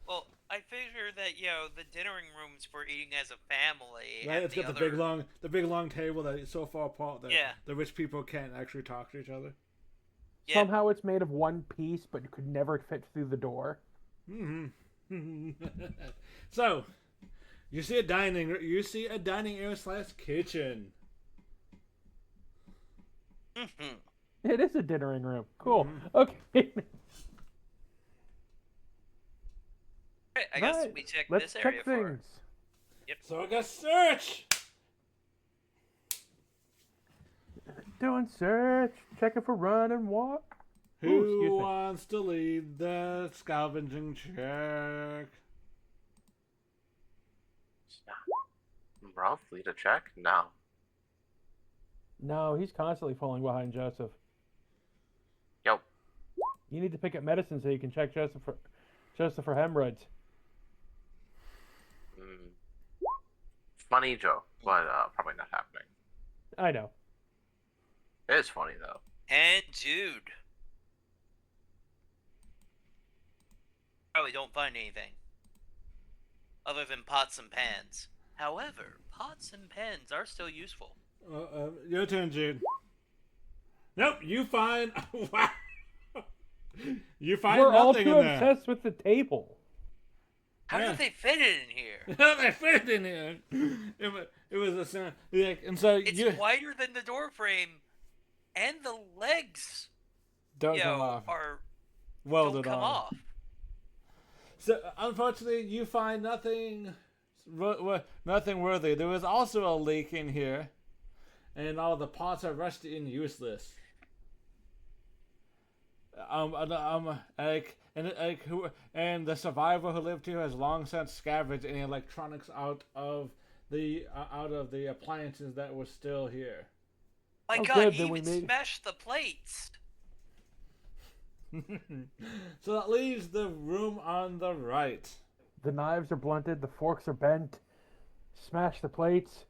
Well, I figure that the dinnering rooms for eating as a family. Right, And it's got the big long table that is so far apart that Yeah. the rich people can't actually talk to each other. Yeah. Somehow it's made of one piece, but could never fit through the door. Mm-hmm. So, You see a dining area / kitchen. Mhm. It is a dinnering room. Cool. Mhm. Okay. Alright, I guess Right, we check let's this area check for. things. So I got search. Doing search, checking for run and walk. Ooh, Who excuse me. wants to lead the scavenging check? Roughly to check? No. No, he's constantly falling behind Joseph. Yep. You need to pick up medicine so you can check Joseph for hemorrhoids. Funny joke, but probably not happening. I know. It is funny though. And Jude. Probably don't find anything. Other than pots and pans. However, pots and pans are still useful. Your turn, Jude. Nope, you find. Wow. You find We're all nothing too in there. obsessed with the table. How Yeah. did they fit it in here? They fit in here. It was a sound. Like, and so It's you wider than the door frame, and the legs, don't come off. are Welded don't come on. off. So unfortunately, you find nothing, nothing worthy. There was also a leak in here, and all the pots are rusty and useless. And the survivor who lived here has long since scavenged any electronics out of the appliances that were still here. My Oh, God, good, he then we even made- smashed the plates. So that leaves the room on the right. The knives are blunted, the forks are bent. Smash the plates.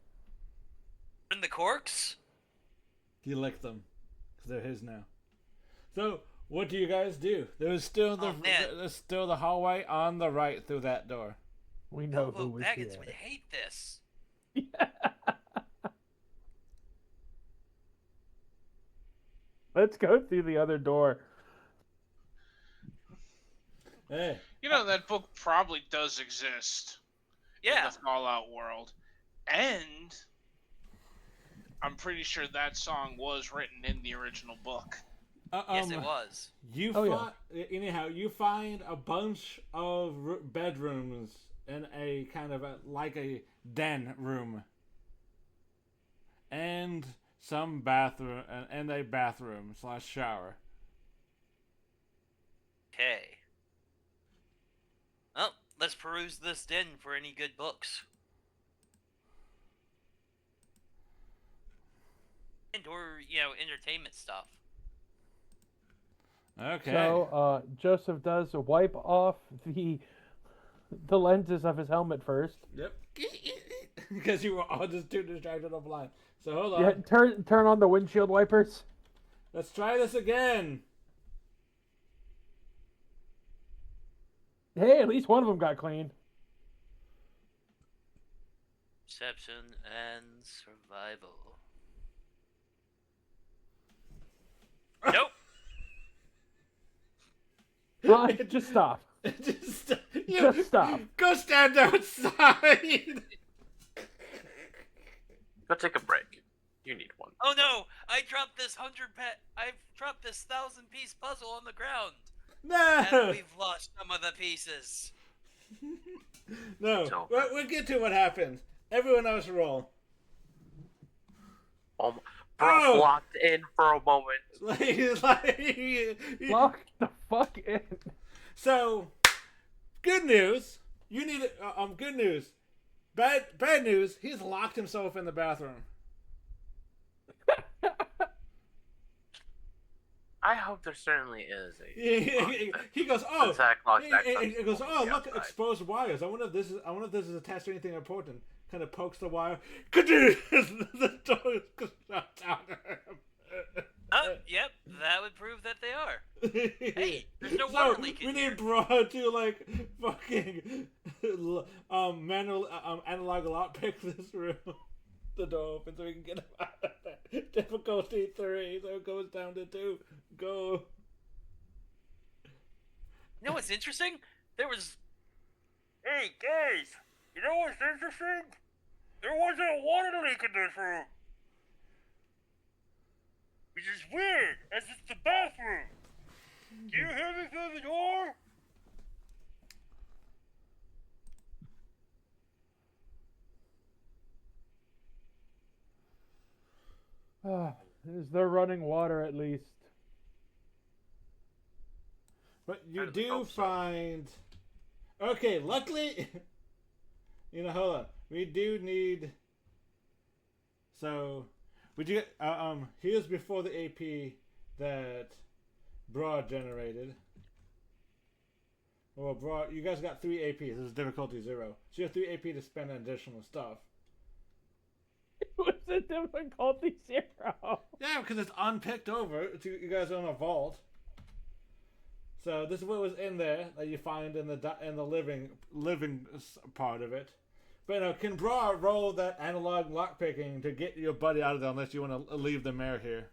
And the corks? He licked them because they're his now. So what do you guys do? There's still the hallway on the right through that door. We know who Bilbo was Baggins here. would hate this. Let's go through the other door. Hey, You know, that book probably does exist in Yeah. the Fallout world. And I'm pretty sure that song was written in the original book. Yes, it was. You find a bunch of bedrooms in a kind of like a den room, and some bathroom and a bathroom / shower. Okay. Well, let's peruse this den for any good books. And or, entertainment stuff. Okay. So, Joseph does wipe off the lenses of his helmet first. Yep. Because you were all just too distracted offline. So hold on. Yeah, turn on the windshield wipers. Let's try this again. Hey, at least one of them got clean. Perception and survival. Nope. Just stop. Just stop. Go stand outside. Go take a break. You need one. Oh no! I dropped this 1,000-piece puzzle on the ground, No. and we've lost some of the pieces. No. So- We'll get to what happened. Everyone else roll. Bro, Oh! locked in for a moment. Lock the fuck in. So, good news. You need good news. Bad news. He's locked himself in the bathroom. I hope there certainly is a. He goes, oh. Attack lock back He goes, oh, look, outside. exposed wires. I wonder if this is attached to anything important. Kind of pokes the wire. The door is shut down. Oh, yep, that would prove that they are. Hey, there's no So, water leak in we here. need Bro to like fucking manual analog lockpick this room. The door open so we can get him out of there. Difficulty 3, so it goes down to 2. Go. You know what's interesting? There was... Hey, guys! You know what's interesting? There wasn't a water leak in this room. Which is weird, as it's the bathroom. Do you hear me through the door? Is there running water at least? But you I really do hope so. find. Okay, luckily. Hold on. We do need. So, would you here's before the AP that Broad generated. Well, Broad, you guys got 3 APs. This is difficulty 0. So you have 3 AP to spend on additional stuff. What's the difficulty 0? Yeah, because it's unpicked over. You guys are in a vault. So this is what was in there that you find in the living part of it. But can Bra roll that analog lockpicking to get your buddy out of there unless you want to leave the mayor here?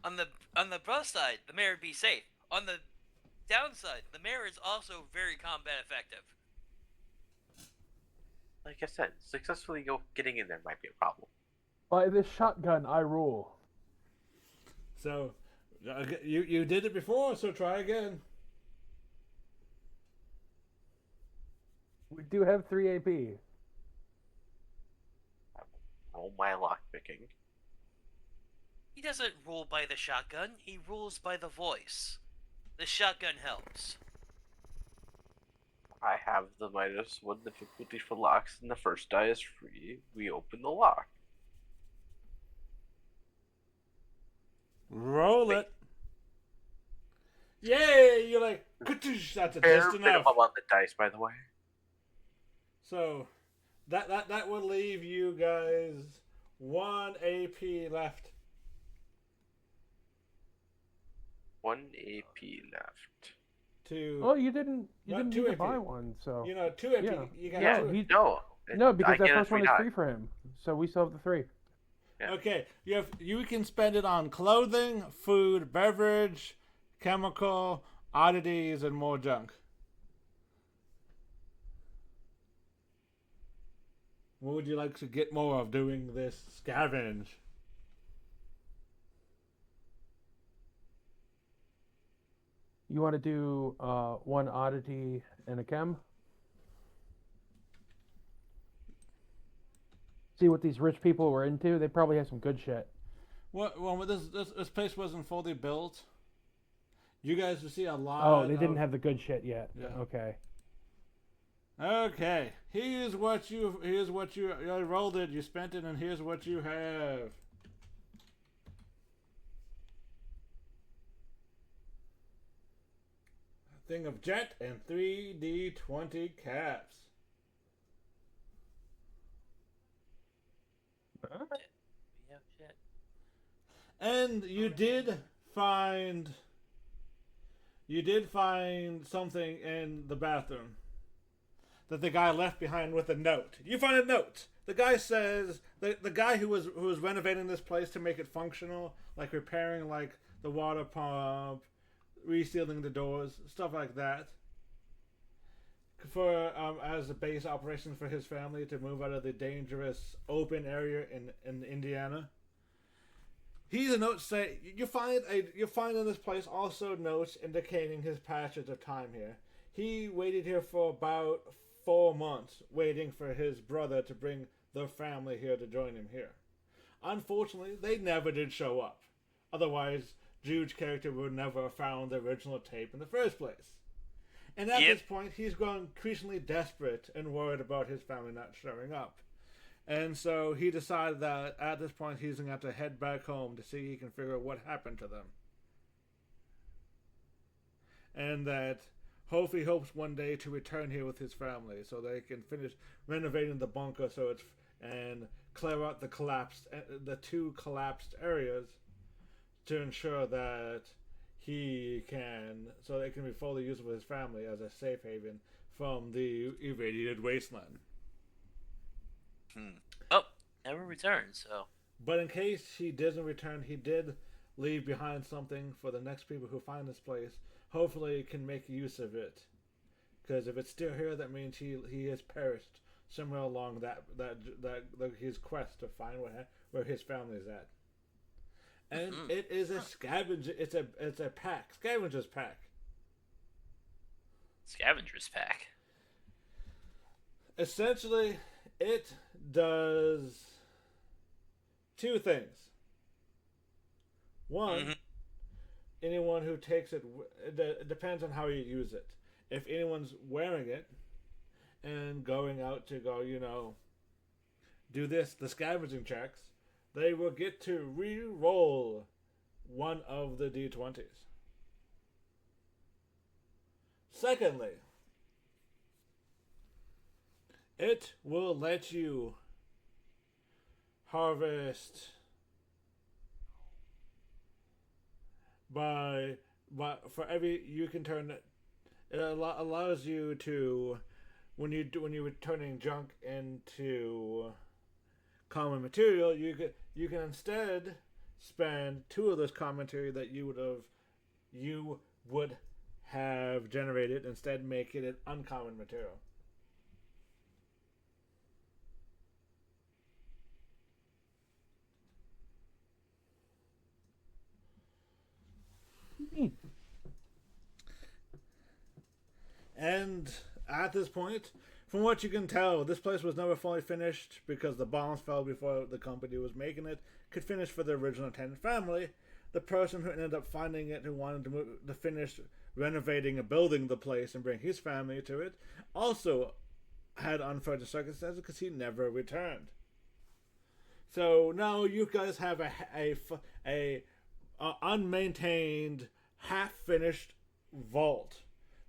On the plus side, the mayor would be safe. On the downside, the mayor is also very combat effective. Like I said, successfully getting in there might be a problem. By this shotgun, I rule. So, you did it before, so try again. We do have 3 AP. Roll my lockpicking. He doesn't rule by the shotgun, he rules by the voice. The shotgun helps. I have the -1 difficulty for locks, and the first die is free. We open the lock. Roll it. Yay! You're like, that's just Fair enough. minimum on the dice, by the way. So, that will leave you guys 1 AP left. 1 AP left. Oh, you didn't Not need 2 to AP. buy one, so 2 AP. Yeah. You got Yeah, 2. no, because I that get a first one is die. free for him. So we still have the 3. Yeah. Okay, you can spend it on clothing, food, beverage, chemical, oddities, and more junk. What would you like to get more of doing this scavenge? You want to do 1 oddity and a chem? See what these rich people were into? They probably have some good shit. Well, this place wasn't fully built. You guys will see a lot. Oh, they didn't have the good shit yet. Yeah. Okay. Okay, here's what you rolled it. You spent it, and here's what you have. A thing of jet and 3D20 caps. Yeah, shit. And you did find something in the bathroom that the guy left behind with a note. You find a note. The guy says the guy who was renovating this place to make it functional, like repairing like the water pump, resealing the doors, stuff like that. For as a base operation for his family to move out of the dangerous open area in Indiana. He's a note say you find in this place also notes indicating his passage of time here. He waited here for about 4 months, waiting for his brother to bring their family here to join him here. Unfortunately, they never did show up. Otherwise, Jude's character would never have found the original tape in the first place. And at this point, he's growing increasingly desperate and worried about his family not showing up. And so he decided that at this point he's going to have to head back home to see if he can figure out what happened to them. And that he hopes one day to return here with his family so they can finish renovating the bunker and clear out the 2 collapsed areas to ensure that so they can be fully usable for his family as a safe haven from the irradiated wasteland. Oh, never returned, so. But in case he doesn't return, he did leave behind something for the next people who find this place. hopefully can make use of it. Because if it's still here, that means he has perished somewhere along that his quest to find where his family is at. And it is a scavenger. It's a pack, scavenger's pack. Scavenger's pack. Essentially, it does two things. One, anyone who takes it, it depends on how you use it. If anyone's wearing it and going out to go, do the scavenging checks, they will get to re-roll one of the d20s. Secondly, it will let you harvest for every you can turn it allows you to when you're turning junk into common material, you can instead spend 2 of those common material that you would have generated, instead make it an uncommon material. And at this point, from what you can tell, this place was never fully finished because the bombs fell before the company was making it could finish for the original tenant family. The person who ended up finding it, who wanted to finish renovating and building the place and bring his family to it, also had unfortunate circumstances because he never returned. So now you guys have a unmaintained, half-finished vault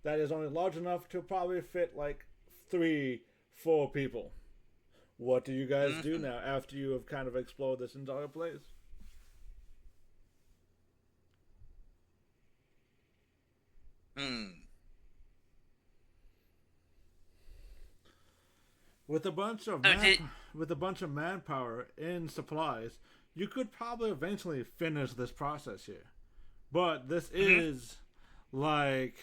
that is only large enough to probably fit like 3-4 people. What do you guys do now after you have kind of explored this entire place? With a bunch of manpower and supplies, you could probably eventually finish this process here. But this is like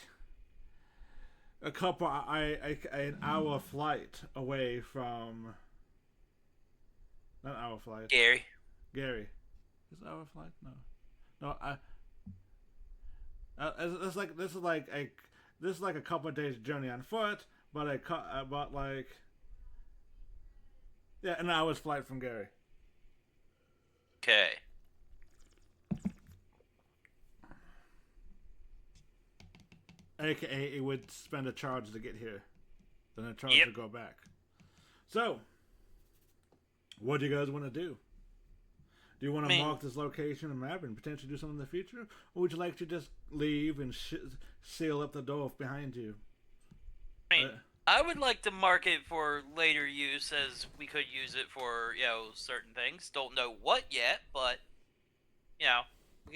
an hour flight away from. Not hour flight. Gary. Is it hour flight? No. This is like a couple of days journey on foot, but an hour's flight from Gary. Okay. AKA, it would spend a charge to get here, then a charge to go back. So, what do you guys want to do? Do you want to mark this location and map and potentially do something in the future? Or would you like to just leave and seal up the door behind you? I would like to mark it for later use, as we could use it for, certain things. Don't know what yet, but, we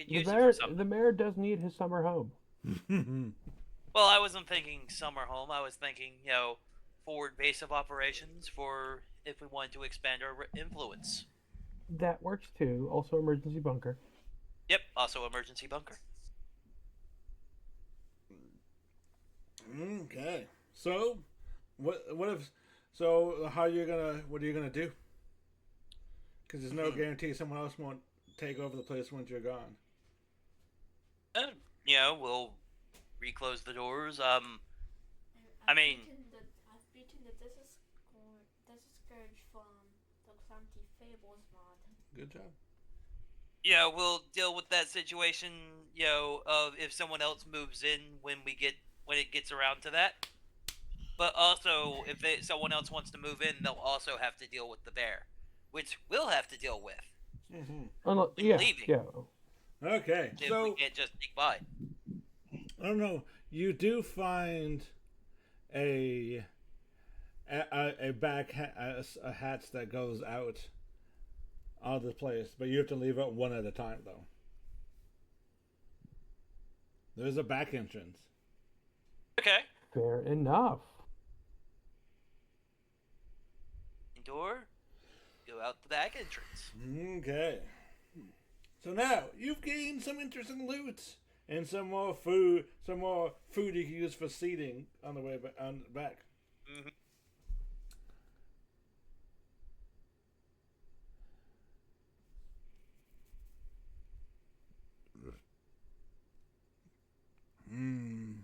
could use it for something. The mayor does need his summer home. Well, I wasn't thinking summer home. I was thinking, forward base of operations for if we wanted to expand our influence. That works too. Also, emergency bunker. Yep, also emergency bunker. Okay. So, what are you gonna do? Because there's no guarantee someone else won't take over the place once you're gone. We'll reclose the doors. I've beaten the Desert Scourge from the Clumsy Fables mod. Good job. Yeah, we'll deal with that situation, of if someone else moves in when it gets around to that. But also, if someone else wants to move in, they'll also have to deal with the bear, which we'll have to deal with. Leaving. Yeah. Okay, if so we can't just sneak by. I don't know. You do find a hatch that goes out of the place, but you have to leave it one at a time, though. There's a back entrance. Okay. Fair enough. Door, go out the back entrance. Okay. So now, you've gained some interesting loot and some more food you can use for seating on the way back. Mhm. Mm.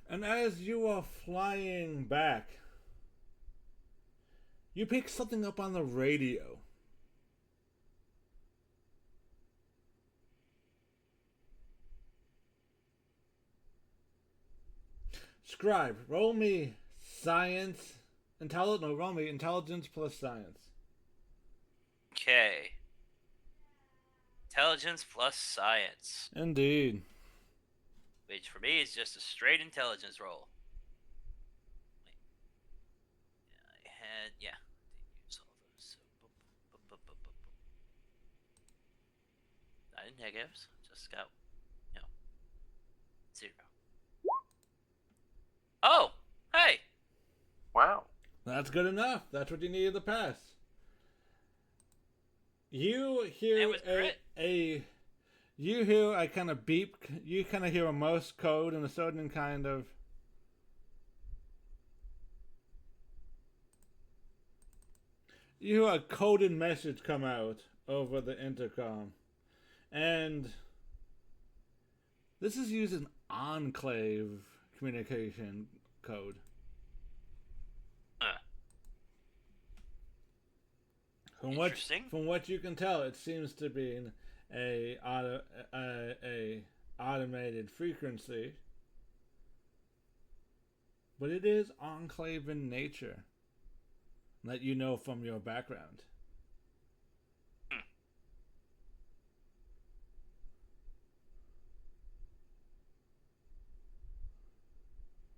And as you are flying back, you pick something up on the radio. Scribe, roll me intelligence plus science. Okay. Intelligence plus science, Indeed. which for me is just a straight intelligence roll. Wait. Yeah. Use all those. So, not in negatives. Just got, 0. Oh, hey. Wow. That's good enough. That's what you needed to pass. You It hear was crit. you hear a kind of beep. You kind of hear a Morse code and a certain kind of. You hear a coded message come out over the intercom, and this is using enclave communication code. Interesting. From what you can tell, it seems to be a automated frequency, but it is enclave in nature. That you know from your background.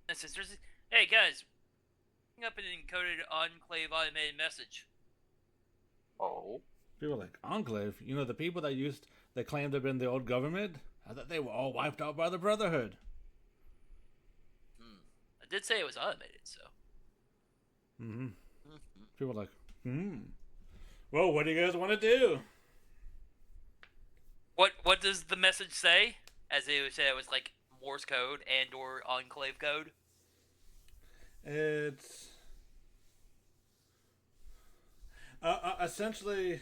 Hey guys, bring up an encoded enclave automated message. Oh. People are like, enclave? You know, the people that claimed to have been the old government? I thought they were all wiped out by the Brotherhood. I did say it was automated, so. Mm-hmm. People are like, well, what do you guys want to do? What does the message say? As it would say, it was like Morse code and or enclave code. It's essentially,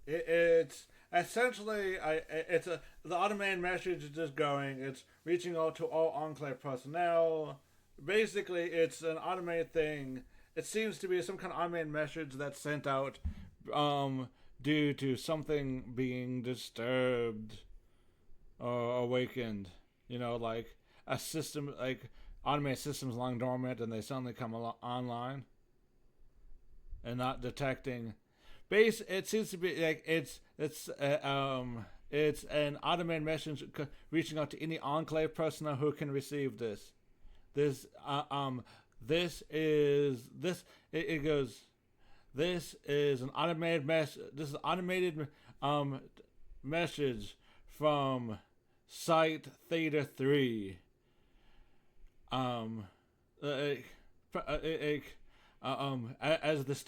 it's essentially the automated message is just going. It's reaching out to all enclave personnel. Basically, it's an automated thing. It seems to be some kind of automated message that's sent out due to something being disturbed or awakened. You know, like a system, like automated systems lying dormant and they suddenly come online and not detecting. It seems to be like it's an automated message reaching out to any enclave personnel who can receive this. It goes. This is an automated message. This is an automated message from Site Theta 3. As this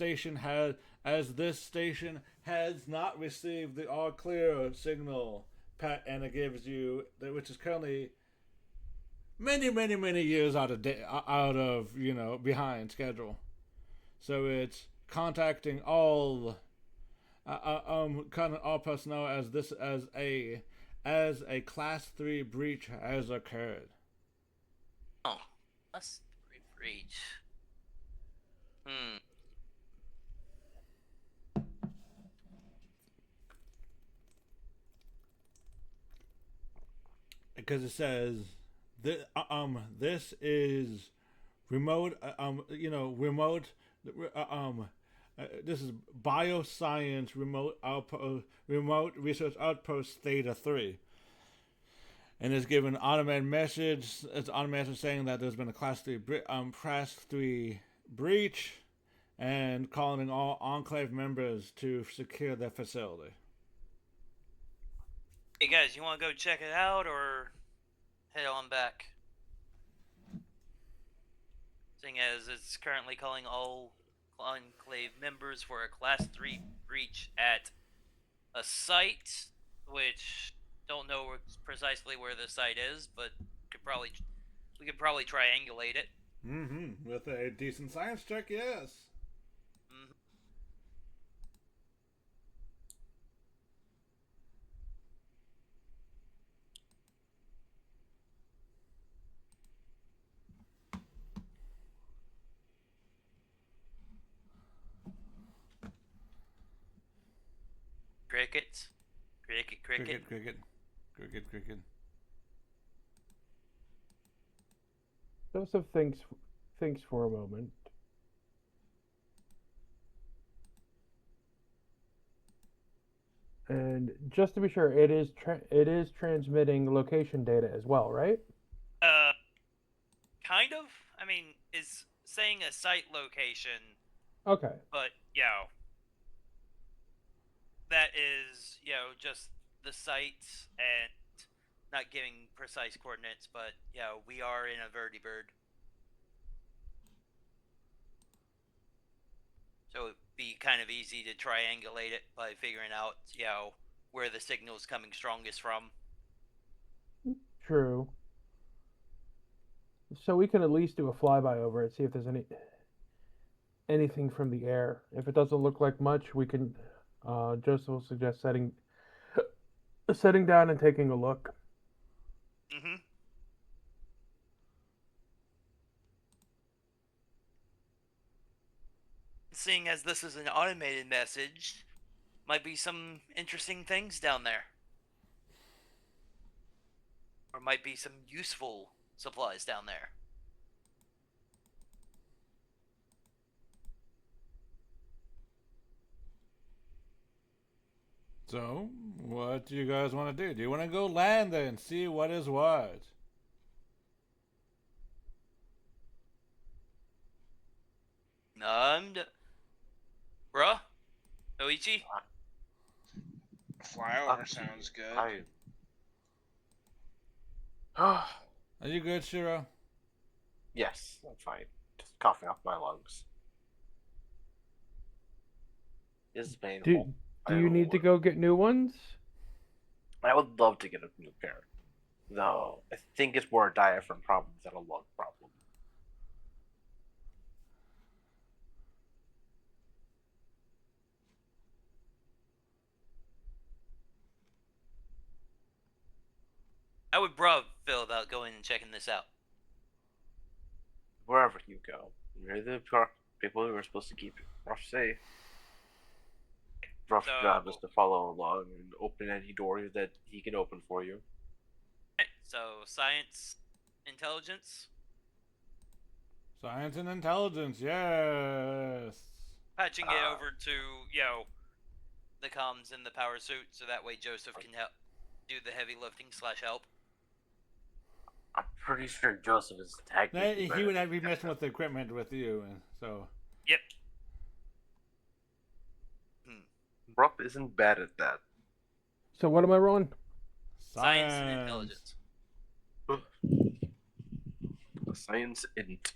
station has not received the all clear signal, and it gives you, which is currently many years out of behind schedule. So it's contacting all personnel as a class 3 breach has occurred. Oh, that's breach. Because it says this is remote this is bioscience remote research outpost Theta 3, and it's given automated message. It's automated saying that there's been a class 3 breach and calling all enclave members to secure their facility. Hey guys, you want to go check it out or head on back? Seeing as it's currently calling all Enclave members for a Class 3 breach at a site, which don't know precisely where the site is, but we could probably triangulate it. Mm-hmm. With a decent science check, yes. Mhm. Crickets. Cricket. Cricket. Joseph thinks for a moment. And just to be sure, it is transmitting location data as well, right? Kind of. I mean, is saying a site location, Okay. but that is just the site and not giving precise coordinates. But we are in a vertibird, so it'd be kind of easy to triangulate it by figuring out where the signal is coming strongest from. True. So we can at least do a flyby over it, see if there's anything from the air. If it doesn't look like much, we can. Joseph will suggest setting down and taking a look. Mm-hmm. Seeing as this is an automated message, might be some interesting things down there. Or might be some useful supplies down there. So, what do you guys want to do? Do you want to go land there and see what is what? Bruh? Oichi? Flyover sounds good. Are you good, Shiro? Yes, I'm fine. Just coughing up my lungs. This is painful. Do you need to go get new ones? I would love to get a new pair. Though, I think it's more a diaphragm problem than a lung problem. How would Bruh feel about going and checking this out? Wherever you go, you're the people who are supposed to keep Ruff safe. Ruff's job is to follow along and open any door that he can open for you. So, science, intelligence? Science and intelligence, yes. Patching it over to, the comms and the power suit, so that way Joseph can help do the heavy lifting / help. I'm pretty sure Joseph is technically He would be messing with the equipment with you, and so. Yep. Ruff isn't bad at that. So what am I rolling? Science and intelligence. Science int.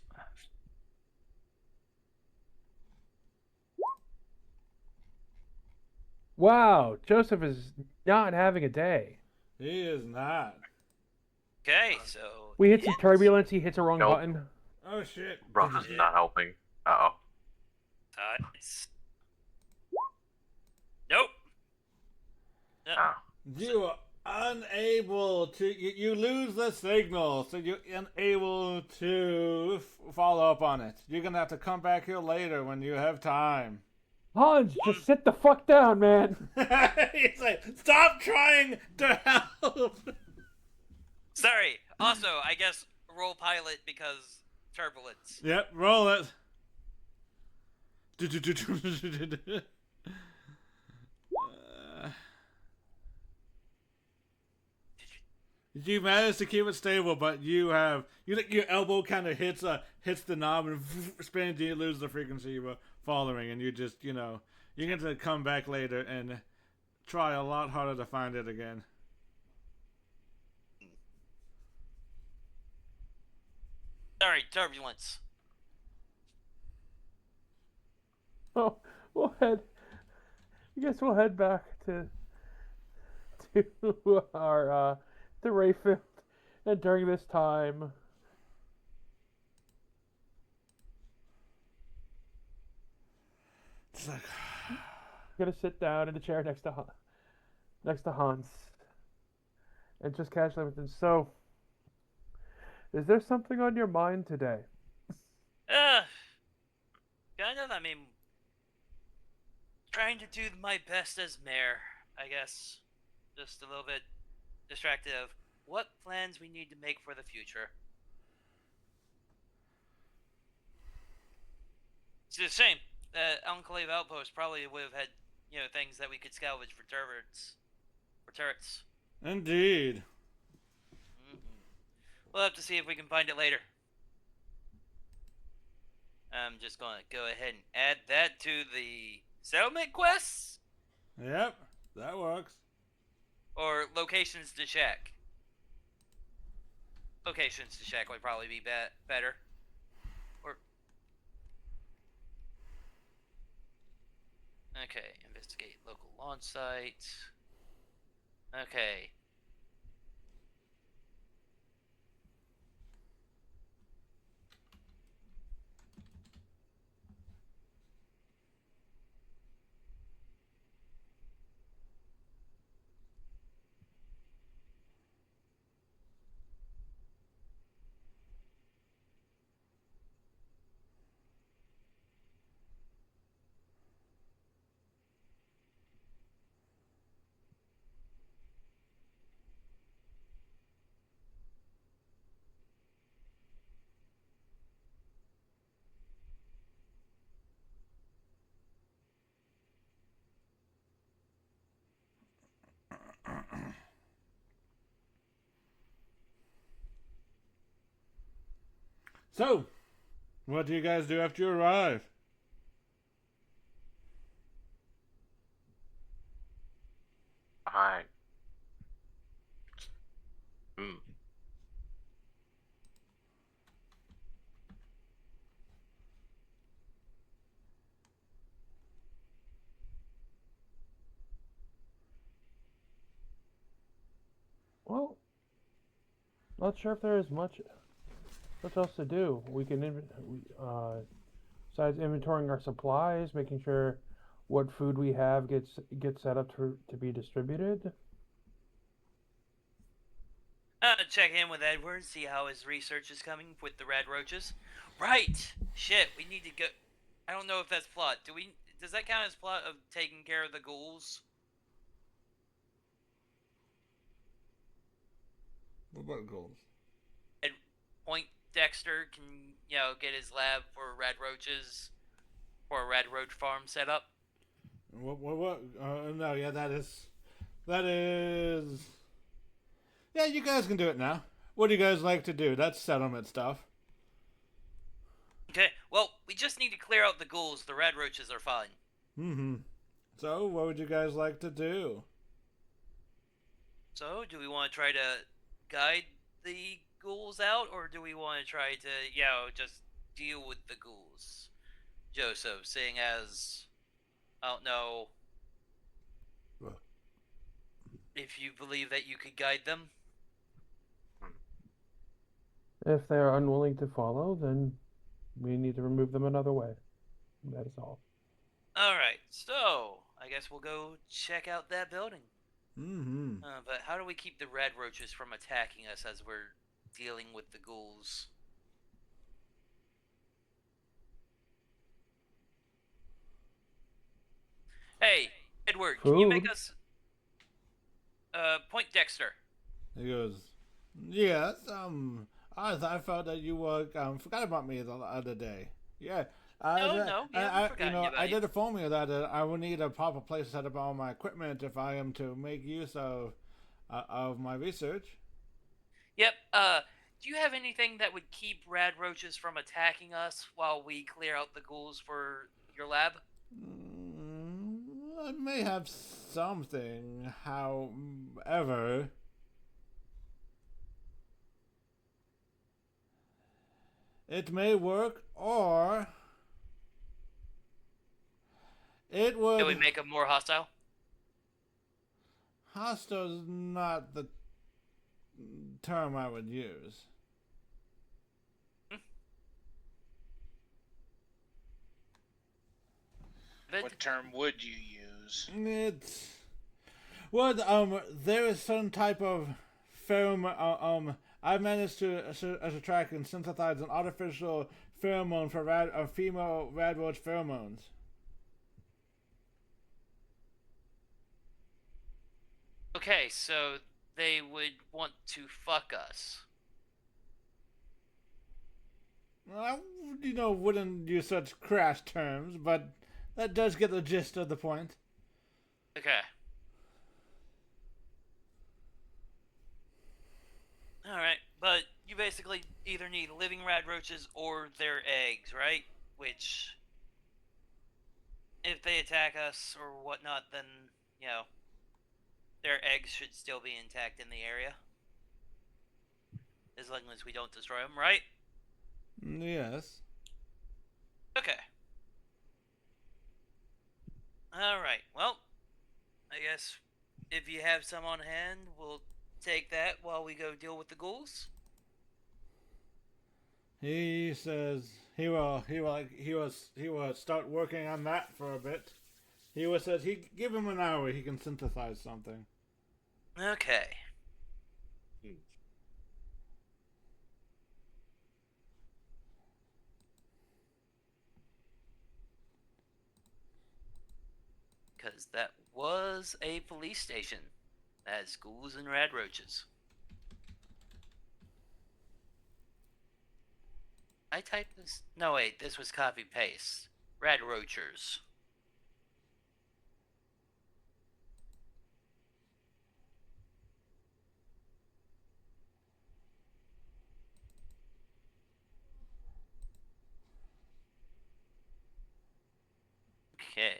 Wow, Joseph is not having a day. He is not. Okay, so We hit some turbulence. He hits a wrong Nope. button. Oh shit. Ruff is not helping. Uh-oh. Nice. Nope. No. Oh. You are unable to. You lose the signal, so you're unable to follow up on it. You're gonna have to come back here later when you have time. Hans, just sit the fuck down, man. He's like, stop trying to help. Sorry. Also, I guess roll pilot because turbulence. Yep, roll it. You managed to keep it stable, but your elbow kind of hits the knob and spins. You lose the frequency you were following, and you just you're going to come back later and try a lot harder to find it again. Sorry, turbulence. So we'll head. I guess we'll head back to our to Rayfield, and during this time, It's like, I'm gonna sit down in the chair next to Hans and just casually with him. So, is there something on your mind today? Uh, kind of. I mean, trying to do my best as mayor, I guess. Just a little bit distracted of what plans we need to make for the future. It's a shame that Enclave Outpost probably would have had, things that we could salvage for turrets. indeed. hmm We'll have to see if we can find it later. I'm just going to go ahead and add that to the settlement quests Yep, that works. or locations to check. Locations to check would probably be better. Or okay, investigate local launch sites. Okay. So, what do you guys do after you arrive? I. Hmm. Well, not sure if there is much else to do. We can besides inventorying our supplies, making sure what food we have gets set up to be distributed. Check in with Edward, see how his research is coming with the red roaches. Right! Shit, we need to go. I don't know if that's plot. Does that count as plot of taking care of the ghouls? What about goals? And Point Dexter can, get his lab for red roaches for a red roach farm set up. What? No, yeah, that is. Yeah, you guys can do it now. What do you guys like to do? That's settlement stuff. Okay, well, we just need to clear out the ghouls. The red roaches are fine. Mm-hmm. So, what would you guys like to do? So, do we want to try to guide the ghouls out, or do we want to try to, just deal with the ghouls? Joseph, seeing as I don't know Well, if you believe that you could guide them. If they are unwilling to follow, then we need to remove them another way. That is all. Alright, so I guess we'll go check out that building. mm-hmm. But how do we keep the red roaches from attacking us as we're dealing with the ghouls? Hey, Edward, can you make Food? us Point Dexter? He goes, yes, I felt that you forgot about me the other day. Yeah. No, we haven't forgotten about I you. did inform you that I will need a proper place to set up all my equipment if I am to make use of my research. Yep, do you have anything that would keep red roaches from attacking us while we clear out the ghouls for your lab? I may have something, however. It may work, or It would. Can we make them more hostile? Hostile is not the term I would use. What term would you use? It's there is some type of pheromone. I managed to track and synthesize an artificial pheromone for female radroach pheromones. Okay, so they would want to fuck us. I, wouldn't use such crass terms, but that does get the gist of the point. Okay. Alright, but you basically either need living rad roaches or their eggs, right? Which, if they attack us or whatnot, then, their eggs should still be intact in the area. As long as we don't destroy them, right? Yes. Okay. Alright, well, I guess if you have some on hand, we'll take that while we go deal with the ghouls. He says he will start working on that for a bit. He says he give him an hour, he can synthesize something. Okay. Because that was a police station that has ghouls and rad roaches. I typed this. No, wait, this was copy paste. Rad roachers. Okay.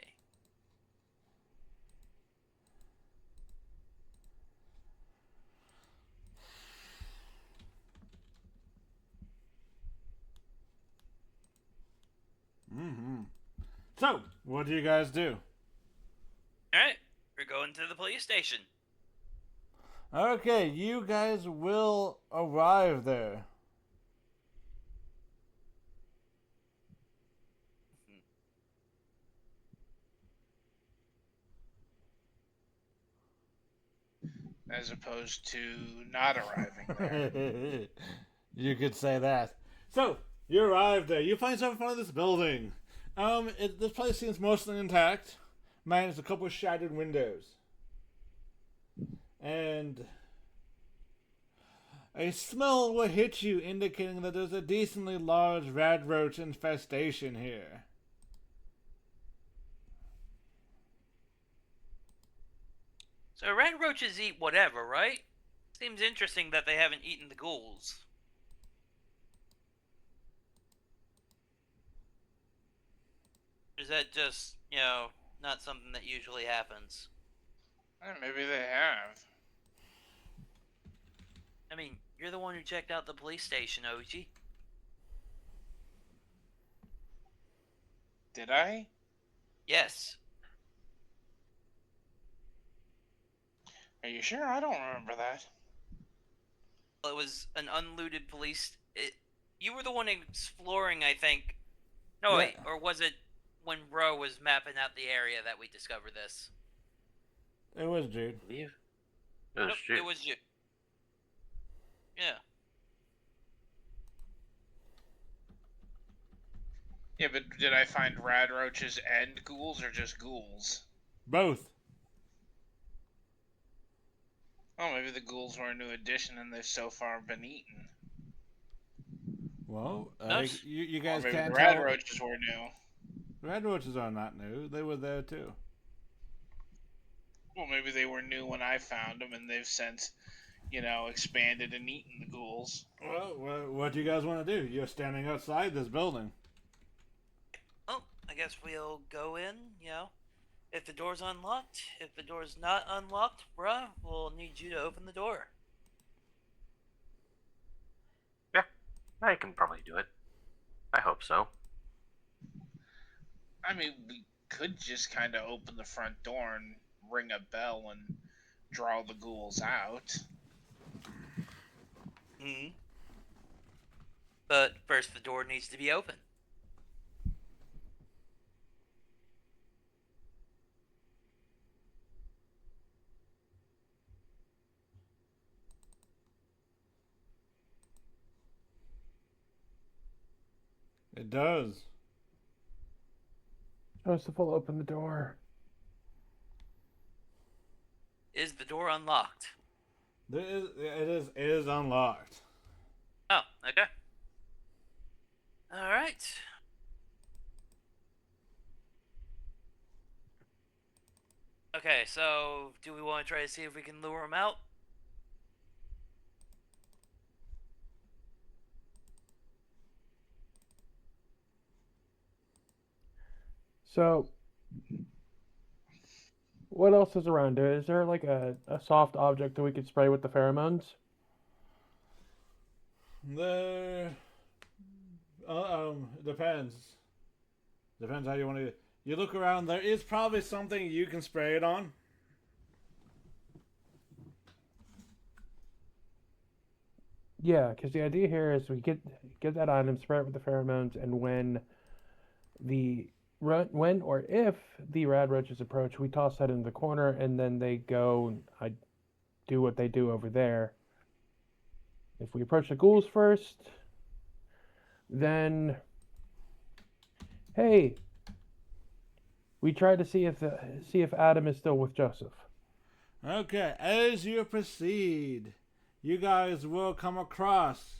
So, what do you guys do? Alright, we're going to the police station. Okay, you guys will arrive there. As opposed to not arriving there. You could say that. So, you arrive there. You find yourself in front of this building. This place seems mostly intact. Minus a couple of shattered windows. And a smell will hit you, indicating that there's a decently large rad roach infestation here. So rad roaches eat whatever, right? Seems interesting that they haven't eaten the ghouls. Or is that just, not something that usually happens? Maybe they have. I mean, you're the one who checked out the police station, OG. Did I? Yes. Are you sure? I don't remember that. Well, it was an unlooted police... you were the one exploring, I think. No, Yeah. wait, or was it when Ro was mapping out the area that we discovered this? It was Jude. I believe. Nope, it was you. Yeah. Yeah, but did I find rad roaches and ghouls, or just ghouls? Both. Oh, maybe the ghouls were a new addition and they've so far been eaten. Well, Nice. you Or guys maybe can't the rad tell. roaches were new. Rad roaches are not new. They were there too. Well, maybe they were new when I found them, and they've since, expanded and eaten the ghouls. Well, what do you guys want to do? You're standing outside this building. Well, I guess we'll go in, If the door's unlocked. If the door's not unlocked, bruh, we'll need you to open the door. Yeah, I can probably do it. I hope so. I mean, we could just kind of open the front door and ring a bell and draw the ghouls out. Hmm. But first, the door needs to be open. It does. Joseph will open the door. Is the door unlocked? It is unlocked. Oh, okay. All right. Okay, so do we want to try to see if we can lure him out? So, what else is around? Is there like a soft object that we could spray with the pheromones? There. Depends. Depends how you want to. You look around. There is probably something you can spray it on. Yeah, because the idea here is we get that item, spray it with the pheromones, and when or if the rad roaches approach, we toss that in the corner, and then they go. I do what they do over there. If we approach the ghouls first, then hey, we try to see if Adam is still with Joseph. Okay, as you proceed, you guys will come across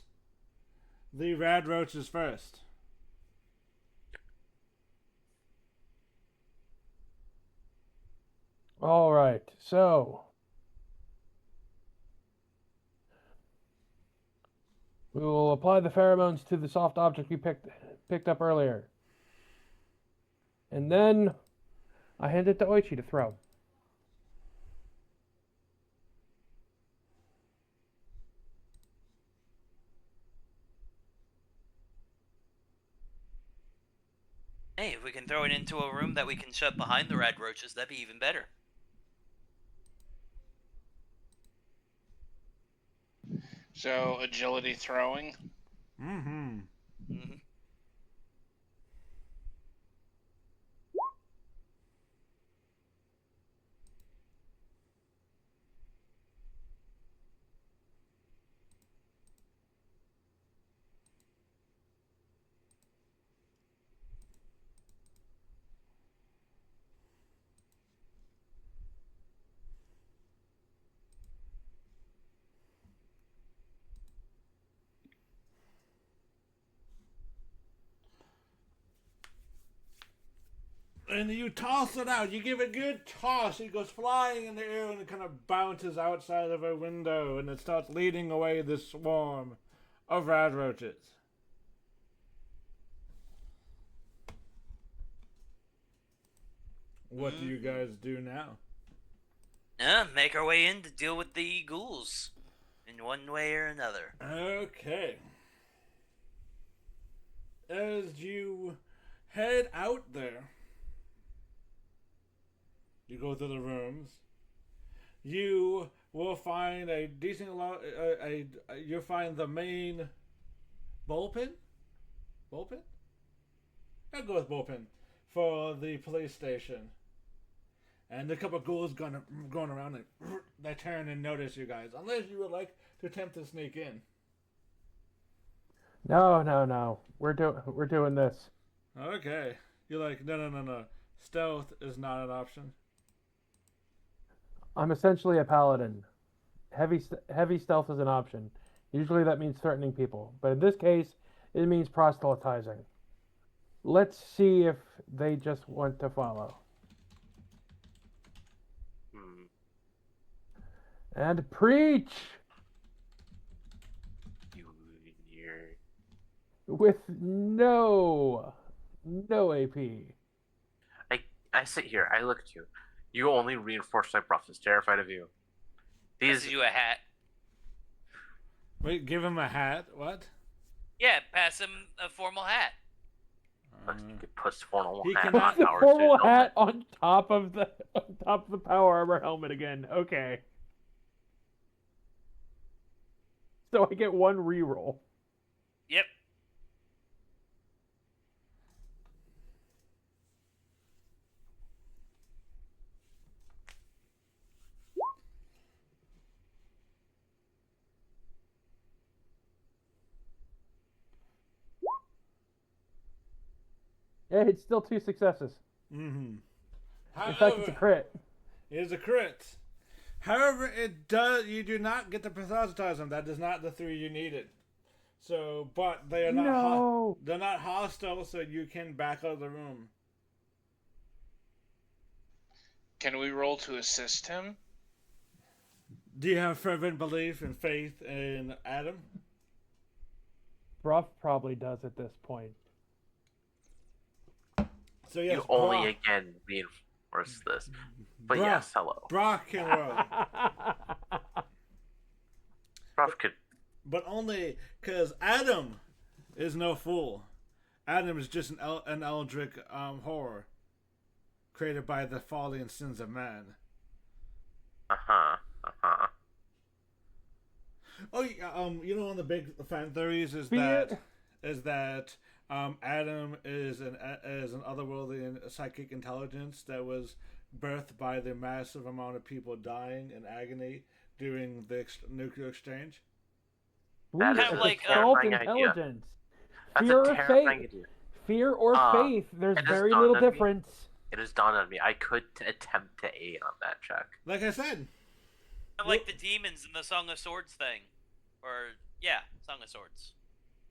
the rad roaches first. All right, so we will apply the pheromones to the soft object we picked up earlier. And then I hand it to Oichi to throw. Hey, if we can throw it into a room that we can shut behind the rad roaches, that'd be even better. So, agility throwing. Mm-hmm. Mm-hmm. And you toss it out. You give it a good toss. It goes flying in the air and it kind of bounces outside of a window and it starts leading away this swarm of rad roaches. What do you guys do now? Make our way in to deal with the ghouls in one way or another. Okay. As you head out there, you go through the rooms. You will find a decent you'll find the main bullpen. Bullpen? I'll go with bullpen for the police station. And a couple of ghouls going around and they turn and notice you guys. Unless you would like to attempt to sneak in. No. We're doing this. Okay. You're like, no. Stealth is not an option. I'm essentially a paladin. Heavy stealth is an option. Usually that means threatening people, but in this case, it means proselytizing. Let's see if they just want to follow. And preach! You near. With no AP. I sit here. I look at you. You only reinforce my process. Terrified of you. Passes you a hat. Wait, give him a hat? What? Yeah, pass him a formal hat. You could put the formal He hat cannot- on The Power formal Suit hat helmet. on top of the power armor helmet again. Okay. So I get one reroll. Yep. Yeah, it's still 2 successes. Mm-hmm. In fact, it's a crit. It is a crit. However, it does. You do not get to proselytize them. That is not the 3 you needed. So, but they are not. No. They're not hostile, so you can back out of the room. Can we roll to assist him? Do you have fervent belief and faith in Adam? Bruff probably does at this point. So yes, You only Brock, again reinforce this. But Brock- yes, hello. Brock can roll, Ruff could. but only because Adam is no fool. Adam is just an eldritch horror created by the folly and sins of man. Oh, yeah, you know, one of the big fan theories is that Adam is an otherworldly and psychic intelligence that was birthed by the massive amount of people dying in agony during the nuclear exchange. That is a Like terrifying idea. intelligence. That's Fear a or terrifying faith. idea. Fear or faith. There's it has very dawned little on me. difference. It has dawned on me. I could attempt to aid on that check. Like I said, Like the demons in the Song of Swords thing. Or, yeah, Song of Swords.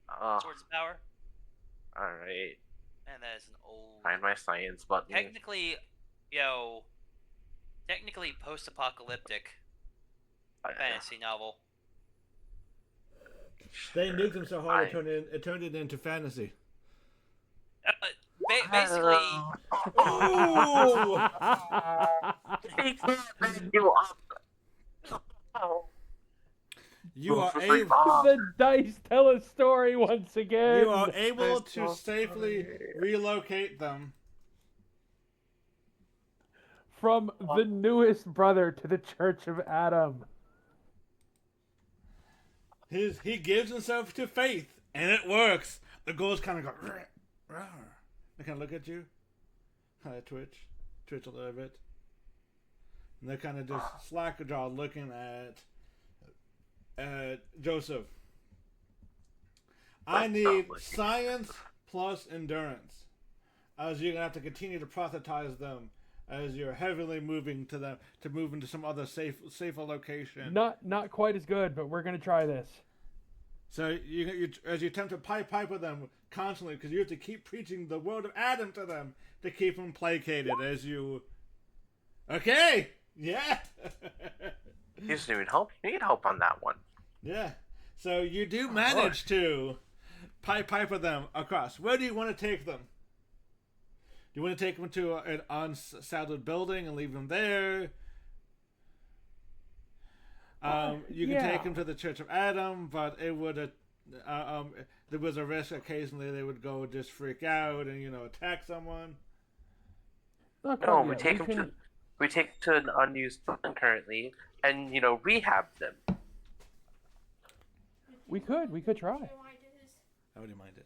Oh, Swords of Power. alright. Man, that is an old... Find my science button. Technically, post-apocalyptic fantasy novel. they nuked him so hard I- it turned it into fantasy. Basically, Ooh! He can't bring you up. You are Free able. fall. The dice tell a story once again. You are able That's to so safely funny. relocate them. From the newest brother to the Church of Adam. He gives himself to faith, and it works. The ghosts kind of go. "Rah, rah." They kind of look at you, kind of twitch a little bit, and they kind of just slack a jaw, looking at Joseph. I need science plus endurance, as you're gonna have to continue to proselytize them as you're heavily moving to them to move into some other safer location. Not quite as good, but we're gonna try this. So you as you attempt to pipe with them constantly, because you have to keep preaching the word of Adam to them to keep them placated. As you, okay, yeah, You just need help. You need help on that one. yeah. So you do manage to pipe with them across. Where do you want to take them? Do you want to take them to an unsaddled building and leave them there? You can take them to the Church of Adam, but it would there was a risk occasionally they would go just freak out and attack someone. Not No, quite we yet. take them to an unused building currently, and rehab them. We could try. I wouldn't mind it.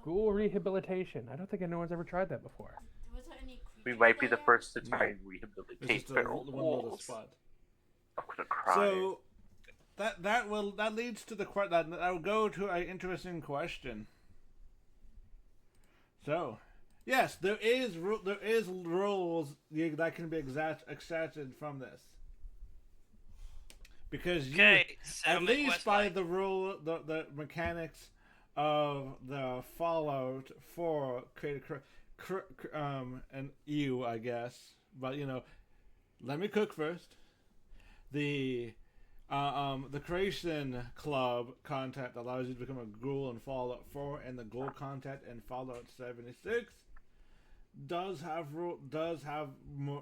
Ghoul rehabilitation. I don't think anyone's ever tried that before. Was there any We creatures might be the there? first to try and It's rehabilitate just feral one little wolves. spot. I'm gonna cry. So that leads to that will go to an interesting question. So, yes, there is rules that can be extracted from this, because you, okay, so at least Midwest by Light. the mechanics of the Fallout 4 created and you, I guess, but let me cook first. The Creation Club content allows you to become a ghoul in Fallout 4, and the ghoul content in Fallout 76 does have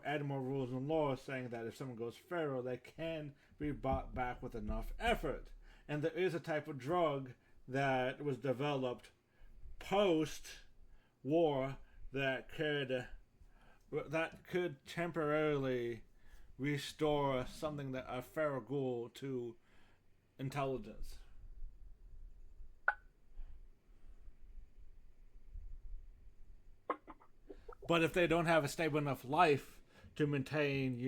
add more rules and laws, saying that if someone goes feral, they can be brought back with enough effort. And there is a type of drug that was developed post war that could temporarily restore something that a Faragul to intelligence. But if they don't have a stable enough life to maintain,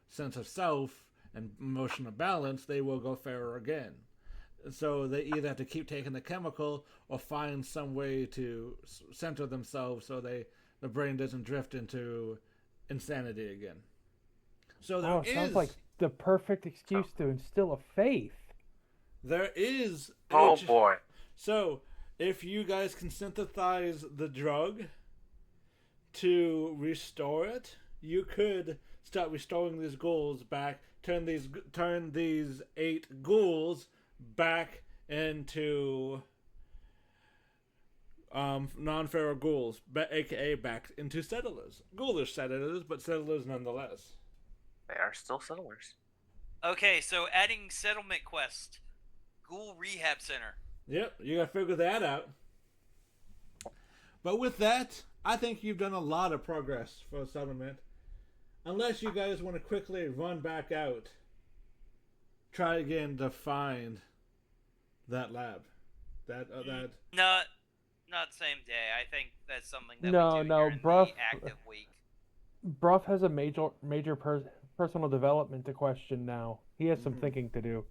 sense of self and emotional balance, they will go feral again. So they either have to keep taking the chemical or find some way to center themselves so the brain doesn't drift into insanity again. So there sounds like the perfect excuse to instill a faith. There is. Oh boy. So if you guys can synthesize the drug to restore it, you could start restoring these ghouls back. Turn these 8 ghouls back into non-feral ghouls, aka back into settlers. Ghoulish settlers, but settlers nonetheless. They are still settlers. Okay, so adding settlement quest, Ghoul Rehab Center. Yep, you gotta figure that out. But with that, I think you've done a lot of progress for settlement. Unless you guys want to quickly run back out, try again to find that lab. That Not same day. I think that's something that No, we do no, during bruh. the active week. Bruff has a major personal development to question now. He has some thinking to do.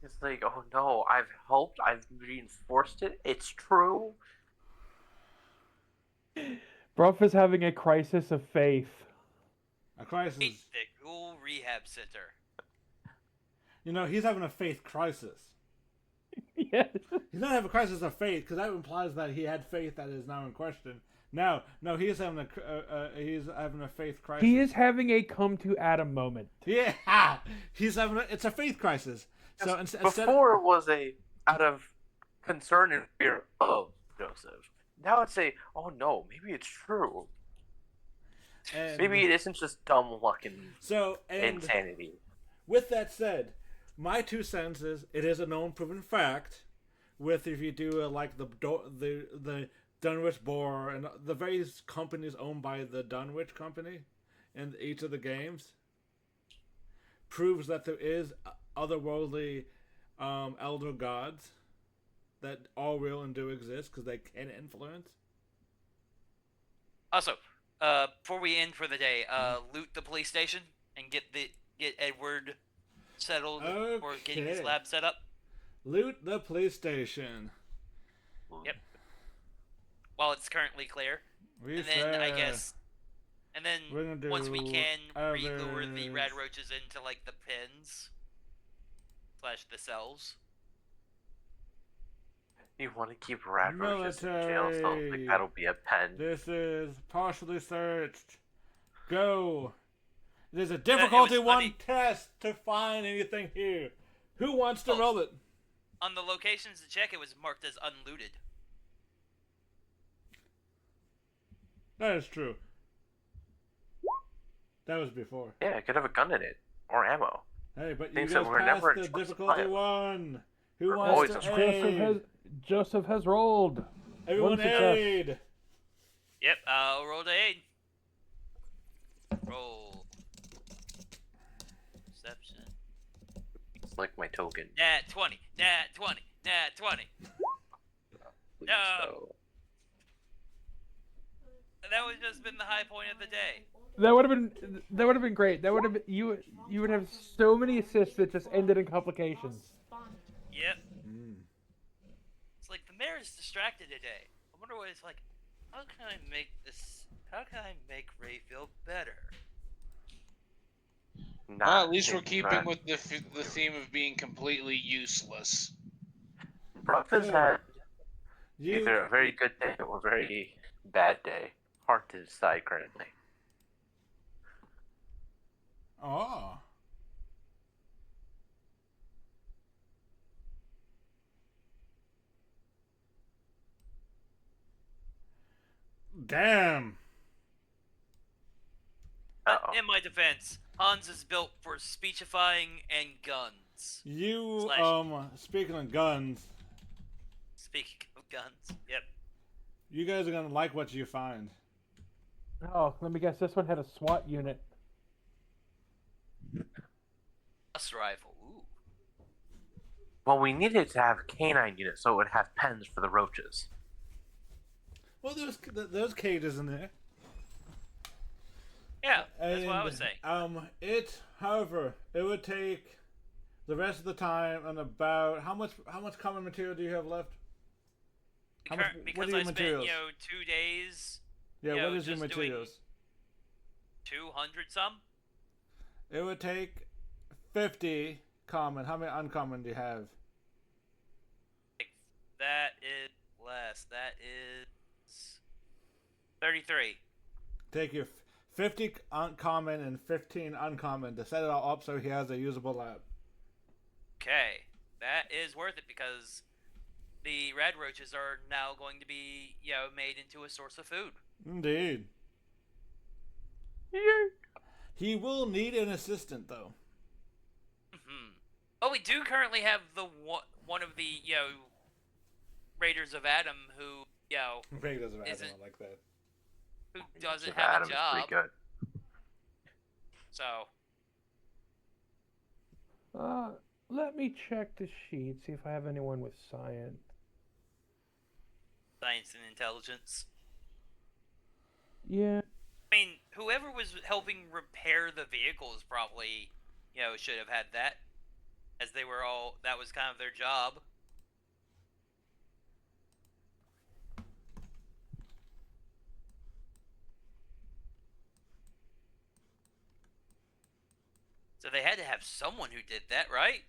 It's like, oh no, I've helped, I've reinforced it, it's true. Bruff is having a crisis of faith. A crisis. The Ghoul Rehab Center. He's having a faith crisis. Yes. He's not having a crisis of faith because that implies that he had faith that is now in question. No, he's having a faith crisis. He is having a come to Adam moment. Yeah, it's a faith crisis. So Before it was out of concern and fear of Joseph. Now it's oh no, maybe it's true. Maybe it isn't just dumb luck and insanity. With that said, my 2 cents is it is a known proven fact. With if you do like the Dunwich Boar and the various companies owned by the Dunwich Company in each of the games, proves that there is otherworldly elder gods that are real and do exist because they can influence. Also, before we end for the day, loot the police station and get Edward settled or getting his lab set up. Loot the police station. Yep. While it's currently clear. And then once we can re-lure the rad roaches into like the pens / the cells. You want to keep rad roaches in jail, so like that'll be a pen. This is partially searched. Go. It is a difficulty 1 test to find anything here. Who wants to roll it? On the locations to check, it was marked as unlooted. That is true. That was before. Yeah, it could have a gun in it or ammo. Hey, but Things you guys that were passed never the in charge of difficulty fire. 1. Who We're wants always to in aid? Joseph has rolled. Everyone One success. aid. Yep, I'll roll to aid. Roll. Perception. It's like my token. Nat 20. Nat 20. Nat 20. Please, No. so. That would just been the high point of the day. That would have been great. That would have been, you would have so many assists that just ended in complications. Yep. It's like the mayor is distracted today. I wonder what it's like. How can I make Ray feel better? Well, at least we're keeping with the theme of being completely useless. Bruff has had either a very good day or a very bad day. Hard to decide currently. Oh. Damn. Uh-oh. In my defense, Hans is built for speechifying and guns. Speaking of guns. Speaking of guns, yep. You guys are gonna like what you find. Oh, let me guess. This one had a SWAT unit. Bus rifle. Ooh. Well, we needed to have a canine unit so it would have pens for the roaches. Well, there's cages in there. Yeah, that's what I was saying. However, it would take the rest of the time and about how much common material do you have left? What Because are your I spent, materials? 2 days. Yeah, you know, what is your just doing materials? 200 some. It would take 50 common. How many uncommon do you have? That is less. That is 33. Take your 50 common and 15 uncommon to set it all up so he has a usable lab. Okay, that is worth it because the red roaches are now going to be, made into a source of food. Indeed. He will need an assistant, though. Oh, we do currently have one of the Raiders of Adam who Raiders of Adam, isn't- I like that. who doesn't Jeff have Adams a is job. pretty good. So Let me check the sheet, see if I have anyone with science. science and intelligence. Yeah. I mean, whoever was helping repair the vehicles probably, should have had that, as that was kind of their job. So they had to have someone who did that, right?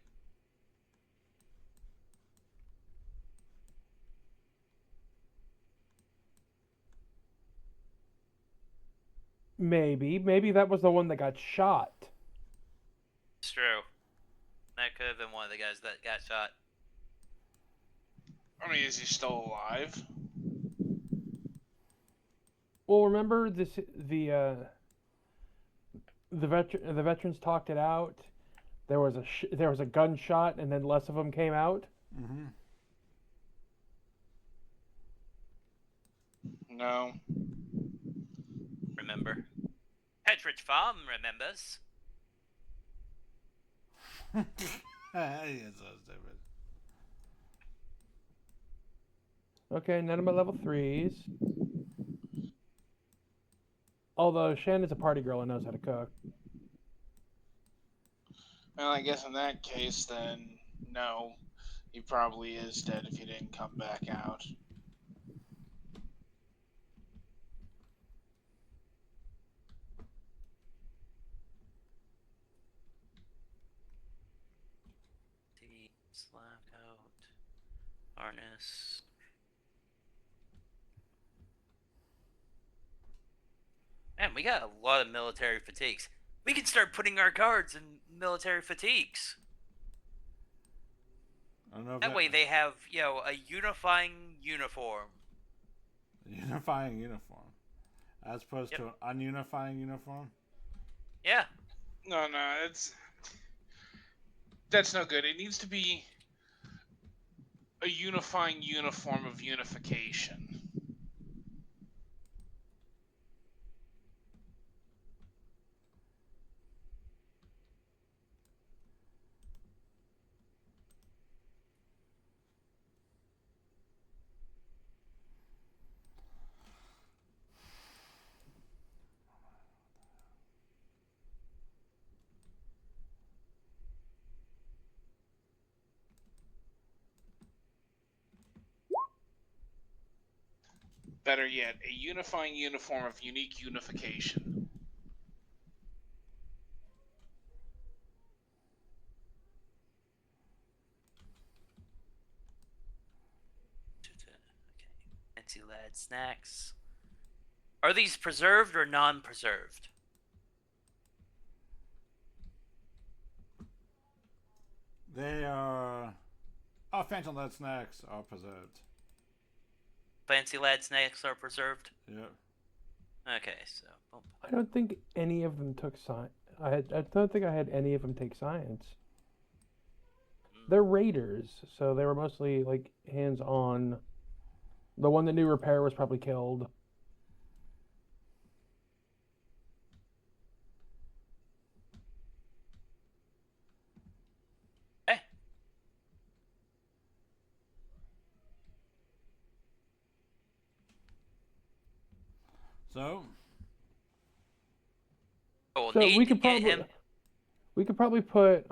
Maybe that was the one that got shot. It's true. That could have been one of the guys that got shot. I mean, is he still alive? Well, remember the veterans talked it out. There was a gunshot, and then less of them came out. Mm-hmm. No. Remember? Petridge Farm remembers. He's so stupid. Okay, none of my level 3s. Although Shannon's a party girl and knows how to cook. Well, I guess in that case, then, no. He probably is dead if he didn't come back out. Slap out. Harness. Man, we got a lot of military fatigues. We can start putting our guards in military fatigues. I don't know if That way they have, a unifying uniform. Unifying uniform. As opposed to an ununifying uniform? Yeah. No, that's no good. It needs to be a unifying uniform of unification. Better yet, a unifying uniform of unique unification. Okay. Fancy lad snacks. Are these preserved or non-preserved? They are... Oh, Phantom Led Snacks are preserved. Fancy lad snacks are preserved? Yep. Okay, so... boom. I don't think any of them took science. I don't think I had any of them take science. They're raiders, so they were mostly like hands-on. The one that knew repair was probably killed. Eh. So, We'll So need we to could get probably him. put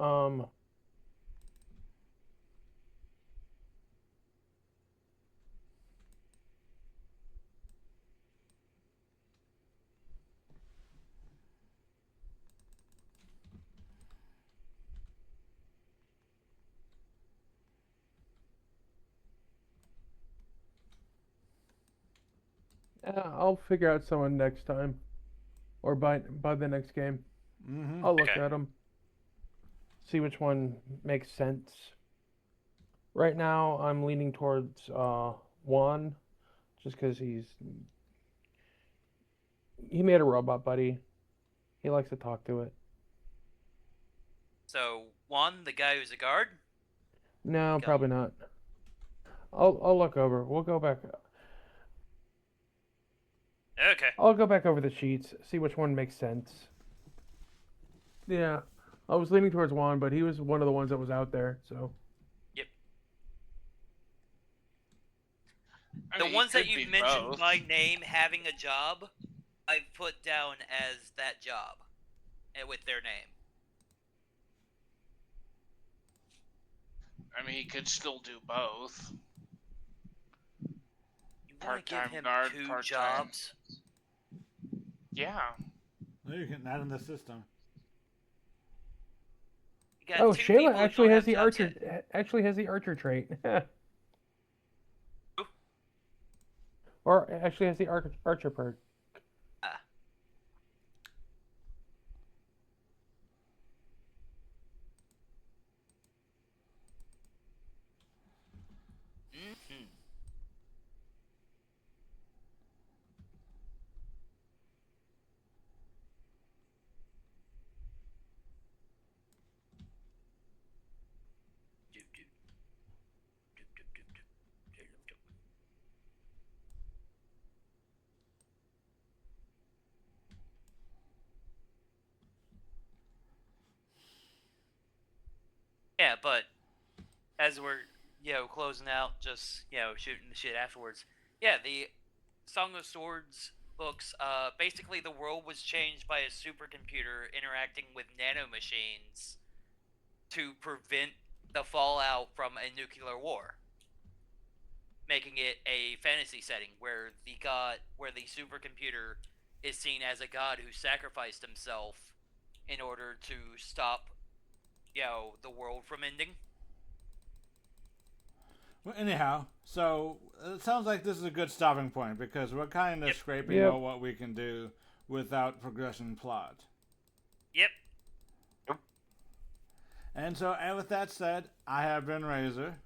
I'll figure out someone next time, or by the next game. I'll look Okay. at them, see which one makes sense. Right now, I'm leaning towards Juan, just because he made a robot buddy. He likes to talk to it. So Juan, the guy who's a guard. No, Go. probably not. I'll look over. We'll go back. Okay. I'll go back over the sheets, see which one makes sense. Yeah, I was leaning towards Juan, but he was one of the ones that was out there. So Yep. I The mean, he ones that could be you've mentioned both. by name having a job, I've put down as that job, and with their name. I mean, he could still do both. You want to give Part-time him guard, 2 part-time. jobs? Yeah. well, you can add in the system. You got oh, 2 Shayla people who actually don't has have the jobs archer. yet. Actually has the archer trait. Who? Or actually has the archer perk. Ah. Mm-hmm. Yeah, but as we're closing out, just shooting the shit afterwards. Yeah, the Song of Swords books. Basically, the world was changed by a supercomputer interacting with nanomachines to prevent the fallout from a nuclear war, making it a fantasy setting where the supercomputer is seen as a god who sacrificed himself in order to stop, the world from ending. Well, anyhow, so it sounds like this is a good stopping point because we're kind of Yep. scraping Yep. out what we can do without progression plot. Yep. And so, and with that said, I have been Razor,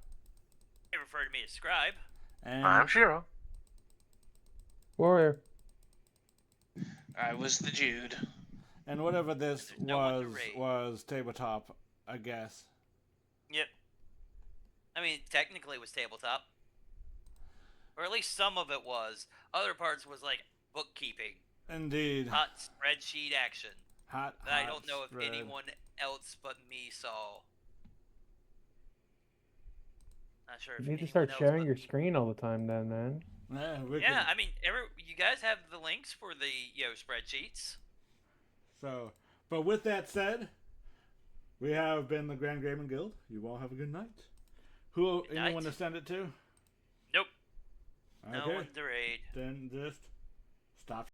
They refer to me as Scribe. and I'm Shiro. Warrior. I was the Jude. and whatever this There's no one to raid. was tabletop, I guess. Yep. I mean, technically it was tabletop. Or at least some of it was. Other parts was like bookkeeping. Indeed. Hot spreadsheet action. Hot. That I don't know spread. if anyone else but me saw. Not sure if You need to anyone start else sharing but your me. screen all the time, then, man. Yeah, we Yeah, could- I mean, you guys have the links for the spreadsheets. So, but with that said, we have been the Grand Gaming Guild. You all have a good night. Who Good anyone night. to send it to? Nope. Okay. No one to raid. Then just stop.